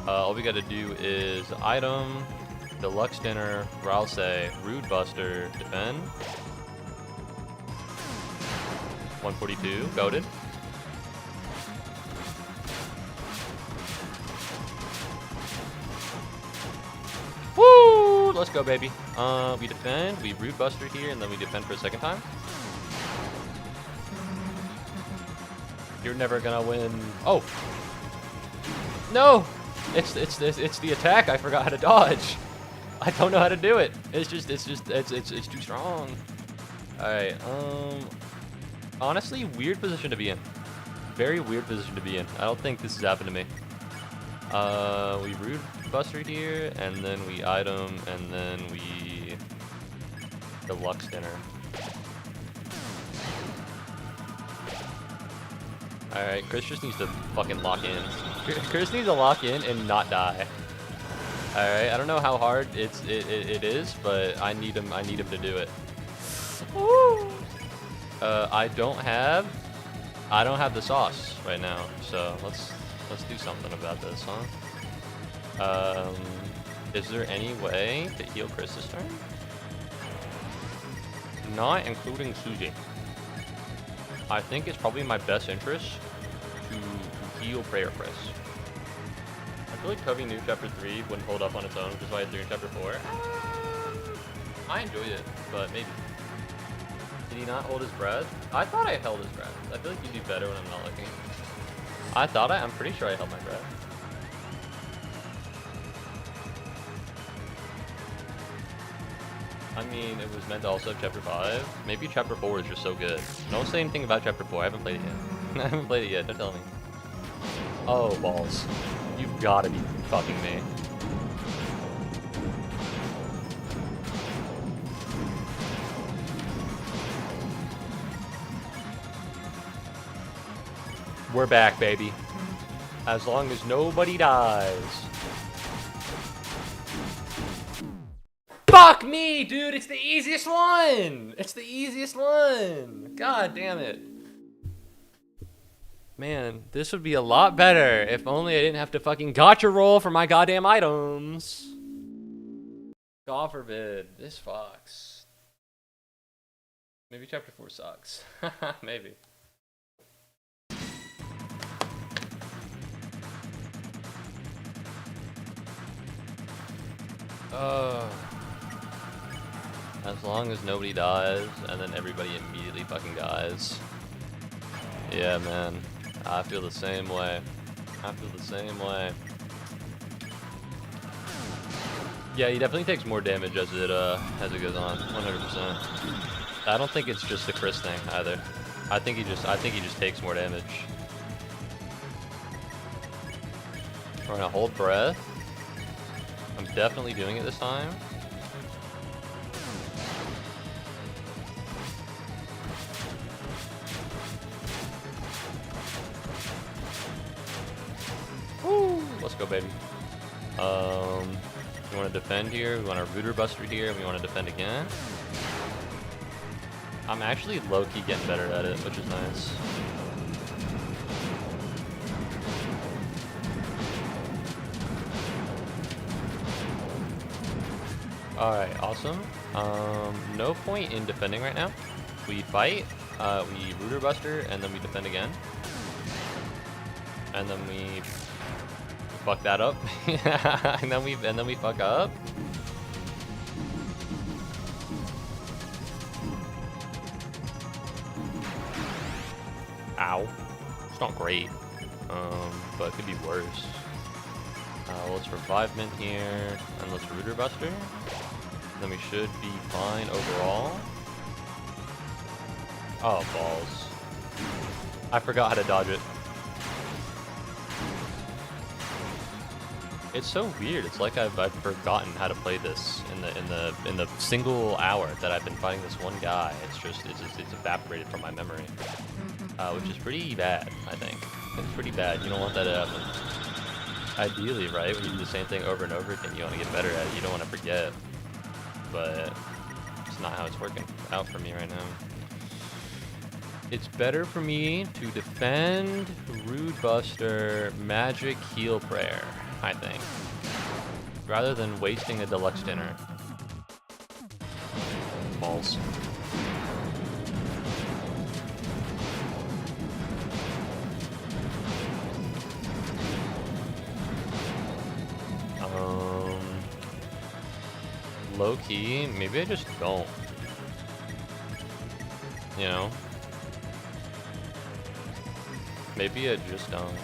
All we got to do is item, deluxe dinner, Rouse, Rude Buster, defend. 142, goated. Woo! Let's go, baby. We defend, we Rude Buster here, and then we defend for a second time. You're never gonna win. Oh! No! It's the attack. I forgot how to dodge. I don't know how to do it. It's too strong. All right. Honestly, weird position to be in. Very weird position to be in. I don't think this has happened to me. We Rude Buster here, and then we item, and then we Deluxe Dinner. Alright, Chris just needs to fucking lock in. Chris needs to lock in and not die. Alright, I don't know how hard it is, but I need him to do it. Woo! I don't have the sauce right now, so let's do something about this, huh? Is there any way to heal Chris this turn? Not including Suzy. I think it's probably in my best interest to heal Prayer Chris. I feel like Covey knew Chapter 3 wouldn't hold up on its own, which is why it's doing Chapter 4. I enjoyed it, but maybe. Did he not hold his breath? I thought I held his breath. I feel like you do better when I'm not looking. I'm pretty sure I held my breath. I mean, it was meant to also have Chapter 5. Maybe Chapter 4 is just so good. Don't say anything about Chapter 4. I haven't played it yet. I haven't played it yet. Don't tell me. Oh, balls. You've got to be fucking me. We're back, baby. As long as nobody dies. Fuck me, dude! It's the easiest one! It's the easiest one! God damn it. Man, this would be a lot better if only I didn't have to fucking gotcha roll for my goddamn items. God forbid. This fucks. Maybe Chapter 4 sucks. Maybe. As long as nobody dies, and then everybody immediately fucking dies. Yeah, man. I feel the same way. I feel the same way. Yeah, he definitely takes more damage as it goes on. 100%. I don't think it's just the Chris thing either. I think he just takes more damage. We're gonna hold breath. I'm definitely doing it this time. Woo! Let's go, baby. We want to defend here. We want our Rooter Buster here. We want to defend again. I'm actually low-key getting better at it, which is nice. Alright, awesome. No point in defending right now. We fight, we Rooter Buster, and then we defend again. And then we fuck that up. and then we fuck up. Ow. It's not great. But it could be worse. Let's revive Mint here, and let's Rooter Buster. Then we should be fine overall. Oh, balls. I forgot how to dodge it. It's so weird. It's like I've forgotten how to play this in the single hour that I've been fighting this one guy. It's evaporated from my memory, which is pretty bad. I think it's pretty bad. You don't want that to happen. Ideally, right? When you do the same thing over and over again, you want to get better at it. You don't want to forget. But it's not how it's working out for me right now. It's better for me to defend, Rude Buster, Magic, Heal Prayer, I think, rather than wasting a Deluxe Dinner. Balls. Low key, maybe I just don't. You know? Maybe I just don't.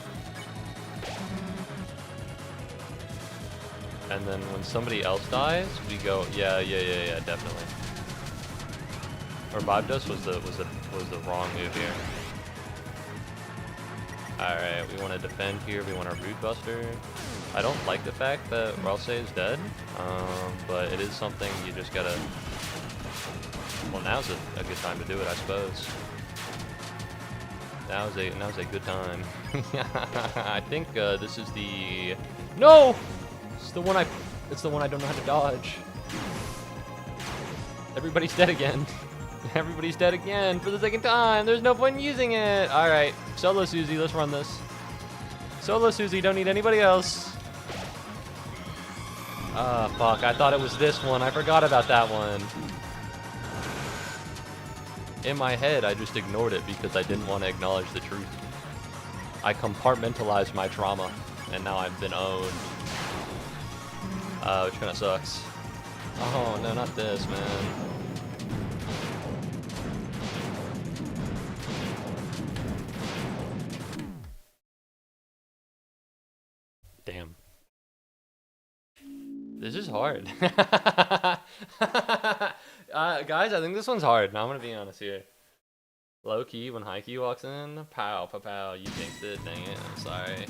And then when somebody else dies, we go, yeah, definitely. Revive Dust was the wrong move here. Alright, we want to defend here, we want a Root Buster. I don't like the fact that Ralsei is dead, but it is something you just gotta... Well, now's a good time to do it, I suppose. Now's a good time. I think this is the... No! It's the one I don't know how to dodge. Everybody's dead again. Everybody's dead again for the second time. There's no point in using it. All right, solo Susie, let's run this. Solo Susie, don't need anybody else. Ah, fuck, I thought it was this one. I forgot about that one. In my head, I just ignored it because I didn't want to acknowledge the truth. I compartmentalized my trauma, and now I've been owned. Which kind of sucks. Oh, no, not this, man. Damn. This is hard. Guys, I think this one's hard. Now I'm gonna be honest here. Low key, when high key walks in, pow, pow, pow, you jinxed it, dang it, I'm sorry.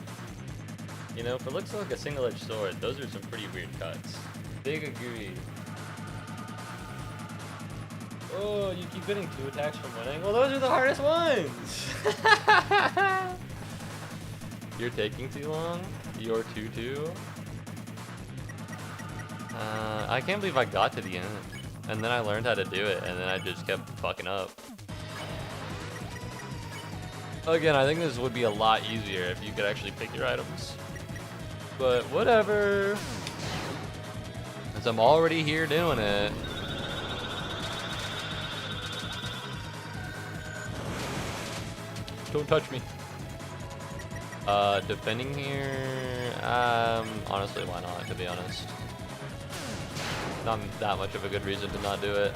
You know, if it looks like a single-edged sword, those are some pretty weird cuts. Big agree. Oh, you keep getting 2 attacks from winning? Well, those are the hardest ones! You're taking too long? You're 2-2? I can't believe I got to the end. And then I learned how to do it, and then I just kept fucking up. Again, I think this would be a lot easier if you could actually pick your items. But whatever. Since I'm already here doing it. Don't touch me. Defending here, honestly, why not, to be honest. Not that much of a good reason to not do it.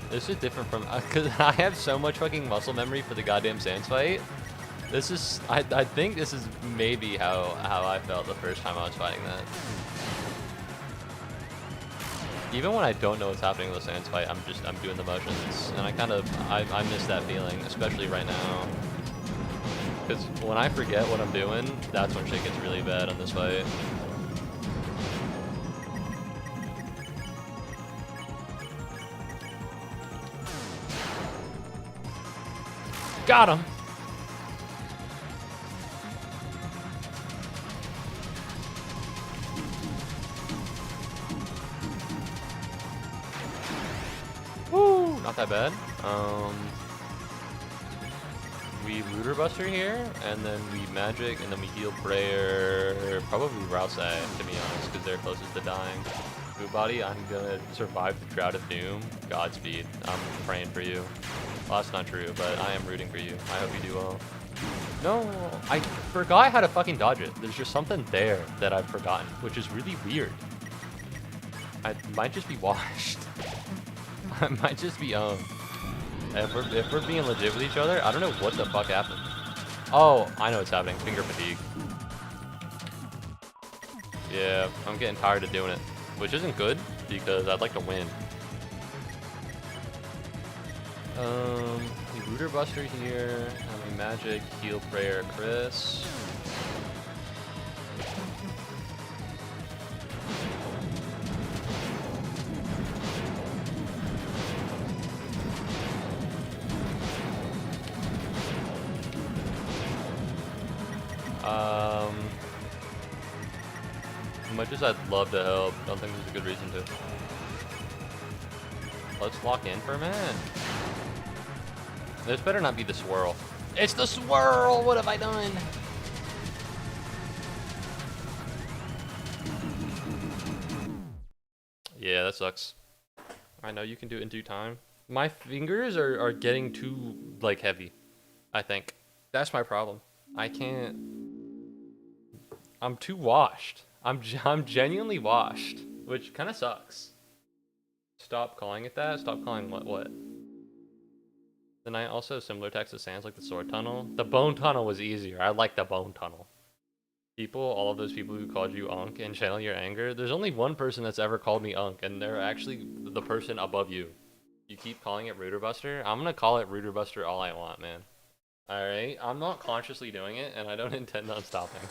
This is different from, because I have so much fucking muscle memory for the goddamn Sans fight. This is, I think this is maybe how I felt the first time I was fighting that. Even when I don't know what's happening in the Sans fight, I'm doing the motions, and I miss that feeling, especially right now. Because when I forget what I'm doing, that's when shit gets really bad on this fight. Got him! Woo! Not that bad. We Looter Buster here, and then we Magic, and then we Heal Prayer. Probably Ralsei, to be honest, because they're closest to dying. Muubody, I'm gonna survive the Drought of Doom. Godspeed. I'm praying for you. Well, that's not true, but I am rooting for you. I hope you do well. No, I forgot how to fucking dodge it. There's just something there that I've forgotten, which is really weird. I might just be washed. I might just be owned. If we're being legit with each other, I don't know what the fuck happened. Oh, I know what's happening. Finger fatigue. Yeah, I'm getting tired of doing it, which isn't good because I'd like to win. Looter Buster here. I mean, Magic, Heal Prayer, Chris. As much as I'd love to help, don't think there's a good reason to. Let's lock in for a minute. This better not be the swirl. It's the swirl! What have I done? Yeah, that sucks. I know you can do it in due time. My fingers are getting too, like, heavy, I think. That's my problem. I can't... I'm too washed. I'm genuinely washed, which kind of sucks. Stop calling it that? Stop calling what? The knight also similar attacks to sands like the sword tunnel. The bone tunnel was easier. I like the bone tunnel. People, all of those people who called you Unk and channel your anger, there's only one person that's ever called me Unk, and they're actually the person above you. You keep calling it Rooter Buster. I'm gonna call it Rooter Buster all I want, man. Alright? I'm not consciously doing it, and I don't intend on stopping.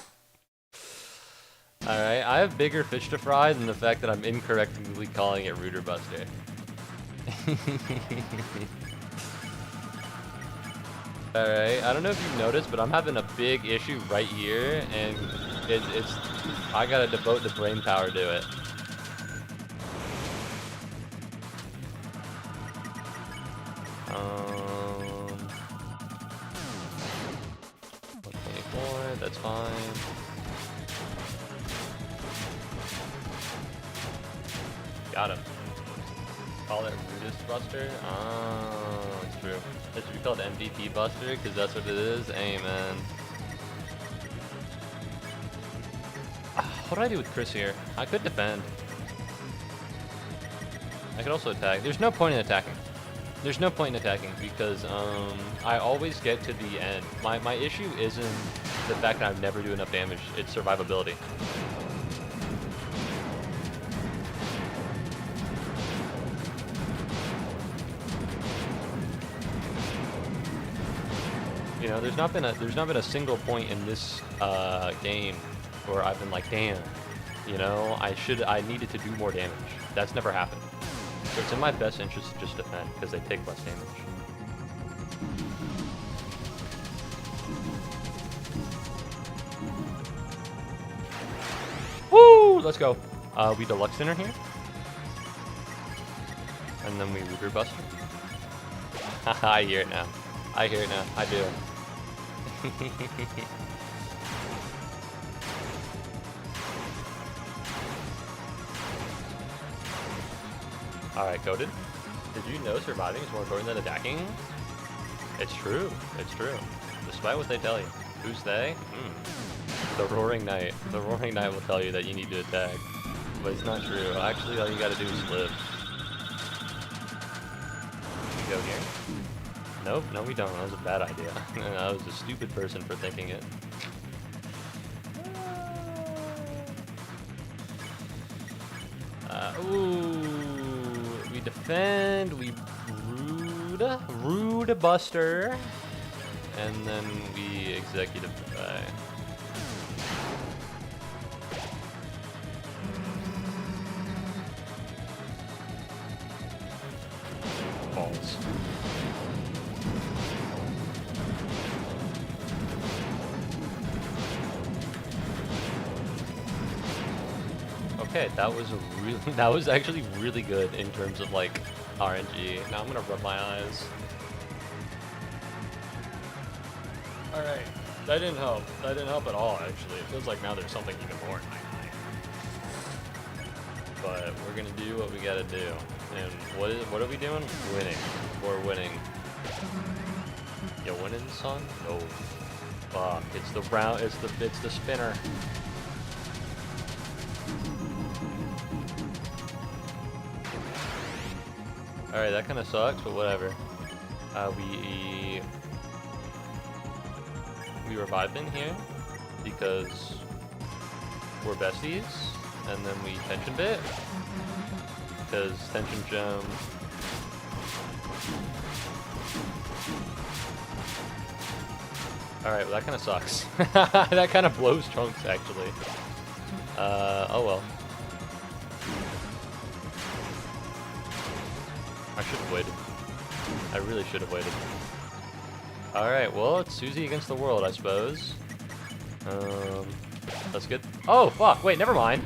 Alright? I have bigger fish to fry than the fact that I'm incorrectly calling it Rooter Buster. Alright, I don't know if you've noticed, but I'm having a big issue right here, and it's I gotta devote the brain power to it. Um, 124, that's fine. Got him. Call it Brutus Buster? Oh, it's true. It should be called MVP Buster, because that's what it is. Amen. What do I do with Chris here? I could defend. I could also attack. There's no point in attacking. There's no point in attacking, because I always get to the end. My issue isn't the fact that I never do enough damage, it's survivability. You know, there's not been a single point in this game where I've been like, damn, you know, I needed to do more damage. That's never happened. So it's in my best interest to just defend because they take less damage. Woo! Let's go. We deluxe dinner here, and then we Rooter Buster. I hear it now. I hear it now. I do. Alright, Coded. Did you know surviving is more important than attacking? It's true. It's true. Despite what they tell you. Who's they? The Roaring Knight. The Roaring Knight will tell you that you need to attack. But it's not true. Actually, all you gotta do is live. We go here? Nope, no we don't. That was a bad idea. I was a stupid person for thinking it. Ooh, we defend, we rude buster, and then we executive defy. Balls. Okay, that was actually really good in terms of like RNG. Now I'm gonna rub my eyes. Alright, that didn't help. That didn't help at all actually. It feels like now there's something even more in my eye. But we're gonna do what we gotta do. And what are we doing? Winning. We're winning. You winning, son? No. Fuck, it's the round, it's the spinner. Alright, that kind of sucks, but whatever. We revived in here because we're besties, and then we tension bit because tension gem. Alright, well that kind of sucks. That kind of blows Trunks actually. Oh well. I should have waited. I really should have waited. Alright, well, it's Susie against the world, I suppose. That's good. Oh, fuck, wait, never mind.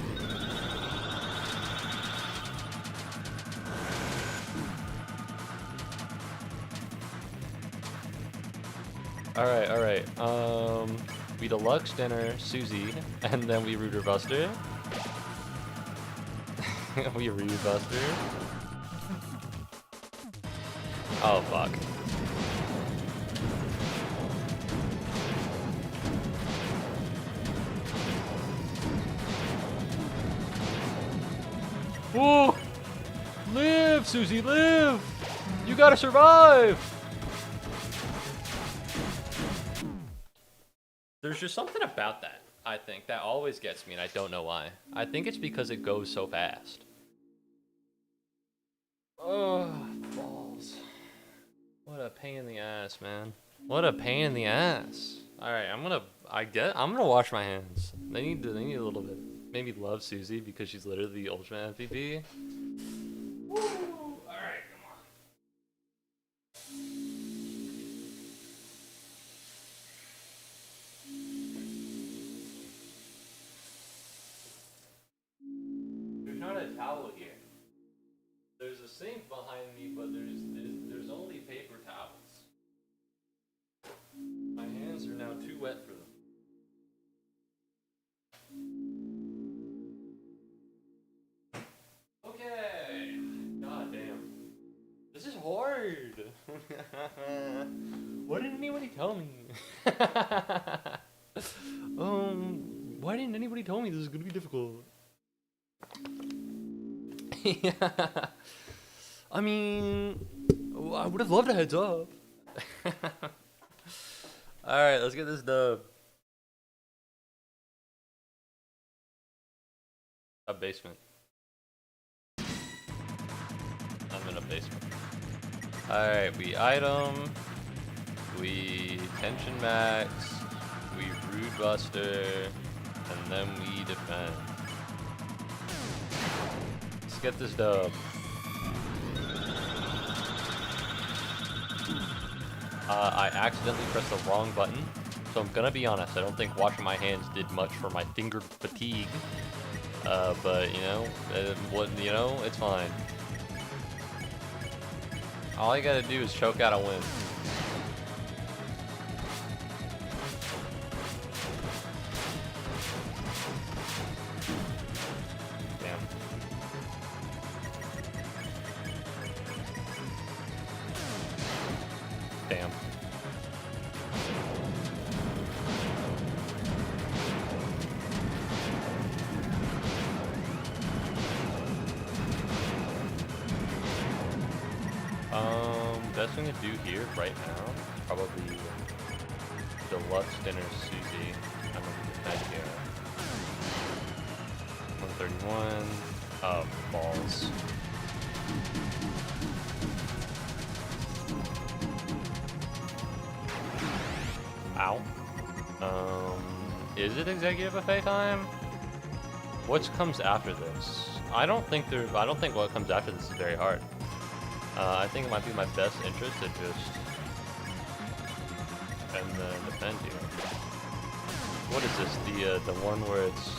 Alright. We deluxe dinner, Susie, and then we Rooter Buster. We Rooter Buster. Oh, fuck. Whoa! Live, Susie, live! You gotta survive! There's just something about that, I think, that always gets me, and I don't know why. I think it's because it goes so fast. Oh, balls. What a pain in the ass, man. What a pain in the ass. Alright, I'm gonna wash my hands. They need a little bit. Maybe love Susie because she's literally the ultimate MVP. Woo! Alright, come on. There's not a towel here. There's a sink behind me, but there's only paper towels. My hands are now too wet for them. Okay. God damn. This is hard. Why didn't anybody tell me? Why didn't anybody tell me this is gonna be difficult? Yeah. I mean, I would have loved a heads up. Alright, let's get this dub. A basement. I'm in a basement. Alright, we item. We tension max. We rude buster. And then we defend. Let's get this dub. I accidentally pressed the wrong button, so I'm gonna be honest, I don't think washing my hands did much for my finger fatigue. But you know, it's fine. All I gotta do is choke out a win. Damn. Best thing to do here right now is probably Deluxe Dinner Susie. I'm gonna defend here. 131. Oh, balls. Ow. Is it executive buffet time? What comes after this? I don't think what comes after this is very hard. I think it might be my best interest to just and then defend here. What is this? The one where it's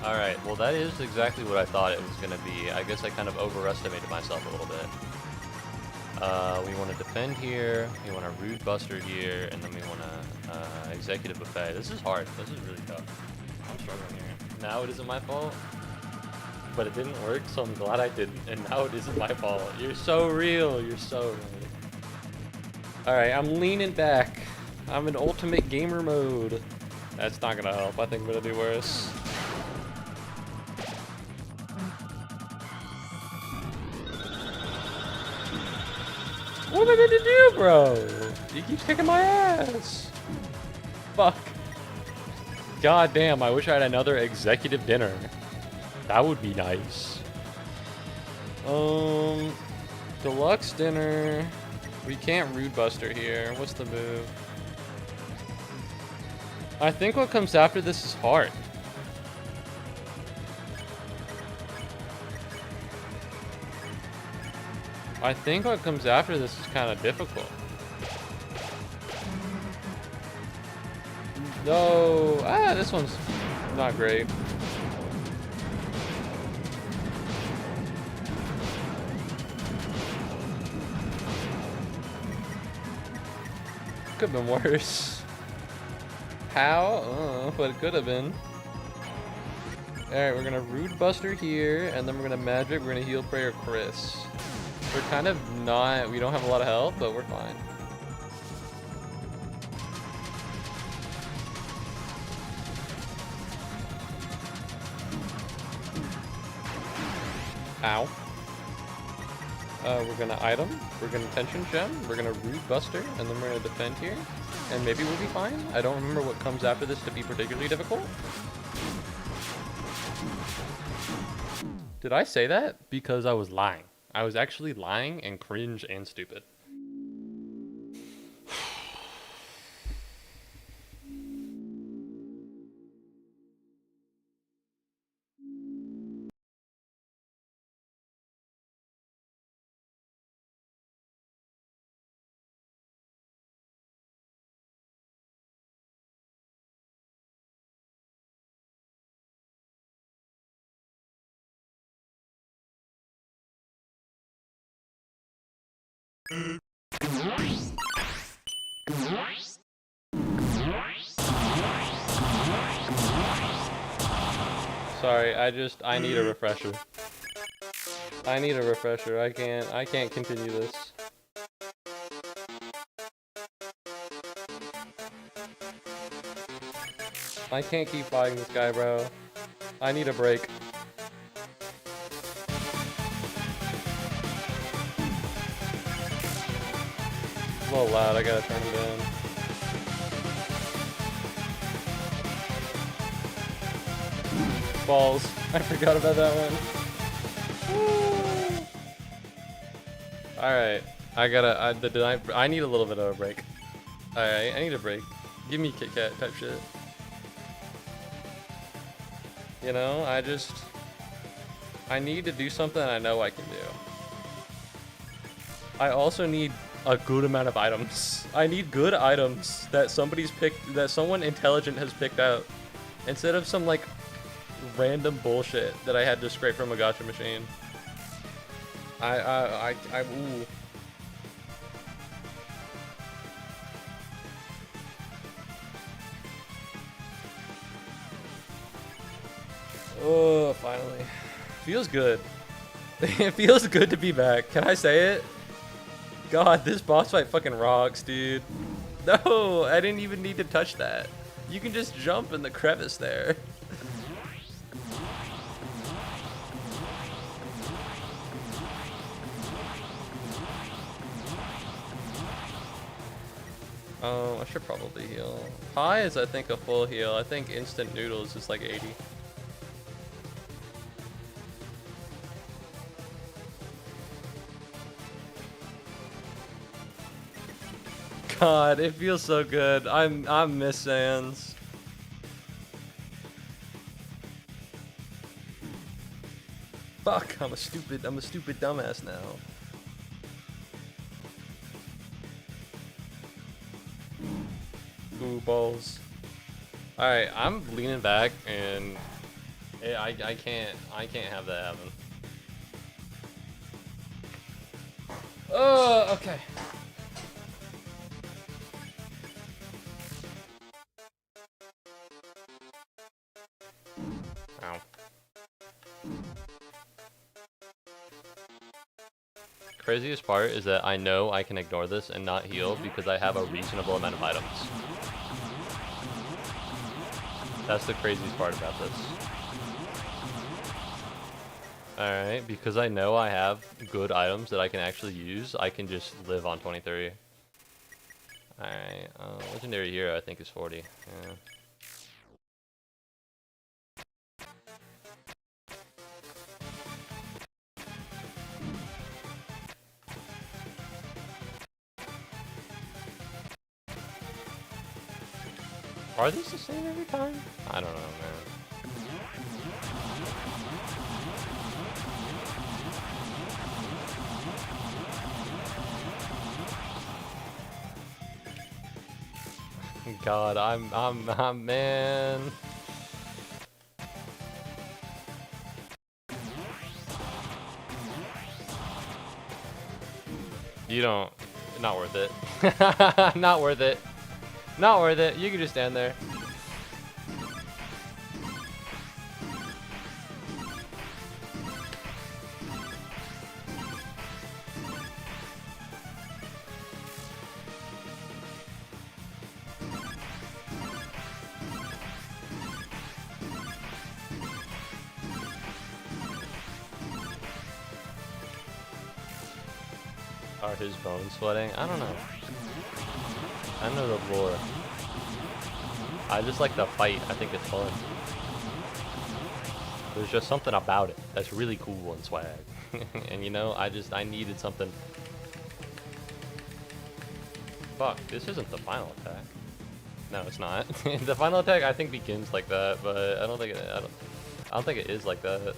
Alright, well that is exactly what I thought it was going to be. I guess I kind of overestimated myself a little bit. We want to defend here, we want to rude buster here, and then we want to executive buffet. This is hard. This is really tough. I'm struggling here. Now it isn't my fault, but it didn't work, so I'm glad I didn't. And now it isn't my fault. You're so real. You're so real. Alright, I'm leaning back. I'm in ultimate gamer mode. That's not going to help. I think I'm going to do worse. What am I gonna do, bro? You keep kicking my ass. Fuck. God damn, I wish I had another executive dinner. That would be nice. Deluxe dinner. We can't rude buster here. What's the move? I think what comes after this is hard. I think what comes after this is kind of difficult. No, this one's not great. Could have been worse. How? But it could have been. Alright, we're gonna Rude Buster here, and then we're gonna Magic, we're gonna Heal Prayer Chris. We're kind of not, we don't have a lot of health, but we're fine. Ow. We're gonna item, we're gonna tension gem, we're gonna root buster, and then we're gonna defend here. And maybe we'll be fine. I don't remember what comes after this to be particularly difficult. Did I say that? Because I was lying. I was actually lying and cringe and stupid. Sorry, I need a refresher. I need a refresher. I can't continue this. I can't keep fighting this guy, bro. I need a break. It's a little loud, I gotta turn it down. Balls. I forgot about that one. Alright. I need a little bit of a break. Alright, I need a break. Give me Kit Kat type shit. You know, I need to do something I know I can do. I also need a good amount of items. I need good items that someone intelligent has picked out. Instead of some, like, random bullshit that I had to scrape from a gacha machine. Ooh. Oh, finally. Feels good. It feels good to be back. Can I say it? God, this boss fight fucking rocks, dude. No, I didn't even need to touch that. You can just jump in the crevice there. Oh, I should probably heal. High is, I think, a full heal. I think instant noodles is like 80. God, it feels so good. I'm Miss Sans. Fuck, I'm a stupid dumbass now. Ooh, balls. Alright, I'm leaning back and I can't have that happen. Oh, okay. Ow. Craziest part is that I know I can ignore this and not heal because I have a reasonable amount of items. That's the craziest part about this. Alright, because I know I have good items that I can actually use, I can just live on 23. Alright, legendary hero I think is 40. Yeah. Are these the same every time? I don't know, man. God, I'm man. You don't, not worth it. Not worth it. Not worth it. You can just stand there. Are his bones sweating? I don't know. I know the lore. I just like the fight. I think it's fun. There's just something about it that's really cool and swag. And you know, I needed something. Fuck, this isn't the final attack. No, it's not. The final attack I think begins like that, but I don't think it is like that.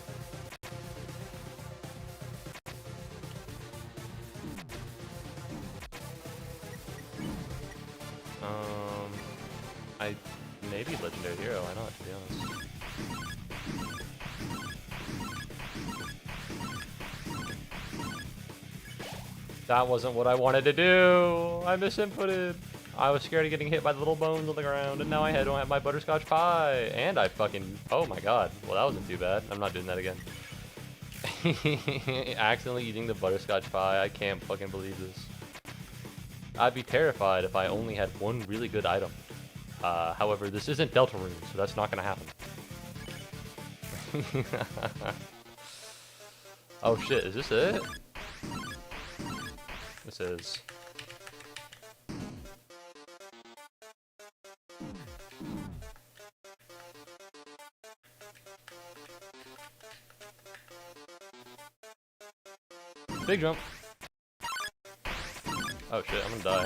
Maybe legendary hero, why not, to be honest. That wasn't what I wanted to do! I misinputted! I was scared of getting hit by the little bones on the ground, and now I don't have my butterscotch pie! And I fucking... Oh my god. Well, that wasn't too bad. I'm not doing that again. Accidentally eating the butterscotch pie. I can't fucking believe this. I'd be terrified if I only had one really good item. However, this isn't Deltarune, so that's not gonna happen. Oh shit, is this it? This is. Big jump. Oh shit, I'm gonna die.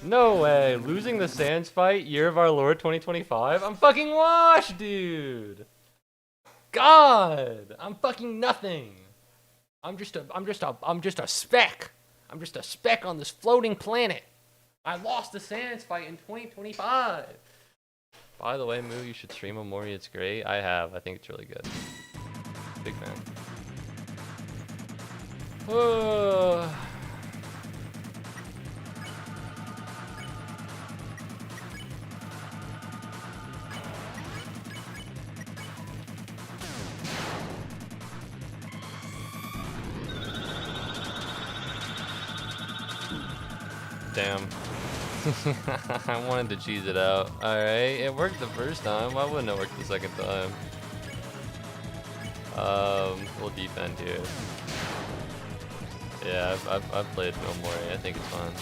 No way! Losing the Sands fight, Year of Our Lord 2025? I'm fucking washed, dude! God! I'm fucking nothing! I'm just a speck! I'm just a speck on this floating planet! I lost the Sands fight in 2025! By the way, Moo, you should stream Omori, it's great. I have, I think it's really good. Big fan. Damn. I wanted to cheese it out. Alright, it worked the first time. Why wouldn't it work the second time? We'll defend here. Yeah, I've played no more. I think it's fun.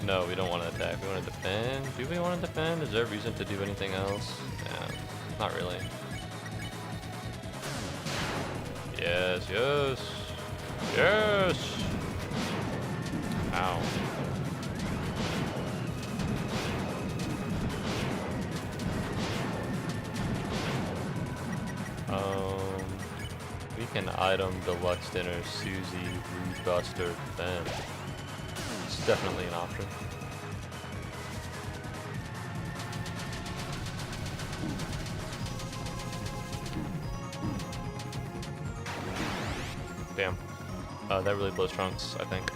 No, we don't want to attack. We want to defend. Do we want to defend? Is there a reason to do anything else? Yeah, not really. Yes, yes. Yes! Ow. We can item Deluxe Dinner, Susie, Rude Buster, Ben. It's definitely an option. Damn. That really blows Trunks, I think.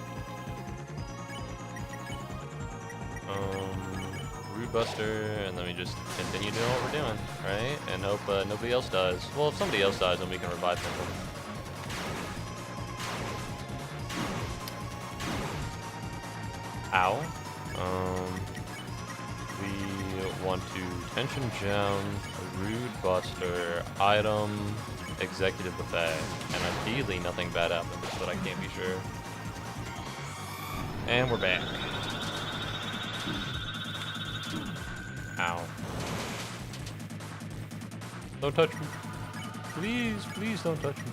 Rude Buster, and then we just continue doing what we're doing, right? And hope nobody else dies. Well, if somebody else dies, then we can revive them. Ow. We want to Tension Gem, Rude Buster, item, Executive Buffet, and ideally nothing bad happens, but I can't be sure. And we're back. Ow. Don't touch me. Please, please don't touch me.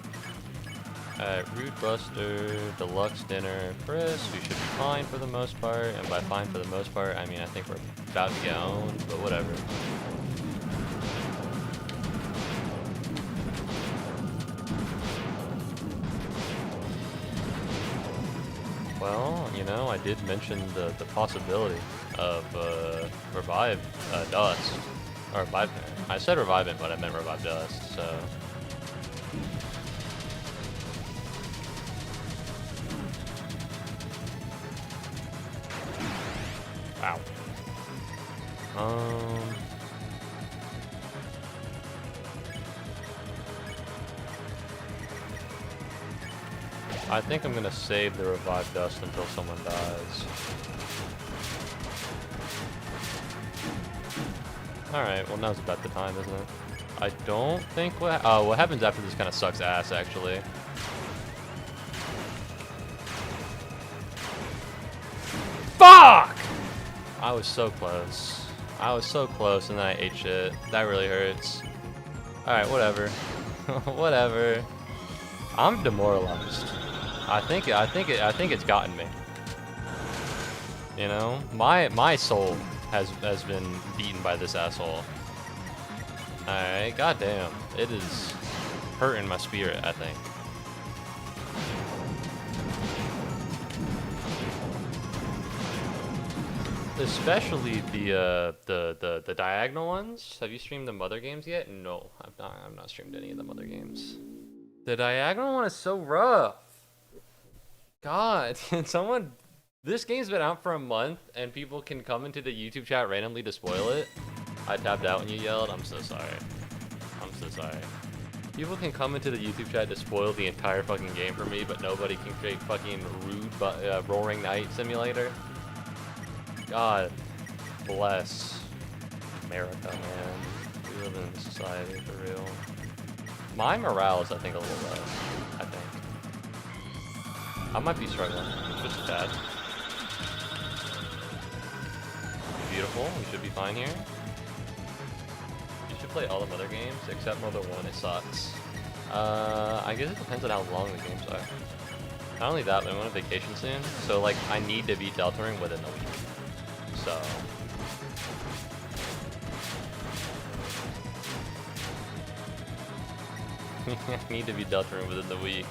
Alright, Rude Buster, Deluxe Dinner, Chris, we should be fine for the most part, and by fine for the most part, I mean I think we're about to get owned, but whatever. Well, you know, I did mention the possibility of Revive Dust. Or Revive... I said Revive it, but I meant Revive Dust, so... Wow. I think I'm gonna save the Revive Dust until someone dies. Alright, well now's about the time, isn't it? I don't think what happens after this kind of sucks ass, actually. Fuck! I was so close. I was so close, and then I ate shit. That really hurts. All right, whatever. Whatever. I'm demoralized. I think it's gotten me. You know, my soul has been beaten by this asshole. All right, goddamn, it is hurting my spirit, I think. Especially the diagonal ones. Have you streamed the mother games yet? No, I've not streamed any of the mother games. The diagonal one is so rough. God, can someone... This game's been out for a month, and people can come into the YouTube chat randomly to spoil it. I tapped out when you yelled. I'm so sorry. I'm so sorry. People can come into the YouTube chat to spoil the entire fucking game for me, but nobody can create fucking rude Roaring Night Simulator. God bless America, man. We live in a society for real. My morale is, I think, a little low. I think. I might be struggling. Just a tad. Beautiful. We should be fine here. You should play all the Mother games, except Mother 1. It sucks. I guess it depends on how long the games are. Not only that, but I'm on a vacation soon, so like I need to beat Deltarune within a week. So I need to beat Deltarune within the week.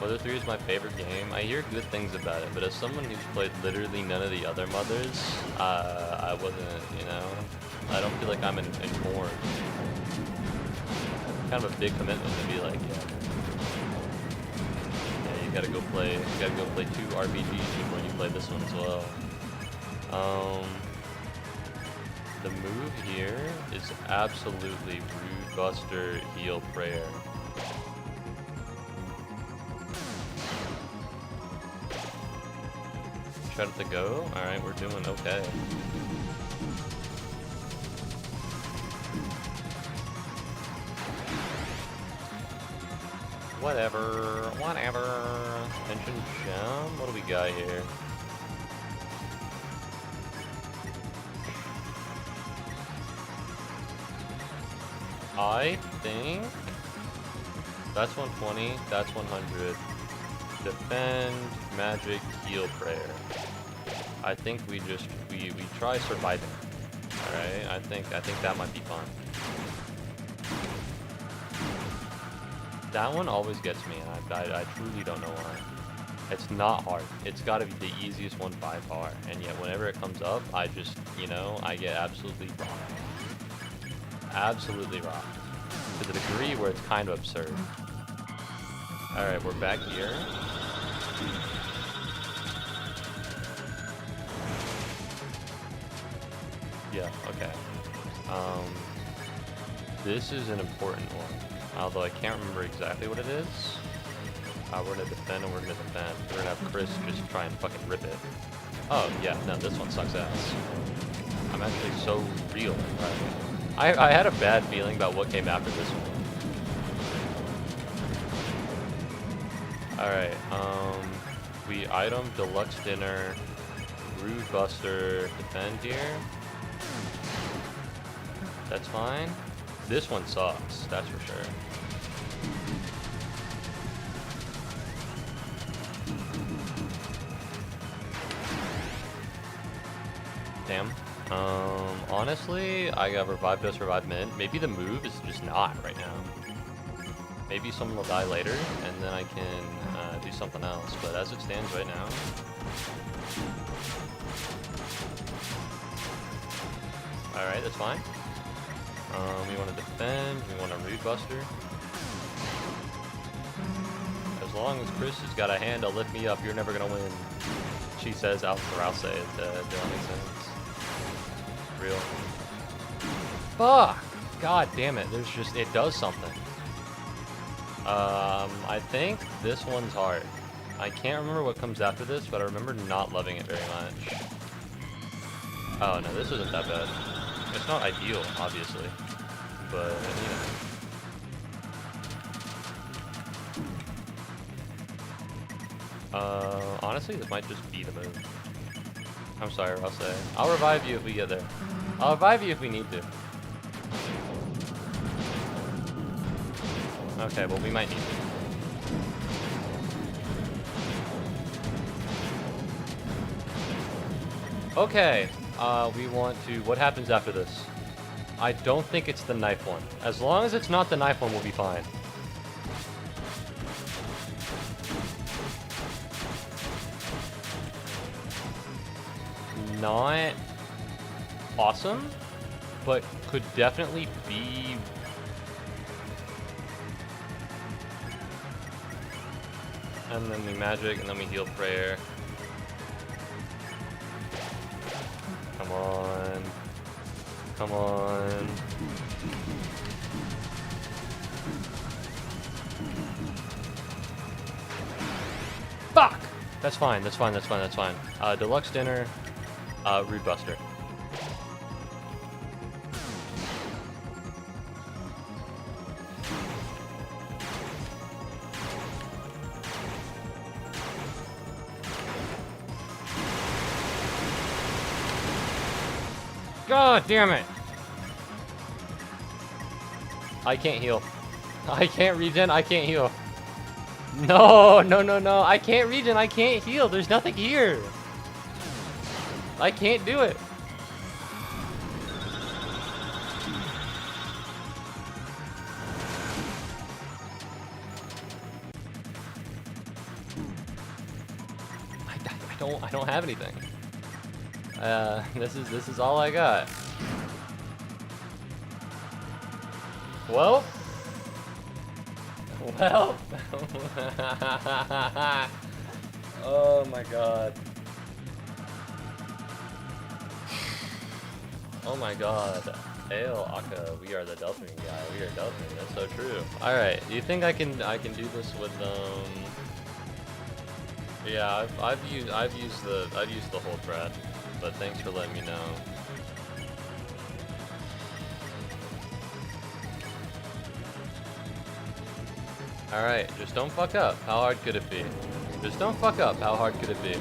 Mother 3 is my favorite game. I hear good things about it, but as someone who's played literally none of the other Mothers, I wasn't, you know, I don't feel like I'm informed. Kind of a big commitment to be like, yeah, you gotta go play 2 RPGs before you play this one as well. The move here is absolutely Rude Buster Heal Prayer. Shut it to go. Alright, we're doing okay. Whatever. Tension Gem? What do we got here? I think that's 120, that's 100. Defend, magic, heal, prayer. I think we try surviving. Alright, I think that might be fun. That one always gets me, and I truly don't know why. It's not hard. It's gotta be the easiest one by far, and yet whenever it comes up, I just, you know, I get absolutely rocked. Absolutely rocked. To the degree where it's kind of absurd. Alright, we're back here. Yeah, okay. This is an important one. Although I can't remember exactly what it is. We're gonna defend and we're gonna defend. We're gonna have Chris just try and fucking rip it. Oh, yeah, no, this one sucks ass. I'm actually so real, right? I had a bad feeling about what came after this one. Alright, we item Deluxe Dinner, Rude Buster, defend here. That's fine. This one sucks, that's for sure. Damn. Honestly, I got Revive Dust, Revive Mint. Maybe the move is just not right now. Maybe someone will die later, and then I can do something else. But as it stands right now... Alright, that's fine. We want to defend, we want a Rude Buster. As long as Chris has got a hand to lift me up, you're never going to win. She says out for I'll say it, if that makes sense. Real. Fuck! God damn it, there's just, it does something. I think this one's hard. I can't remember what comes after this, but I remember not loving it very much. Oh no, this isn't that bad. It's not ideal, obviously. but honestly, this might just be the move. I'm sorry, I'll say. I'll revive you if we get there. I'll revive you if we need to. Okay, well, we might need to. Okay, we want to... What happens after this? I don't think it's the knife one. As long as it's not the knife one, we'll be fine. Not awesome, but could definitely be... And then we magic, and then we heal prayer. Come on. Come on. Fuck! That's fine, that's fine, that's fine, that's fine. Deluxe dinner, Rude Buster. God damn it! I can't heal. I can't regen, I can't heal. No, no, no, no. I can't regen, I can't heal. There's nothing here. I can't do it. I don't have anything. This is all I got. Well. Oh my god. Oh my god. Hail Akka, we are the Deltarune guy. We are Deltarune. That's so true. All right. Do you think I can do this with Yeah, I've used the whole thread, but thanks for letting me know. All right, just don't fuck up. How hard could it be? Just don't fuck up. How hard could it be?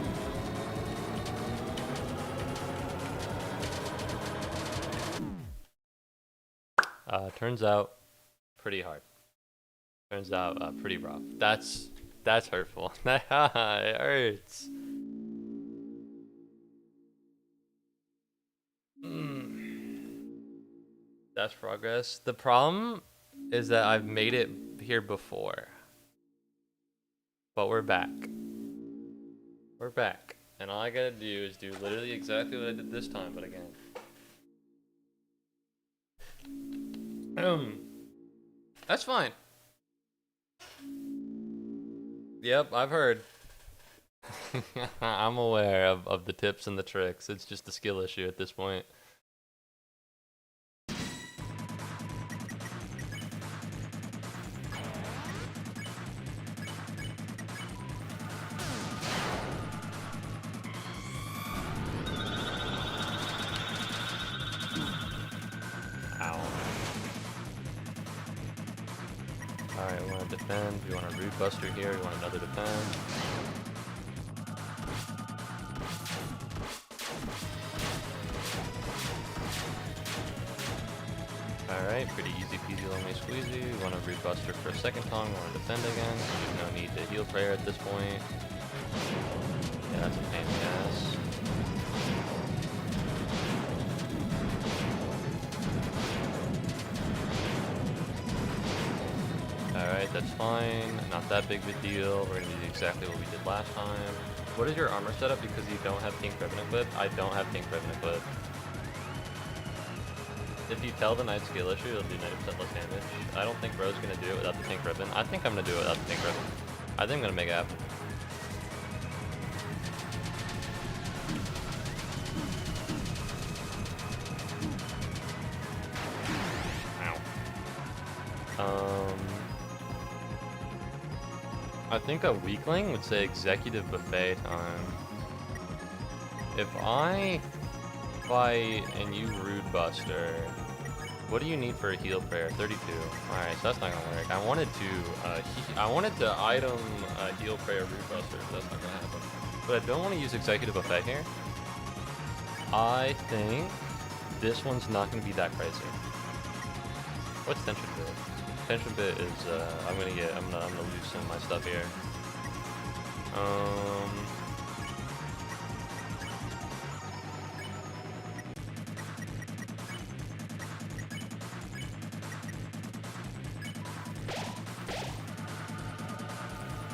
Turns out pretty hard. Turns out pretty rough. That's hurtful. It hurts. That's progress. The problem is that I've made it here before. But we're back. We're back. And all I gotta do is do literally exactly what I did this time, but again. That's fine. Yep, I've heard. I'm aware of the tips and the tricks. It's just a skill issue at this point. Alright, we want to defend. We want a Rude Buster here. We want another defend. Alright, pretty easy peasy lemon squeezy. We want a Rude Buster for a second time. We want to defend again. There's no need to heal prayer at this point. Yeah, that's a pain in the ass. Alright, that's fine. Not that big of a deal. We're gonna do exactly what we did last time. What is your armor setup because you don't have Pink Ribbon equipped? I don't have Pink Ribbon equipped. If you tell the Knight skill issue, it'll do 90% less damage. I don't think Bro's gonna do it without the Pink Ribbon. I think I'm gonna do it without the Pink Ribbon. I think I'm gonna make it happen. I think a weakling would say executive buffet time. If I fight and you Rude Buster, What do you need for a heal prayer? 32. Alright, so that's not gonna work. I wanted to item heal prayer root buster, but that's not gonna happen. But I don't want to use executive buffet here. I think this one's not gonna be that crazy. What's tension bit? Tension bit is I'm gonna lose some of my stuff here.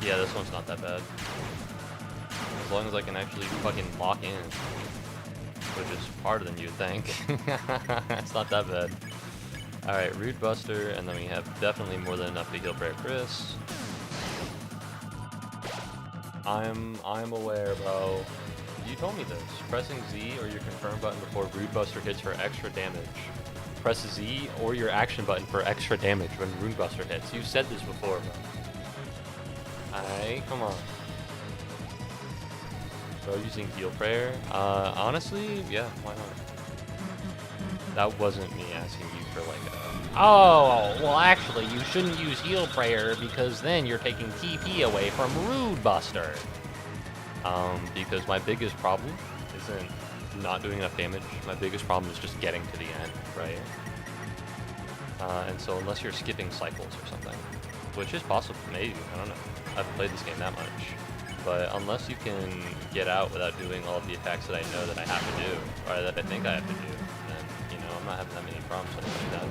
Yeah, this one's not that bad. As long as I can actually fucking lock in. Which is harder than you'd think. It's not that bad. Alright, Rude Buster, and then we have definitely more than enough to heal Prayer Chris. I'm aware, bro. You told me this. Pressing Z or your confirm button before Rude Buster hits for extra damage. Press Z or your action button for extra damage when Rude Buster hits. You said this before, bro. Alright, come on. Bro, using heal prayer? Honestly, yeah, why not? That wasn't me asking you for like a... Oh, well actually, you shouldn't use heal prayer because then you're taking TP away from Rude Buster. Because my biggest problem isn't not doing enough damage. My biggest problem is just getting to the end, right? And so unless you're skipping cycles or something, which is possible, maybe, I don't know. I haven't played this game that much. But unless you can get out without doing all of the attacks that I know that I have to do, or that I think I have to do, then, you know, I'm not having that many problems with like that.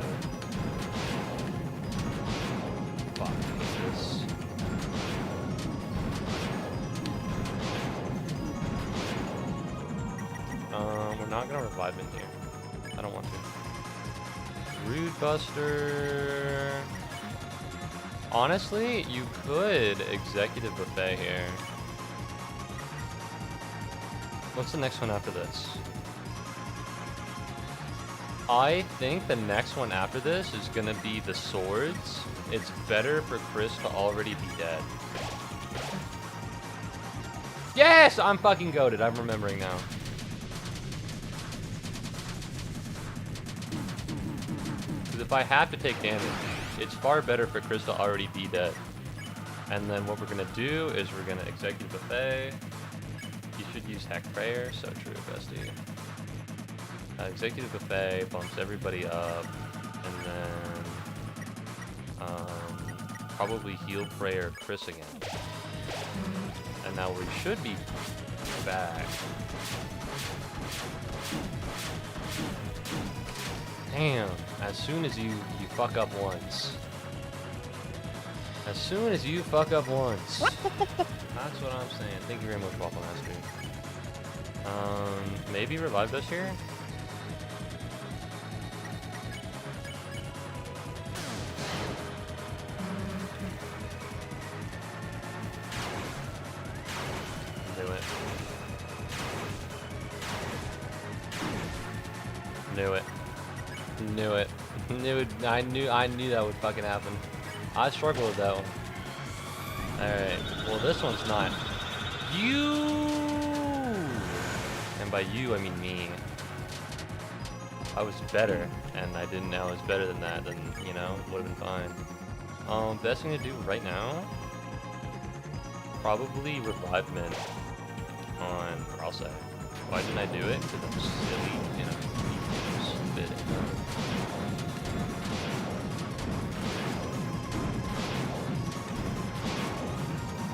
Fuck, what's this? We're not gonna revive in here. I don't want to. Rude Buster. Honestly, you could executive buffet here. What's the next one after this? I think the next one after this is gonna be the swords. It's better for Chris to already be dead. Yes! I'm fucking goated. I'm remembering now. Because if I have to take damage, it's far better for Chris to already be dead. And then what we're gonna do is we're gonna execute buffet. You should use Heck Prayer, so true, bestie. Executive Buffet bumps everybody up, and then probably Heal Prayer Chris again. And now we should be back. Damn, as soon as you fuck up once. As soon as you fuck up once. That's what I'm saying. Thank you very much, Waffle Master. Maybe revive us here? Knew it. Knew it. Knew it. I knew that would fucking happen. I struggled with that one. Alright, well this one's not you, and by you I mean me. I was better, and I didn't know I was better than that, then, you know, would have been fine. Best thing to do right now, probably revive Mint on Ralsei. Why didn't I do it? Because I'm silly, you know, stupid.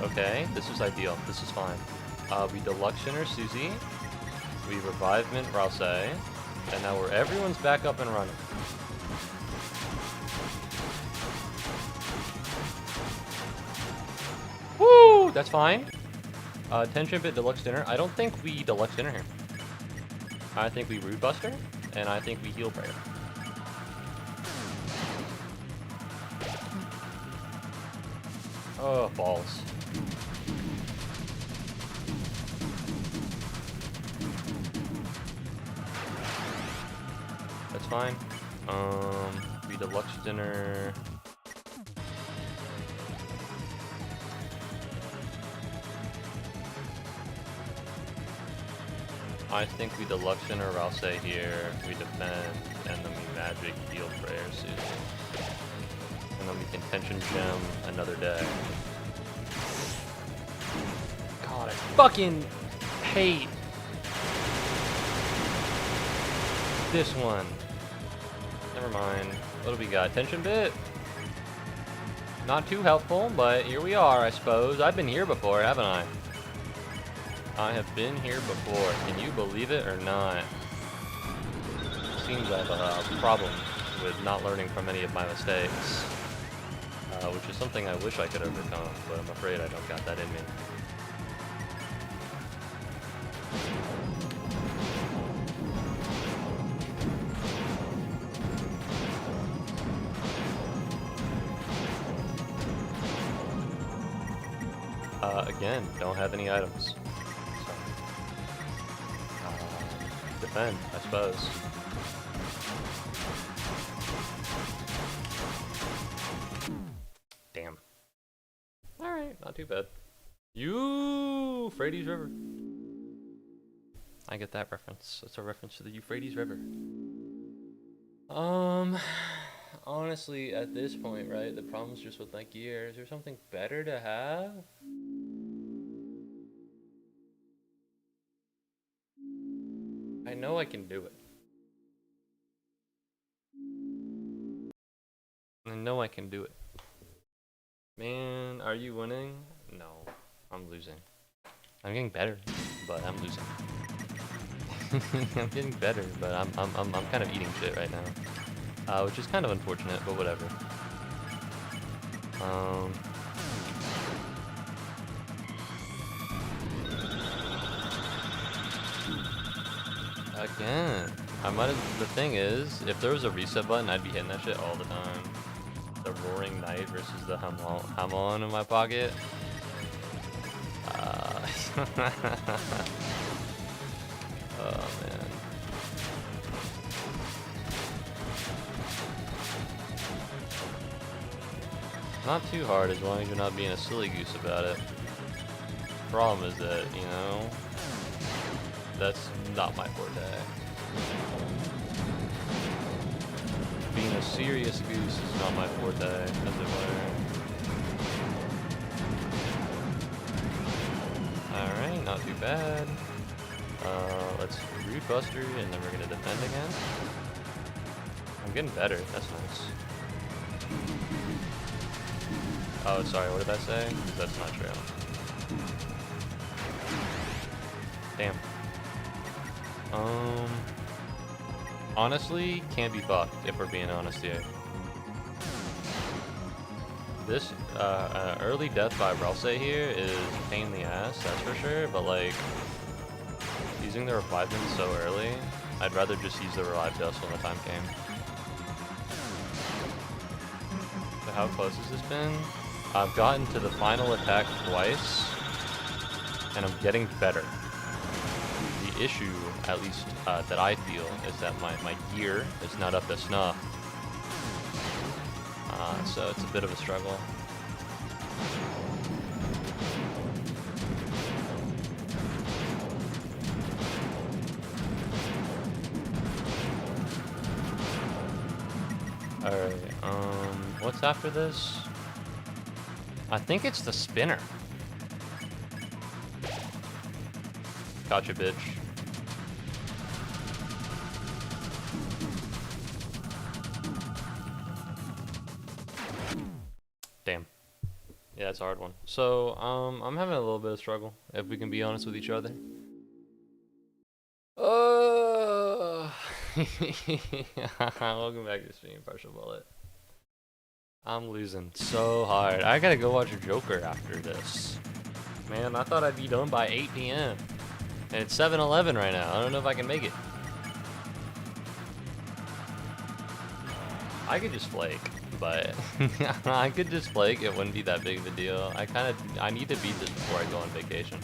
Okay, this is ideal. This is fine. We deluxe Shinner Susie. We revive Mint Ralsei. And now everyone's back up and running. Woo! That's fine. Tension Bit Deluxe Dinner. I don't think we Deluxe Dinner here. I think we Rude Buster. And I think we Heal Prayer. Oh, balls. That's fine. We Deluxe Dinner. I think we deluxe in or I'll say here, we defend, and then we magic heal prayer soon. And then we can tension gem another day. God, I fucking hate this one. Never mind. What do we got? Tension bit? Not too helpful, but here we are, I suppose. I've been here before, haven't I? I have been here before. Can you believe it or not? Seems I have a problem with not learning from any of my mistakes. Which is something I wish I could overcome, but I'm afraid I don't got that in me. Again, don't have any items. So, defend, I suppose. Damn. Alright, not too bad. Euphrates River. I get that reference. It's a reference to the Euphrates River. Honestly, at this point, right, the problem's just with my gear. Is there something better to have? I know I can do it. I know I can do it. Man, are you winning? No, I'm losing. I'm getting better, but I'm losing. I'm getting better, but I'm kind of eating shit right now, which is kind of unfortunate, but whatever. Again, I might have. The thing is, if there was a reset button, I'd be hitting that shit all the time. The Roaring Knight versus the Hamon in my pocket. Oh man. Not too hard as long as you're not being a silly goose about it. Problem is that, you know, that's not my forte. Being a serious goose is not my forte, as it were. Alright, not too bad. Let's root buster, and then we're gonna defend again. I'm getting better, that's nice. Oh, sorry, what did that say? That's not true. Damn. Honestly, can't be fucked, if we're being honest here. This, early death by Ralse here is a pain in the ass, that's for sure, but like, using the revivement so early, I'd rather just use the revive dust when the time came. So how close has this been? I've gotten to the final attack twice, and I'm getting better. The issue, at least that I feel, is that my gear is not up to snuff. So it's a bit of a struggle. Alright, what's after this? I think it's the spinner. Gotcha, bitch. Damn. Yeah, that's a hard one. So, I'm having a little bit of struggle, if we can be honest with each other. Welcome back to stream, Partial Bullet. I'm losing so hard. I gotta go watch Joker after this. Man, I thought I'd be done by 8 p.m. And it's 7:11 right now. I don't know if I can make it. I could just flake, but I could just flake. It wouldn't be that big of a deal. I need to beat this before I go on vacation.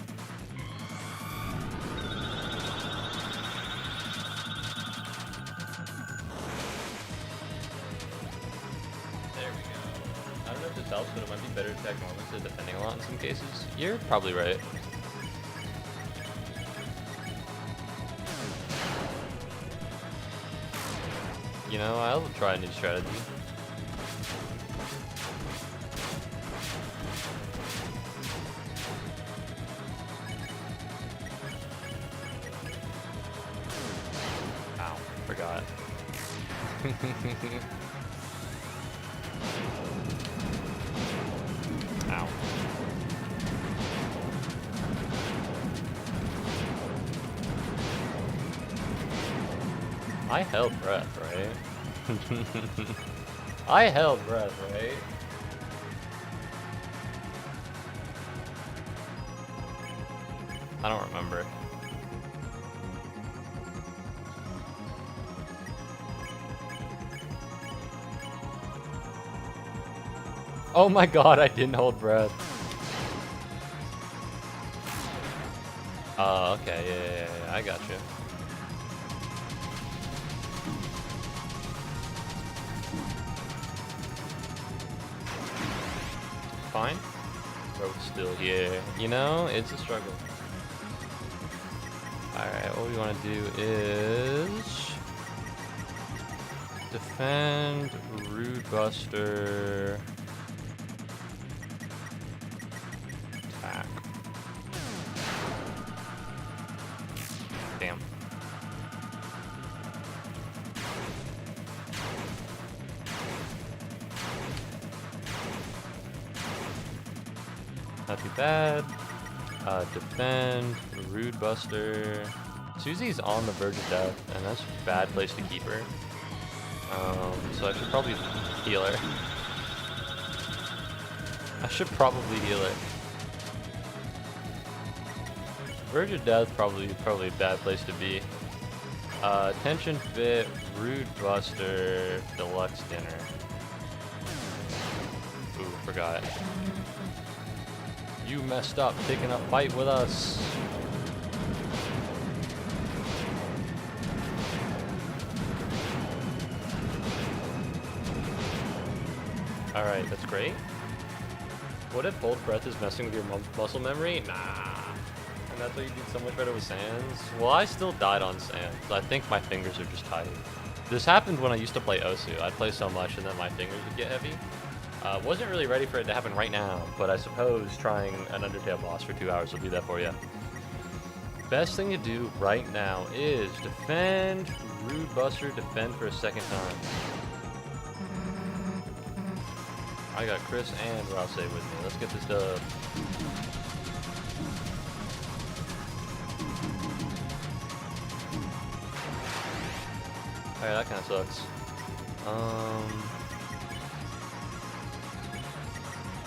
There we go. I don't know if this helps, but it might be better to attack normally instead of defending a lot in some cases. You're probably right. You know, I'll try a new strategy. Ow, forgot. Ow. I held breath, right? I held breath, right? I don't remember. Oh my god, I didn't hold breath. Oh, okay, yeah, I got you. Fine. Road's still here. You know, it's a struggle. Alright, what we want to do is defend, Rude Buster, attack. Damn. Not too bad. Defend, Rude Buster. Susie's on the verge of death, and that's a bad place to keep her. So I should probably heal her. I should probably heal her. Verge of death probably a bad place to be. Tension Fit, Rude Buster, Deluxe Dinner. Ooh, forgot. You messed up taking a fight with us. Alright, that's great. What if Bold Breath is messing with your muscle memory? Nah. And that's why you did so much better with Sands? Well, I still died on Sands. I think my fingers are just tired. This happened when I used to play Osu. I'd play so much and then my fingers would get heavy. Wasn't really ready for it to happen right now, but I suppose trying an Undertale boss for 2 hours will do that for you. Best thing to do right now is defend, Rude Buster, defend for a second time. I got Chris and Rouse with me. Let's get this dub. Alright, that kind of sucks.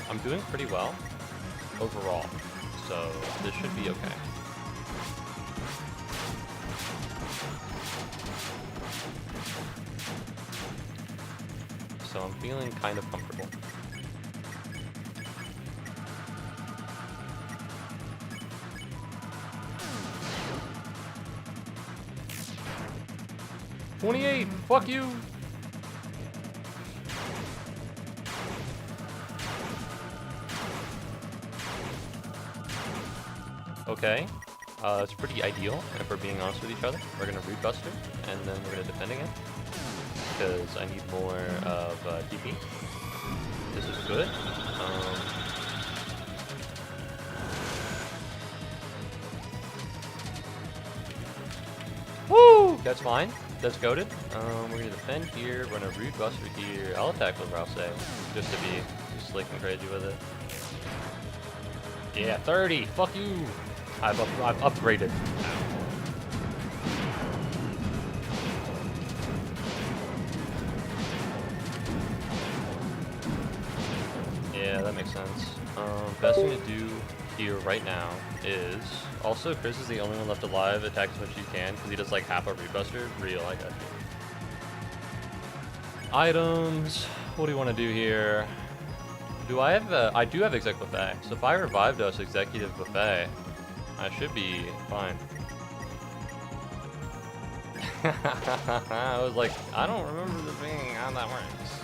I'm doing pretty well overall, so this should be okay. So I'm feeling kind of comfortable. $28, fuck you! Okay, that's pretty ideal, if we're being honest with each other. We're gonna Root Buster, and then we're gonna defend again, because I need more of TP. This is good. Woo! That's fine. That's goated. We're gonna defend here. We're gonna Root Buster here. I'll attack with Rouse, just to be slick and crazy with it. Yeah, 30. Fuck you. I've upgraded. Yeah, that makes sense. Best thing to do here right now is also Chris is the only one left alive. Attack as much as you can because he does like half a rebuster. Real, I got you. Items. What do you want to do here? Do I have? I do have exec buffet. So if I revived us executive buffet, I should be fine. I was like, I don't remember this being how that works.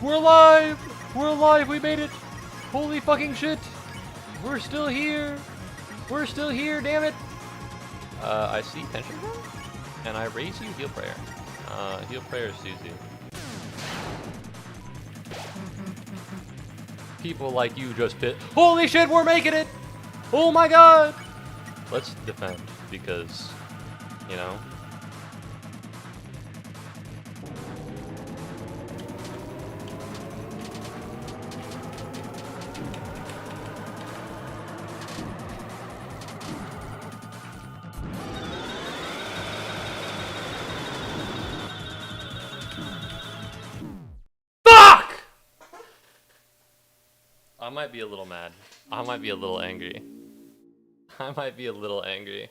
We're alive! We're alive! We made it! Holy fucking shit! We're still here! We're still here, damn it! I see tension drum, and I raise you heal prayer. Heal prayer is Susie. People like you just pit. Holy shit, we're making it! Oh my god! Let's defend, because, you know. I might be a little mad. I might be a little angry. I might be a little angry.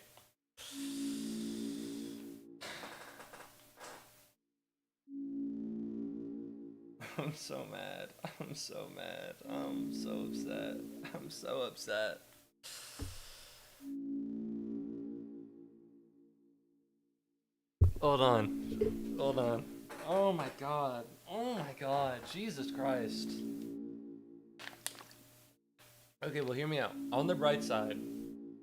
I'm so mad. I'm so mad. I'm so upset. I'm so upset. Hold on. Hold on. Oh my god. Oh my god. Jesus Christ. Okay, well, hear me out. On the bright side,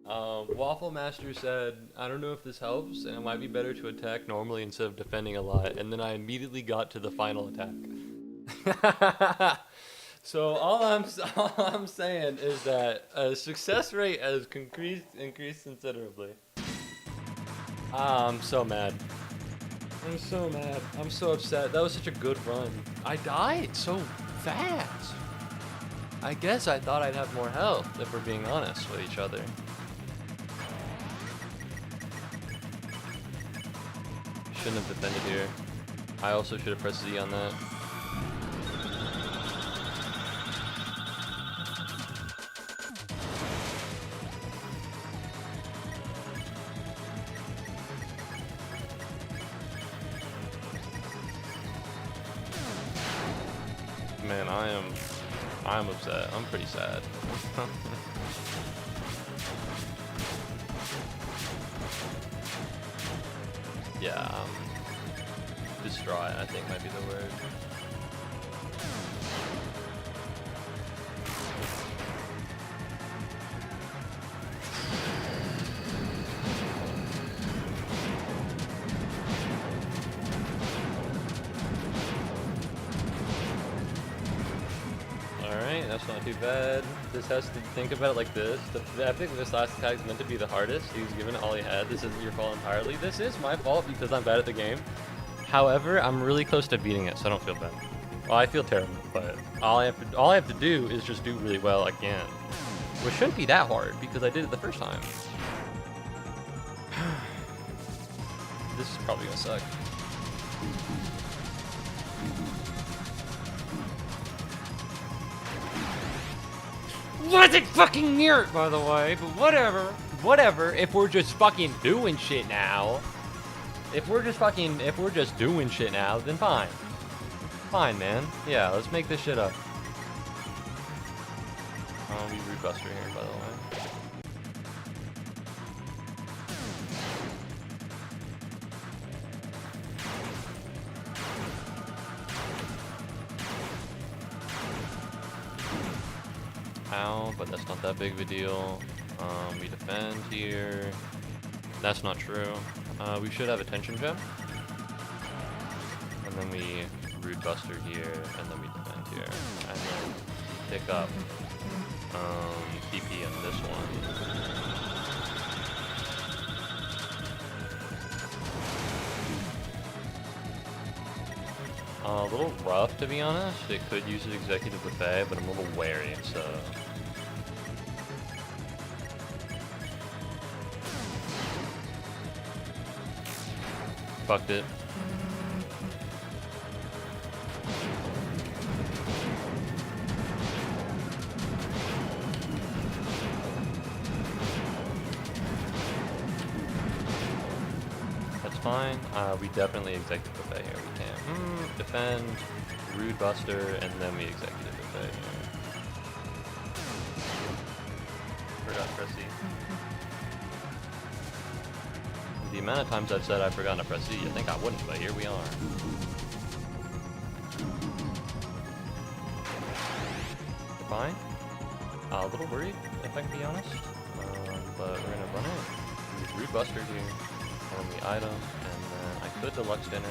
Waffle Master said, I don't know if this helps, and it might be better to attack normally instead of defending a lot, and then I immediately got to the final attack. So all I'm saying is that success rate has increased considerably. I'm so mad. I'm so mad. I'm so upset. That was such a good run. I died so fast. I guess I thought I'd have more health, if we're being honest with each other. Shouldn't have defended here. I also should have pressed Z on that. Man, I'm upset. I'm pretty sad. Yeah, distraught, I think might be the word. Alright, that's not too bad. This has to think about it like this. I think this last attack is meant to be the hardest. He was given all he had. This isn't your fault entirely. This is my fault because I'm bad at the game. However, I'm really close to beating it, so I don't feel bad. Well, I feel terrible, but all I have to do is just do really well again. Which shouldn't be that hard because I did it the first time. This is probably gonna suck. Wasn't fucking near it, by the way, but whatever. Whatever, if we're just fucking doing shit now. If we're just doing shit now, then fine. Fine, man. Yeah, let's make this shit up. Oh, we root buster here, by the way. Ow, but that's not that big of a deal. We defend here. That's not true. We should have a tension gem. And then we root buster here, and then we defend here. And then pick up PP in this one. A little rough, to be honest. It could use an executive buffet, but I'm a little wary, so... Fucked it. That's fine. We definitely executive buffet here. We can't. Defend, rude buster, and then we executive buffet here. Forgot press C. The amount of times I've said I've forgotten to press C, you think I wouldn't, but here we are. Fine? A little worried, if I can be honest. But we're gonna run it. Root Buster here, on the item, and then I could Deluxe Dinner.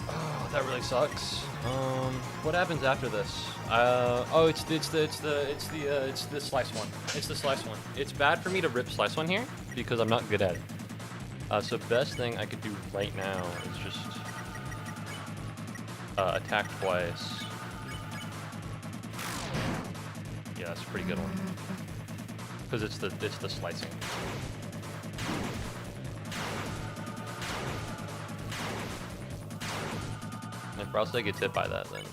Oh, that really sucks. What happens after this? Oh, it's the slice one. It's the slice one. It's bad for me to rip slice one here because I'm not good at it. So best thing I could do right now is just attack twice. Yeah, that's a pretty good one. Because it's the slicing. If Browse gets hit by that, then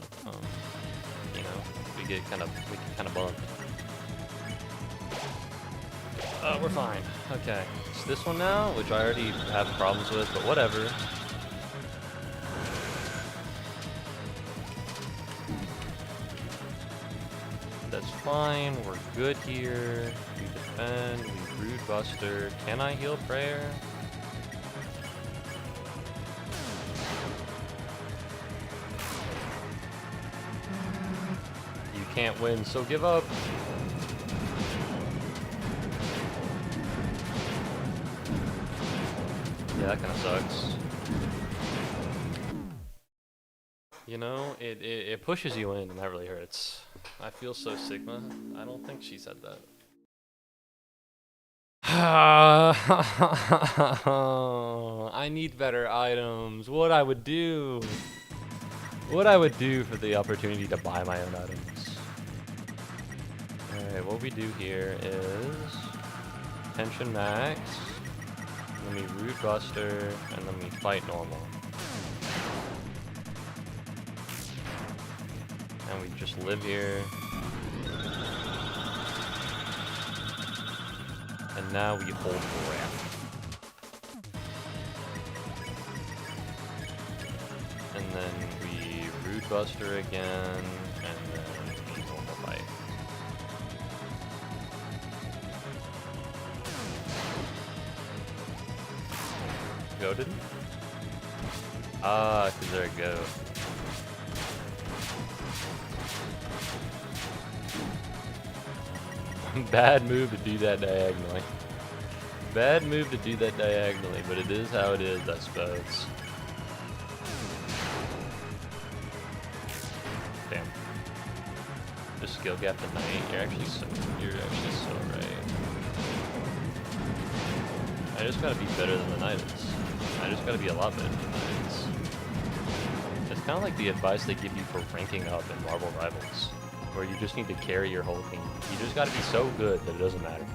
you know, we can kind of bump. Oh, we're fine. Okay, it's this one now, which I already have problems with, but whatever. That's fine. We're good here. We defend. We Brood Buster. Can I heal Prayer? You can't win, so give up. Yeah, that kind of sucks. You know, it pushes you in, and that really hurts. I feel so Sigma. I don't think she said that. I need better items. What I would do for the opportunity to buy my own items. Alright, what we do here is tension max, then we Root Buster, and then we fight normal. And we just live here. And now we hold Breath. And then we Root Buster again, and then we normal fight. Goated? Ah, cause there we go. Bad move to do that diagonally. Bad move to do that diagonally, but it is how it is, I suppose. Damn. Just skill gap the knight. You're actually so right. I just gotta be better than the knight is. I just gotta be a lot better than the knight is. It's kind of like the advice they give you for ranking up in Marvel Rivals, where you just need to carry your whole team. You just gotta be so good that it doesn't matter.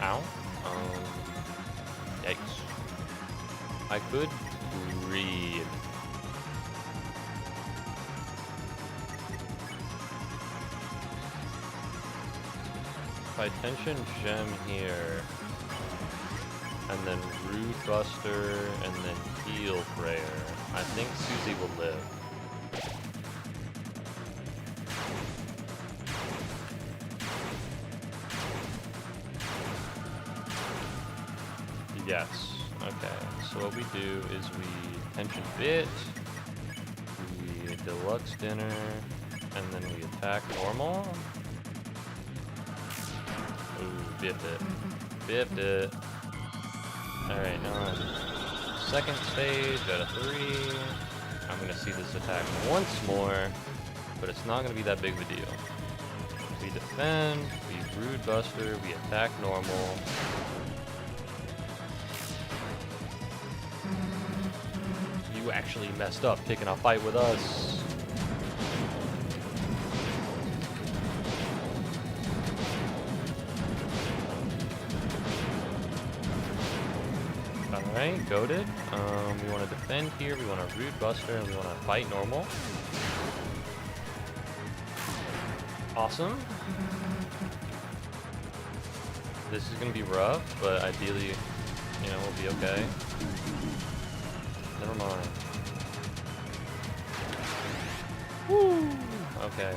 Ow. Yikes. I could breathe. If I tension gem here, and then Root Buster, and then heal Prayer, I think Susie will live. Yes. Okay. So what we do is we tension bit, we deluxe dinner, and then we attack normal. Ooh, biffed it. Biffed it. Alright, now on second stage out of 3. I'm gonna see this attack once more, but it's not gonna be that big of a deal. We defend, we Brood Buster, we attack normal. You actually messed up picking a fight with us. Alright, goated. We want to defend here, we want to Root Buster, and we want to fight normal. Awesome. This is going to be rough, but ideally You know, we'll be okay. Never mind. Woo! Okay,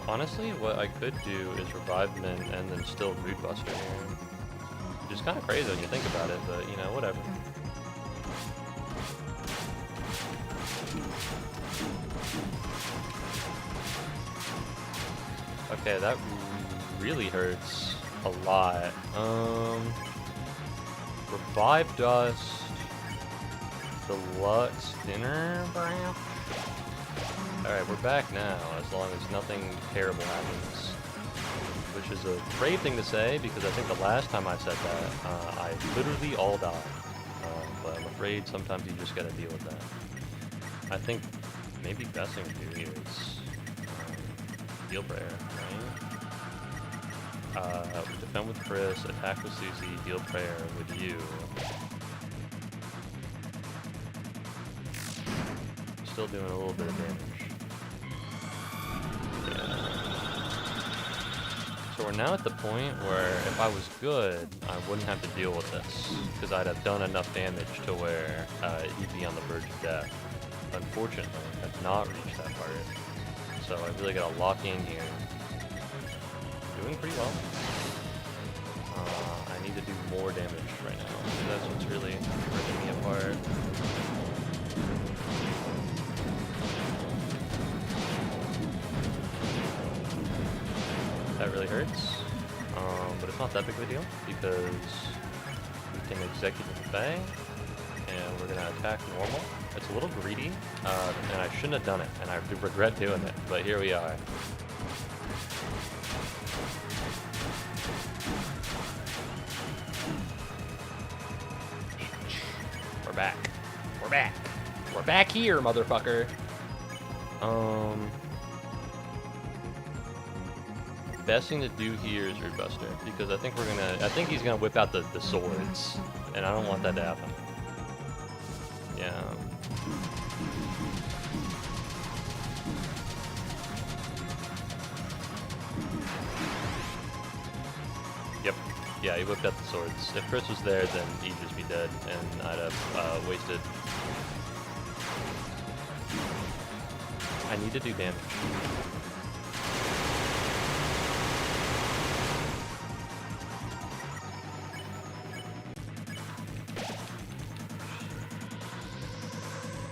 honestly, what I could do is revive Mint and then still Root Buster here. Which is kind of crazy when you think about it, but, you know, whatever. Okay, that really hurts a lot. Revive Dust, Deluxe Dinner Branch. Alright, we're back now, as long as nothing terrible happens. Which is a brave thing to say, because I think the last time I said that, I literally all died. But I'm afraid sometimes you just gotta deal with that. I think maybe best thing to do here is Heal Prayer, right? Defend with Chris, attack with Susie, Heal Prayer with you. Still doing a little bit of damage. So we're now at the point where if I was good, I wouldn't have to deal with this, because I'd have done enough damage to where he'd be on the verge of death. Unfortunately, I've not reached that part. So I really gotta lock in here. Doing pretty well. I need to do more damage right now, so that's what's really ripping me apart. That really hurts, but it's not that big of a deal because we can Executive Buffet and we're gonna attack normal. It's a little greedy, and I shouldn't have done it, and I regret doing it, but here we are. We're back. We're back. We're back here, motherfucker. Best thing to do here is Root Buster, because I think he's gonna whip out the swords, and I don't want that to happen. Yeah. Yep. Yeah, he whipped out the swords. If Chris was there, then he'd just be dead, and I'd have wasted. I need to do damage.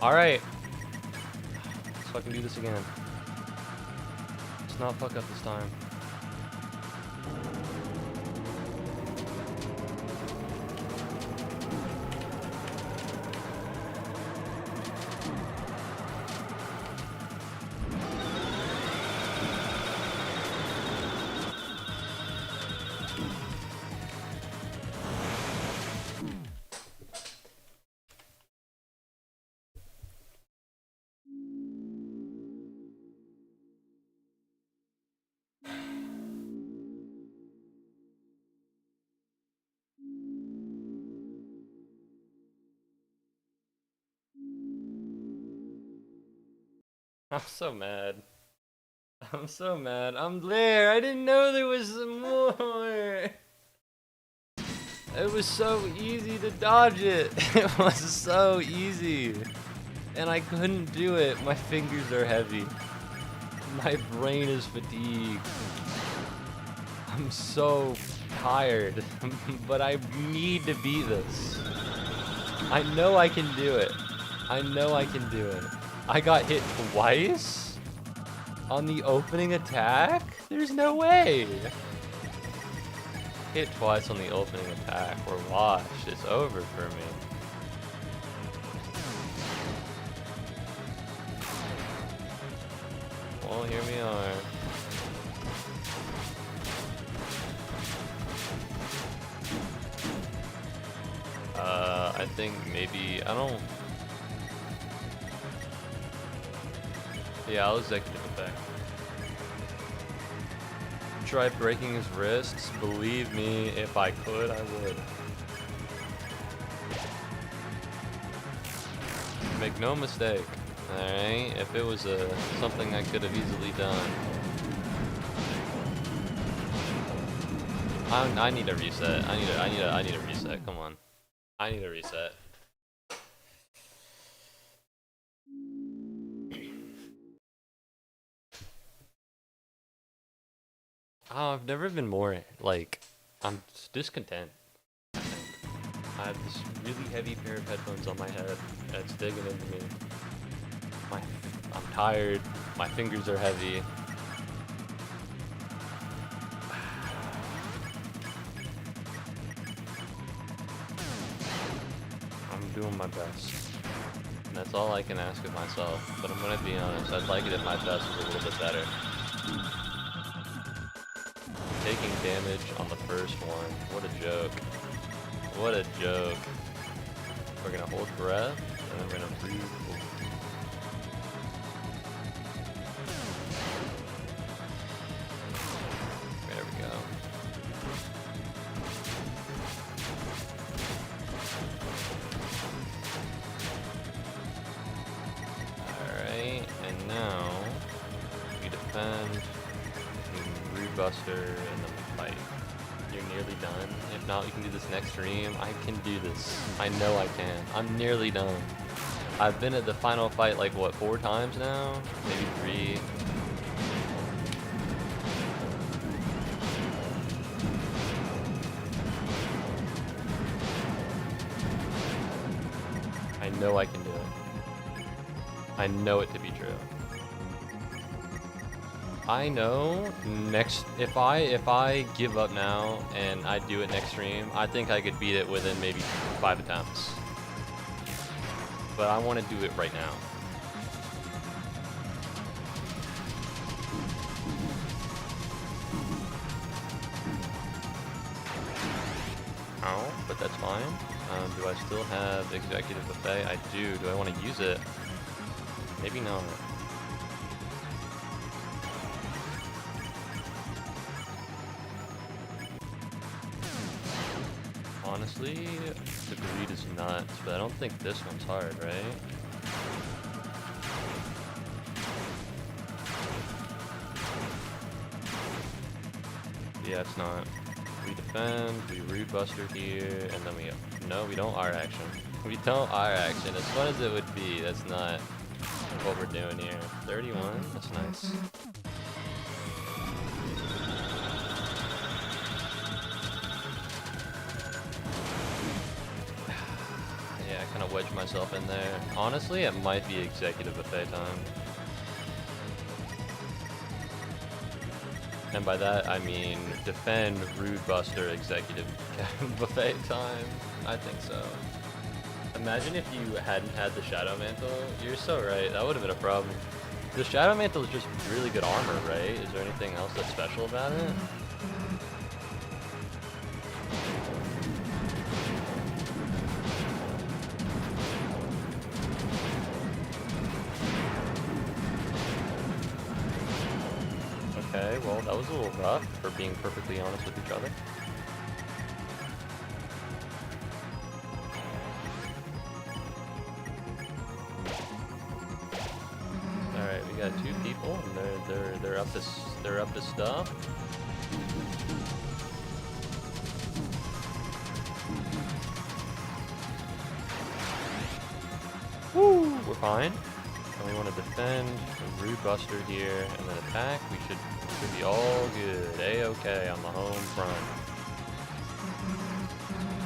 Alright. Let's fucking do this again. Let's not fuck up this time. I'm so mad. I'm so mad. I'm there. I didn't know there was some more. It was so easy to dodge it. It was so easy. And I couldn't do it. My fingers are heavy. My brain is fatigued. I'm so tired. But I need to beat this. I know I can do it. I know I can do it. I got hit twice on the opening attack? There's no way. Hit twice on the opening attack. We're washed. It's over for me. Well, here we are. I think maybe, I don't... Yeah, I'll Executive Effect. Try breaking his wrists. Believe me, if I could, I would. Make no mistake, alright? If it was something I could have easily done. I need a reset. I need a reset. Come on. I need a reset. Oh, I've never been more, like, I'm discontent, I think. I have this really heavy pair of headphones on my head that's digging into me. I'm tired, my fingers are heavy. I'm doing my best. And that's all I can ask of myself, but I'm gonna be honest, I'd like it if my best was a little bit better. Taking damage on the first one. What a joke. What a joke. We're gonna hold breath, and then we're gonna breathe. There we go. Alright, and now we defend. Buster, and then we fight. You're nearly done. If not, we can do this next stream. I can do this. I know I can. I'm nearly done. I've been at the final fight like what, 4 times now? Maybe 3. I know I can do it. I know it to be true. I know if I give up now and I do it next stream, I think I could beat it within maybe 5 attempts. But I want to do it right now. Oh, but that's fine. Do I still have executive buffet? I do. Do I want to use it? Maybe not. Honestly, the greed is nuts, but I don't think this one's hard, right? Yeah, it's not. We defend, we root buster here, and then we don't R action. We don't R action. As fun as it would be, that's not what we're doing here. 31, that's nice. Kind of wedge myself in there. Honestly, it might be executive buffet time. And by that, I mean defend, rude buster, executive buffet time. I think so. Imagine if you hadn't had the Shadow Mantle. You're so right. That would have been a problem. The Shadow Mantle is just really good armor, right? Is there anything else that's special about it? Okay, well, that was a little rough, for being perfectly honest with each other. Alright, we got 2 people, and they're up to stuff. Woo! We're fine. And we want to defend, a rude buster here, and then attack. We should be all good. A-okay on the home front.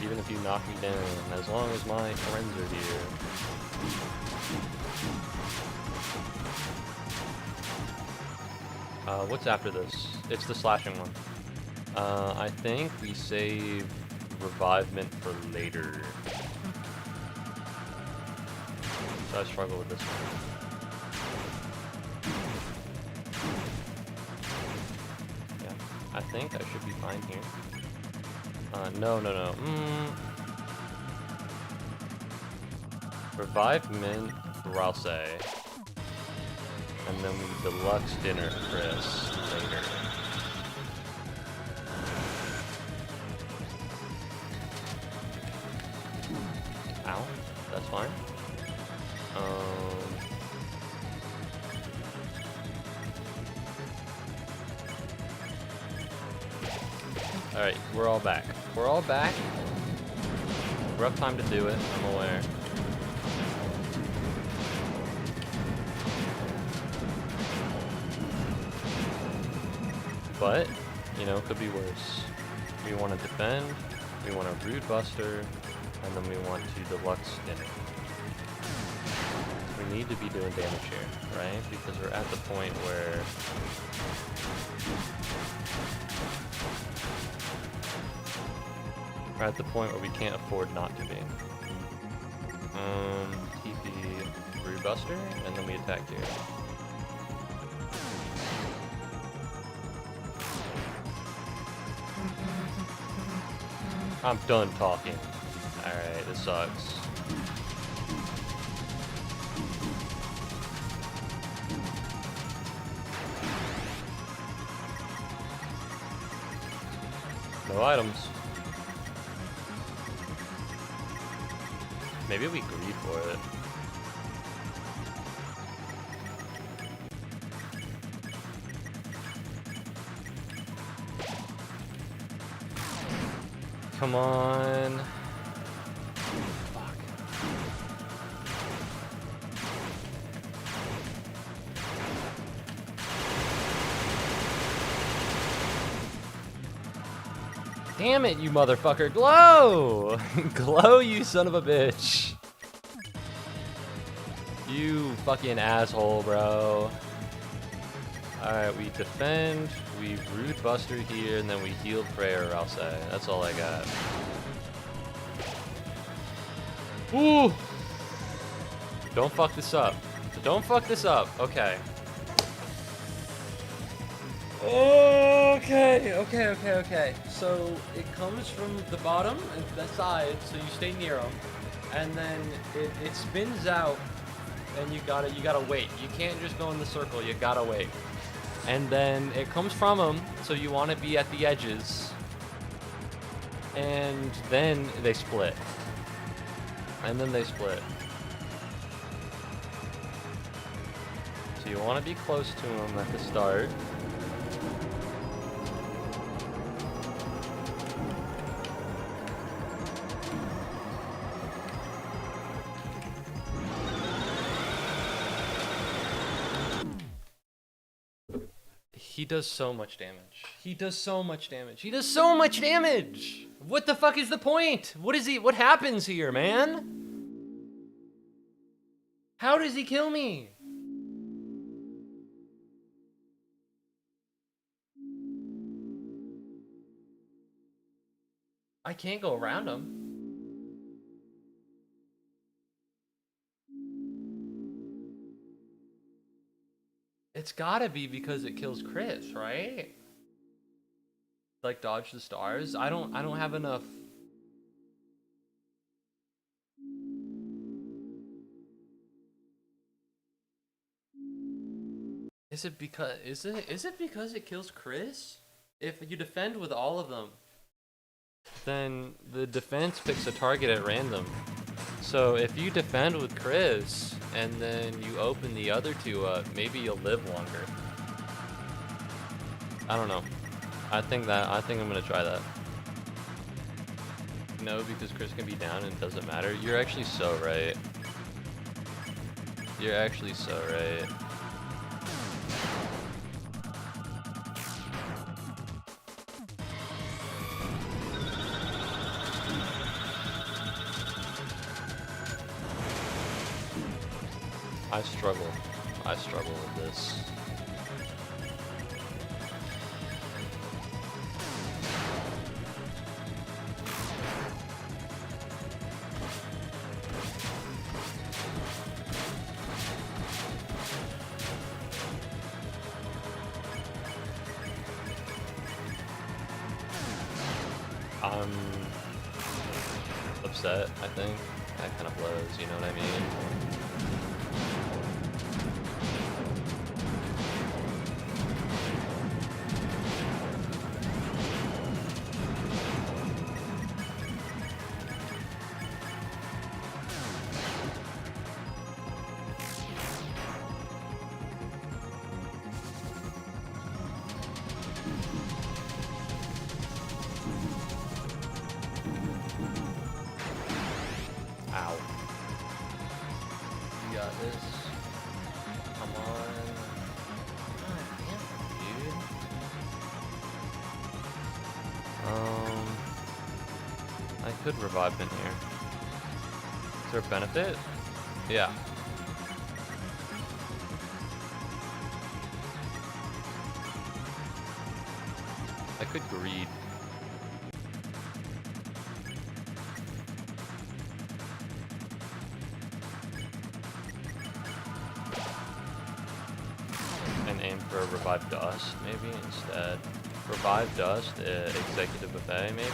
Even if you knock me down, as long as my friends are here. What's after this? It's the slashing one. I think we save revivement for later. So I struggle with this one. I think I should be fine here. No. Revive Mint, I'll say. And then we deluxe dinner Chris later. Ow, that's fine. Alright, we're all back. We're all back. Rough time to do it, I'm aware. But, you know, could be worse. We want to defend, we want to Rude Buster, and then we want to Deluxe Dinner. We need to be doing damage here, right? Because we're at the point where we can't afford not to be. TP Rude Buster, and then we attack here. I'm done talking. Alright, this sucks. No items. Maybe we greed for it. Come on. Fuck. Damn it, you motherfucker. Glow! Glow, you son of a bitch. You fucking asshole, bro. Alright, we defend, we Rude Buster here, and then we heal prayer, I'll say. That's all I got. Ooh! Don't fuck this up. Don't fuck this up. Okay. Okay. So it comes from the bottom and the side, so you stay near them, and then it spins out, and you gotta wait. You can't just go in the circle. You gotta wait. And then it comes from them, so you want to be at the edges, and then they split. And then they split. So you want to be close to them at the start. He does so much damage. He does so much damage. He does so much damage! What the fuck is the point? What happens here, man? How does he kill me? I can't go around him. It's gotta be because it kills Chris, right? Like dodge the stars. I don't have enough. Is it because it kills Chris? If you defend with all of them, then the defense picks a target at random. So if you defend with Chris and then you open the other two up, maybe you'll live longer. I don't know. I think I'm gonna try that. No, because Chris can be down and it doesn't matter. You're actually so right. You're actually so right. I struggle with this. I'm upset, I think. That kind of blows, you know what I mean? could revive in here. Is there a benefit? Yeah. I could greed. And aim for a revive dust, maybe, instead. Revive dust, executive buffet, maybe?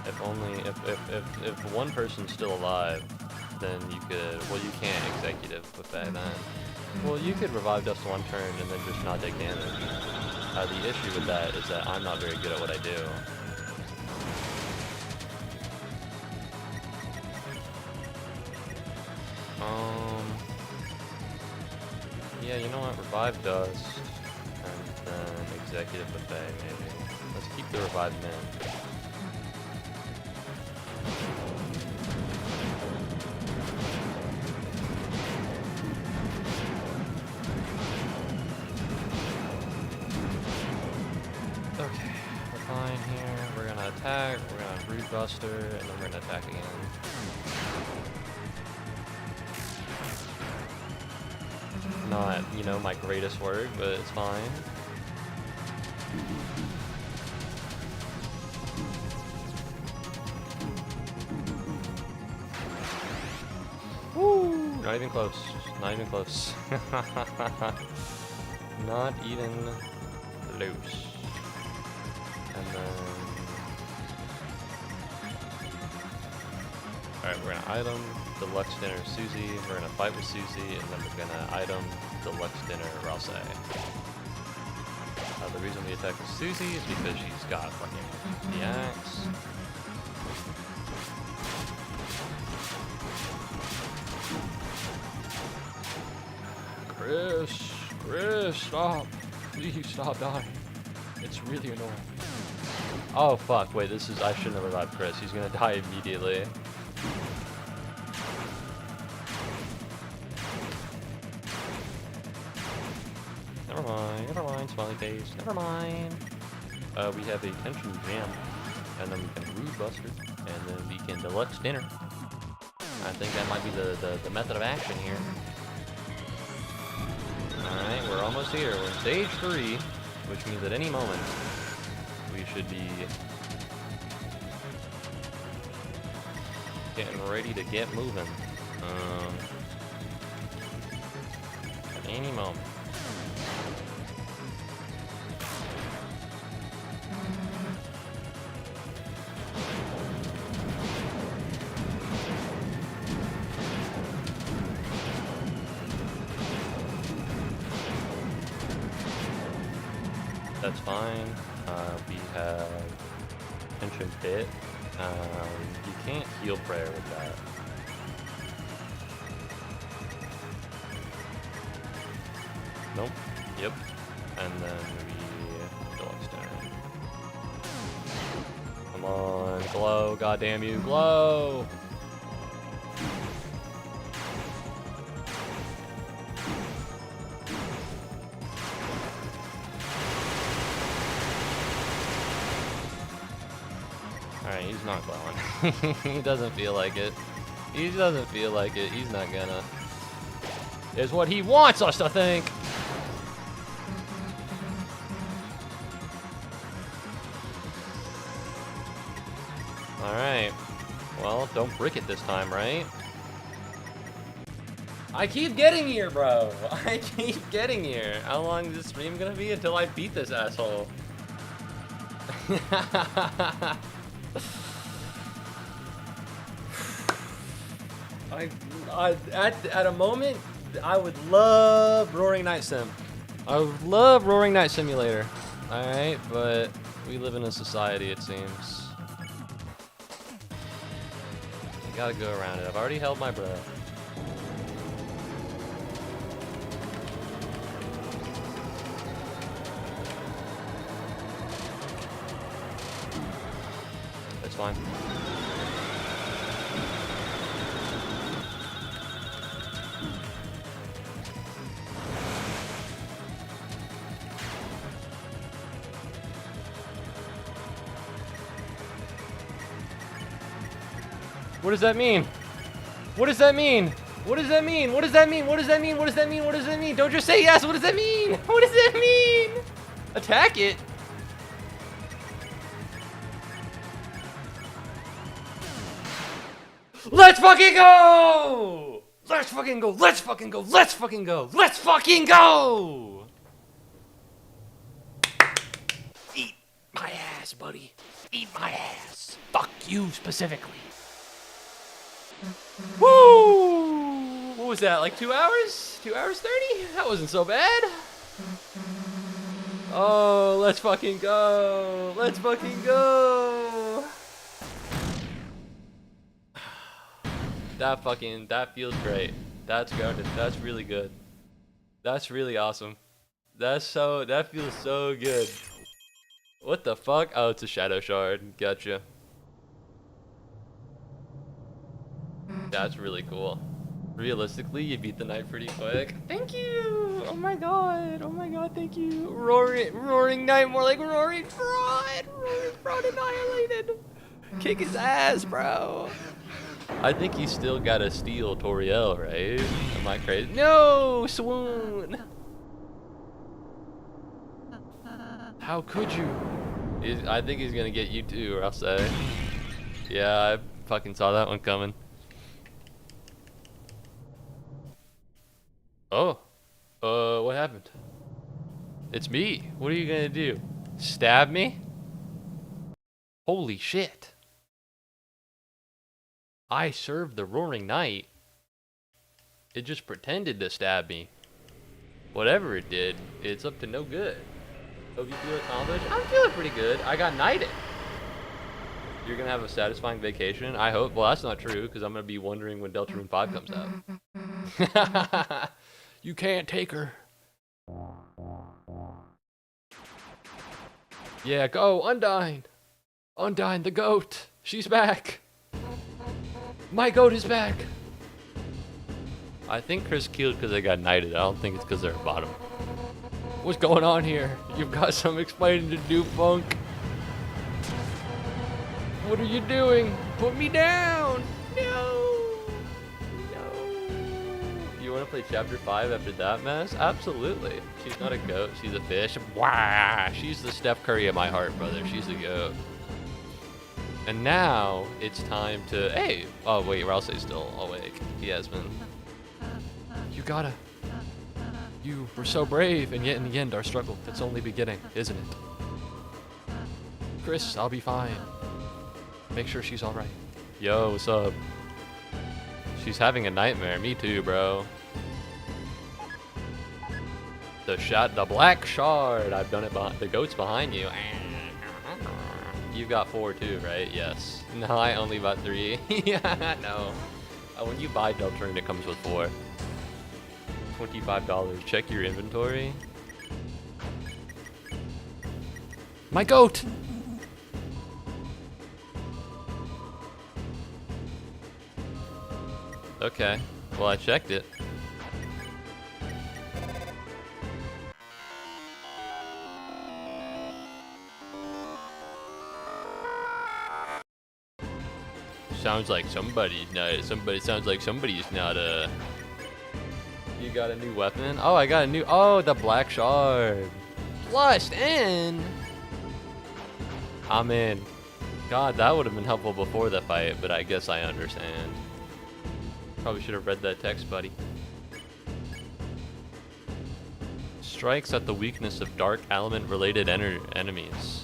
If only, if one person's still alive, then you could, well, you can't executive buffet then. Well, you could revive dust one turn and then just not take damage. The issue with that is that I'm not very good at what I do. Yeah, you know what? Revive dust, and then executive buffet, maybe. Let's keep the revive min. Okay, we're fine here. We're gonna attack, we're gonna Brood Buster, and then we're gonna attack again. Not, you know, my greatest work, but it's fine. Woo! Not even close. Not even close. Not even close. And then... Alright, we're gonna item Deluxe Dinner Susie, we're gonna fight with Susie, and then we're gonna item Deluxe Dinner Rouse. The reason we attack with Susie is because she's got fucking the axe. Chris, stop. Please stop dying. It's really annoying. Oh fuck, wait, this is, I shouldn't have revived Chris. He's gonna die immediately. Never mind, smiley face, never mind. We have a tension jam, and then we can Brood Buster, and then we can Deluxe Dinner. I think that might be the method of action here. Alright, we're almost here. We're in stage 3, which means at any moment we should be getting ready to get moving. At any moment. That's fine. We have Tension Bit. You can't heal prayer with that. Nope. Yep. And then we Deluxe Dinner. Come on, glow, goddamn you, glow! Alright, he's not glowing. He doesn't feel like it. He doesn't feel like it. He's not gonna. Is what he wants us to think! Alright. Well, don't brick it this time, right? I keep getting here, bro! I keep getting here! How long is this stream gonna be until I beat this asshole? At a moment, I would love Roaring Night Sim. I would love Roaring Night Simulator. Alright, but we live in a society, it seems. You gotta go around it. I've already held my breath. It's fine. What does that mean? What does that mean? What does that mean? What does that mean? What does that mean? What does that mean? What does that mean? Don't just say yes. What does that mean? What does that mean? Attack it. Let's fucking go! Let's fucking go! Let's fucking go! Let's fucking go! Let's fucking go! Eat my ass, buddy. Eat my ass. Fuck you specifically. Woo! What was that, like 2 hours? 2 hours 30? That wasn't so bad. Oh, let's fucking go. Let's fucking go. That feels great. That's good. That's really good. That's really awesome. That feels so good. What the fuck? Oh, it's a shadow shard. Gotcha. That's really cool. Realistically, you beat the night pretty quick. Thank you! Oh my god, thank you. Roaring Knight, more like Roaring Fraud! Roaring Fraud annihilated! Kick his ass, bro! I think he's still gotta steal Toriel, right? Am I crazy? No! Swoon! How could you? I think he's gonna get you too, or I'll say. Yeah, I fucking saw that one coming. Oh. What happened? It's me. What are you gonna do? Stab me? Holy shit. I served the Roaring Knight. It just pretended to stab me. Whatever it did, it's up to no good. Hope you feel accomplished. I'm feeling pretty good. I got knighted. You're gonna have a satisfying vacation? I hope. Well, that's not true, because I'm gonna be wondering when Deltarune 5 comes out. You can't take her. Yeah, go, Undyne. Undyne, the goat. She's back. My goat is back. I think Chris killed because they got knighted. I don't think it's because they're at bottom. What's going on here? You've got some explaining to do, Funk. What are you doing? Put me down. No. You want to play Chapter 5 after that mess? Absolutely. She's not a goat. She's a fish. Wow. She's the Steph Curry of my heart, brother. She's a goat. And now it's time to... Hey. Oh, wait. Rousey's still awake. He has been. You gotta... You were so brave, and yet in the end, our struggle, it's only beginning, isn't it? Chris, I'll be fine. Make sure she's alright. Yo, what's up? She's having a nightmare. Me too, bro. The black shard. I've done it behind the goat's behind you. You've got 4 too, right? Yes. No, I only bought 3. Yeah, no. When you buy Deltarune, it comes with 4. $25. Check your inventory. My goat! Okay. Well, I checked it. Sounds like somebody's not. Sounds like somebody's not. You got a new weapon? Oh, I got a new. Oh, the black shard. Flushed in. I'm in. God, that would have been helpful before the fight, but I guess I understand. Probably should have read that text, buddy. Strikes at the weakness of dark element related enemies.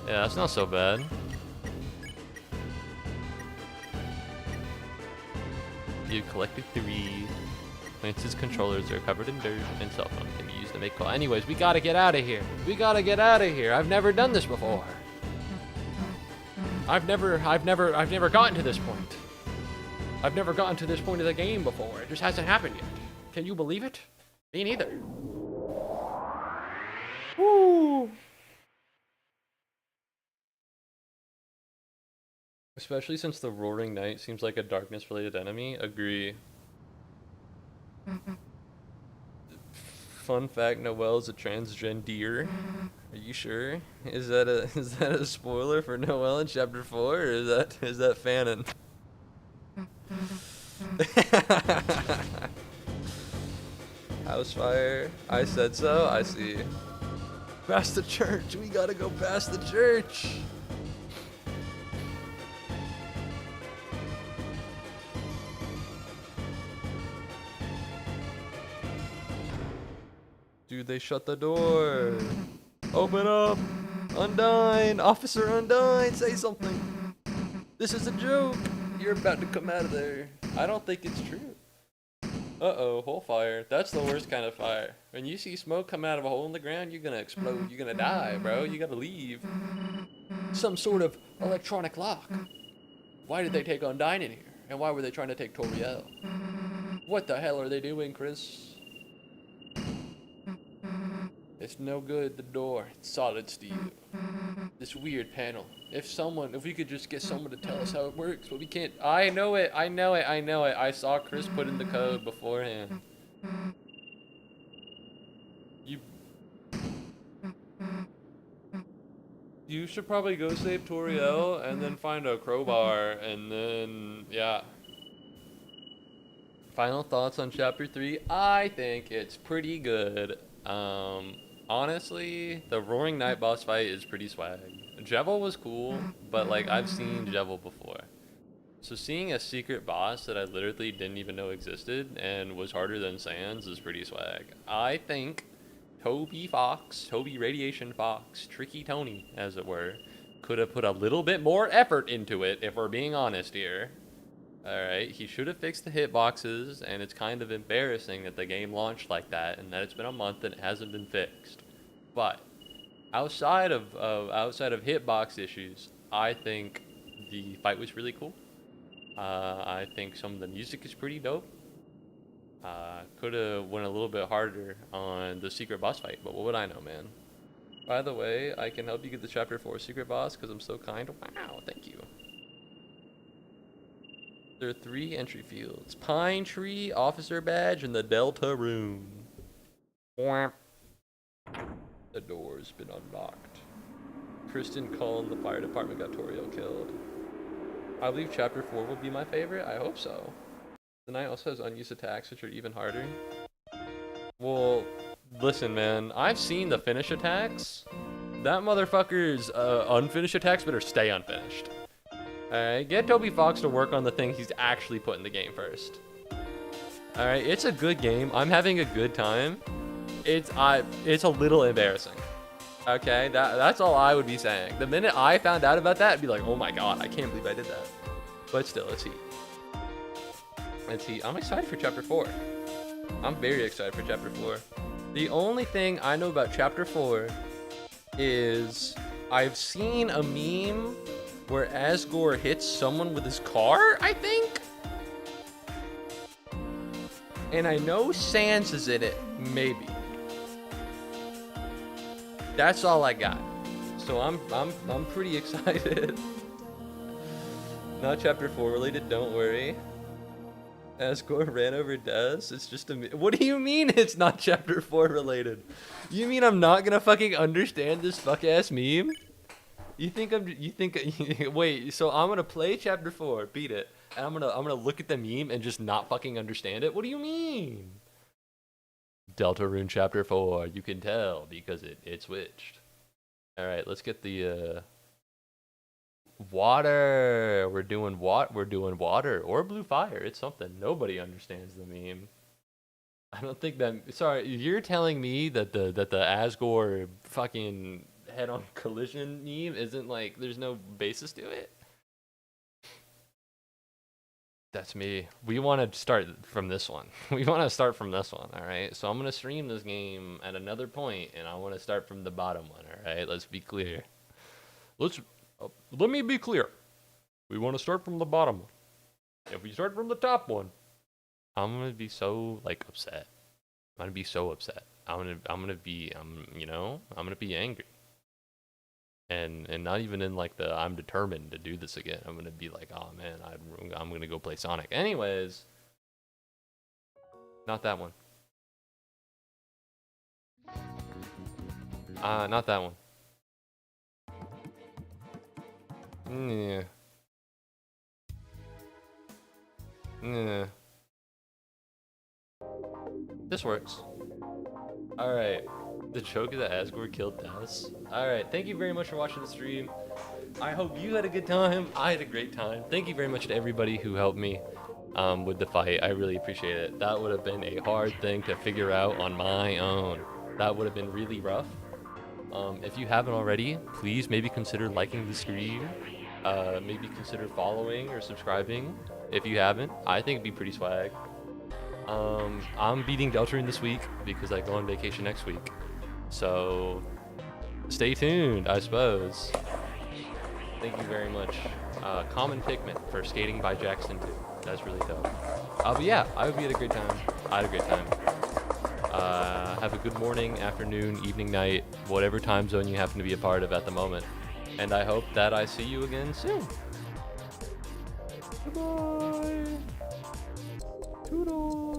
Yeah, that's not so bad. You collected 3. Lance's controllers are covered in dirt, and cell phone can be used to make calls. Anyways, we gotta get out of here. We gotta get out of here. I've never done this before. I've never gotten to this point. I've never gotten to this point of the game before. It just hasn't happened yet. Can you believe it? Me neither. Woo! Especially since the Roaring Knight seems like a darkness-related enemy. Agree. Fun fact, Noelle is a transgen deer. Are you sure? Is that a spoiler for Noel in chapter 4, or is that fanon? House fire. I said so. I see. Past the church. We gotta go past the church. Dude, they shut the door. Open up. Undyne. Officer Undyne. Say something. This is a joke. You're about to come out of there. I don't think it's true. Uh-oh, hole fire. That's the worst kind of fire. When you see smoke come out of a hole in the ground, you're gonna explode. You're gonna die, bro. You gotta leave. Some sort of electronic lock. Why did they take Undyne in here? And why were they trying to take Toriel? What the hell are they doing, Chris? It's no good, the door. It's solid steel. This weird panel. If we could just get someone to tell us how it works, but we can't. I know it. I saw Chris put in the code beforehand. You should probably go save Toriel and then find a crowbar and then, yeah. Final thoughts on chapter 3. I think it's pretty good. Honestly, the Roaring Night boss fight is pretty swag. Jevil was cool, but like I've seen Jevil before. So seeing a secret boss that I literally didn't even know existed and was harder than Sans is pretty swag. I think Toby Radiation Fox, Tricky Tony, as it were, could have put a little bit more effort into it, if we're being honest here. Alright, he should have fixed the hitboxes, and it's kind of embarrassing that the game launched like that, and that it's been a month and it hasn't been fixed. But, outside of hitbox issues, I think the fight was really cool. I think some of the music is pretty dope. Could have went a little bit harder on the secret boss fight, but what would I know, man? By the way, I can help you get the chapter 4 secret boss because I'm so kind. Wow, thank you. There are 3 entry fields: Pine Tree, Officer Badge, and the Deltarune. The door's been unlocked. Kristen Cullen, the fire department, got Toriel killed. I believe chapter 4 will be my favorite. I hope so. The night also has unused attacks, which are even harder. Well, listen, man. I've seen the finish attacks. That motherfucker's unfinished attacks better stay unfinished. Alright, get Toby Fox to work on the things he's actually put in the game first. Alright, it's a good game. I'm having a good time. It's a little embarrassing. Okay, that's all I would be saying. The minute I found out about that, I'd be like, oh my god, I can't believe I did that. But still, let's see. Let's see. I'm excited for chapter 4. I'm very excited for chapter 4. The only thing I know about chapter 4 is I've seen a meme where Asgore hits someone with his car, I think? And I know Sans is in it, maybe. That's all I got. So I'm pretty excited. Not chapter 4 related, don't worry. Asgore ran over Des. It's just a. What do you mean it's not chapter 4 related? You mean I'm not gonna fucking understand this fuck ass meme? You think wait, so I'm gonna play chapter 4, beat it, and I'm gonna look at the meme and just not fucking understand it? What do you mean? Deltarune Chapter 4, you can tell because it switched. Alright, let's get the water. We're doing water or blue fire. It's something. Nobody understands the meme. I don't think that. Sorry, you're telling me that the Asgore fucking head-on collision meme isn't like there's no basis to it? That's me. We want to start from this one. We want to start from this one, all right? So I'm going to stream this game at another point, and I want to start from the bottom one, all right? Let's be clear. Let me be clear. We want to start from the bottom one. If we start from the top one, I'm going to be so, like, upset. I'm going to be so upset. I'm going to be angry. And not even in like the I'm determined to do this again. I'm gonna be like, oh man, I'm gonna go play Sonic. Anyways, not that one. Not that one. Yeah. Yeah. This works. Alright. The choke of the Asgore killed Dallas. Alright, thank you very much for watching the stream. I hope you had a good time. I had a great time. Thank you very much to everybody who helped me with the fight. I really appreciate it. That would have been a hard thing to figure out on my own. That would have been really rough. If you haven't already, please maybe consider liking the stream. Maybe consider following or subscribing. If you haven't, I think it'd be pretty swag. I'm beating Deltarune this week because I go on vacation next week. So stay tuned, I suppose. Thank you very much. Common Pigment for Skating by Jackson 2. That's really dope. But yeah, I hope you had a great time. I had a great time. Have a good morning, afternoon, evening, night, whatever time zone you happen to be a part of at the moment. And I hope that I see you again soon. Goodbye. Toodles.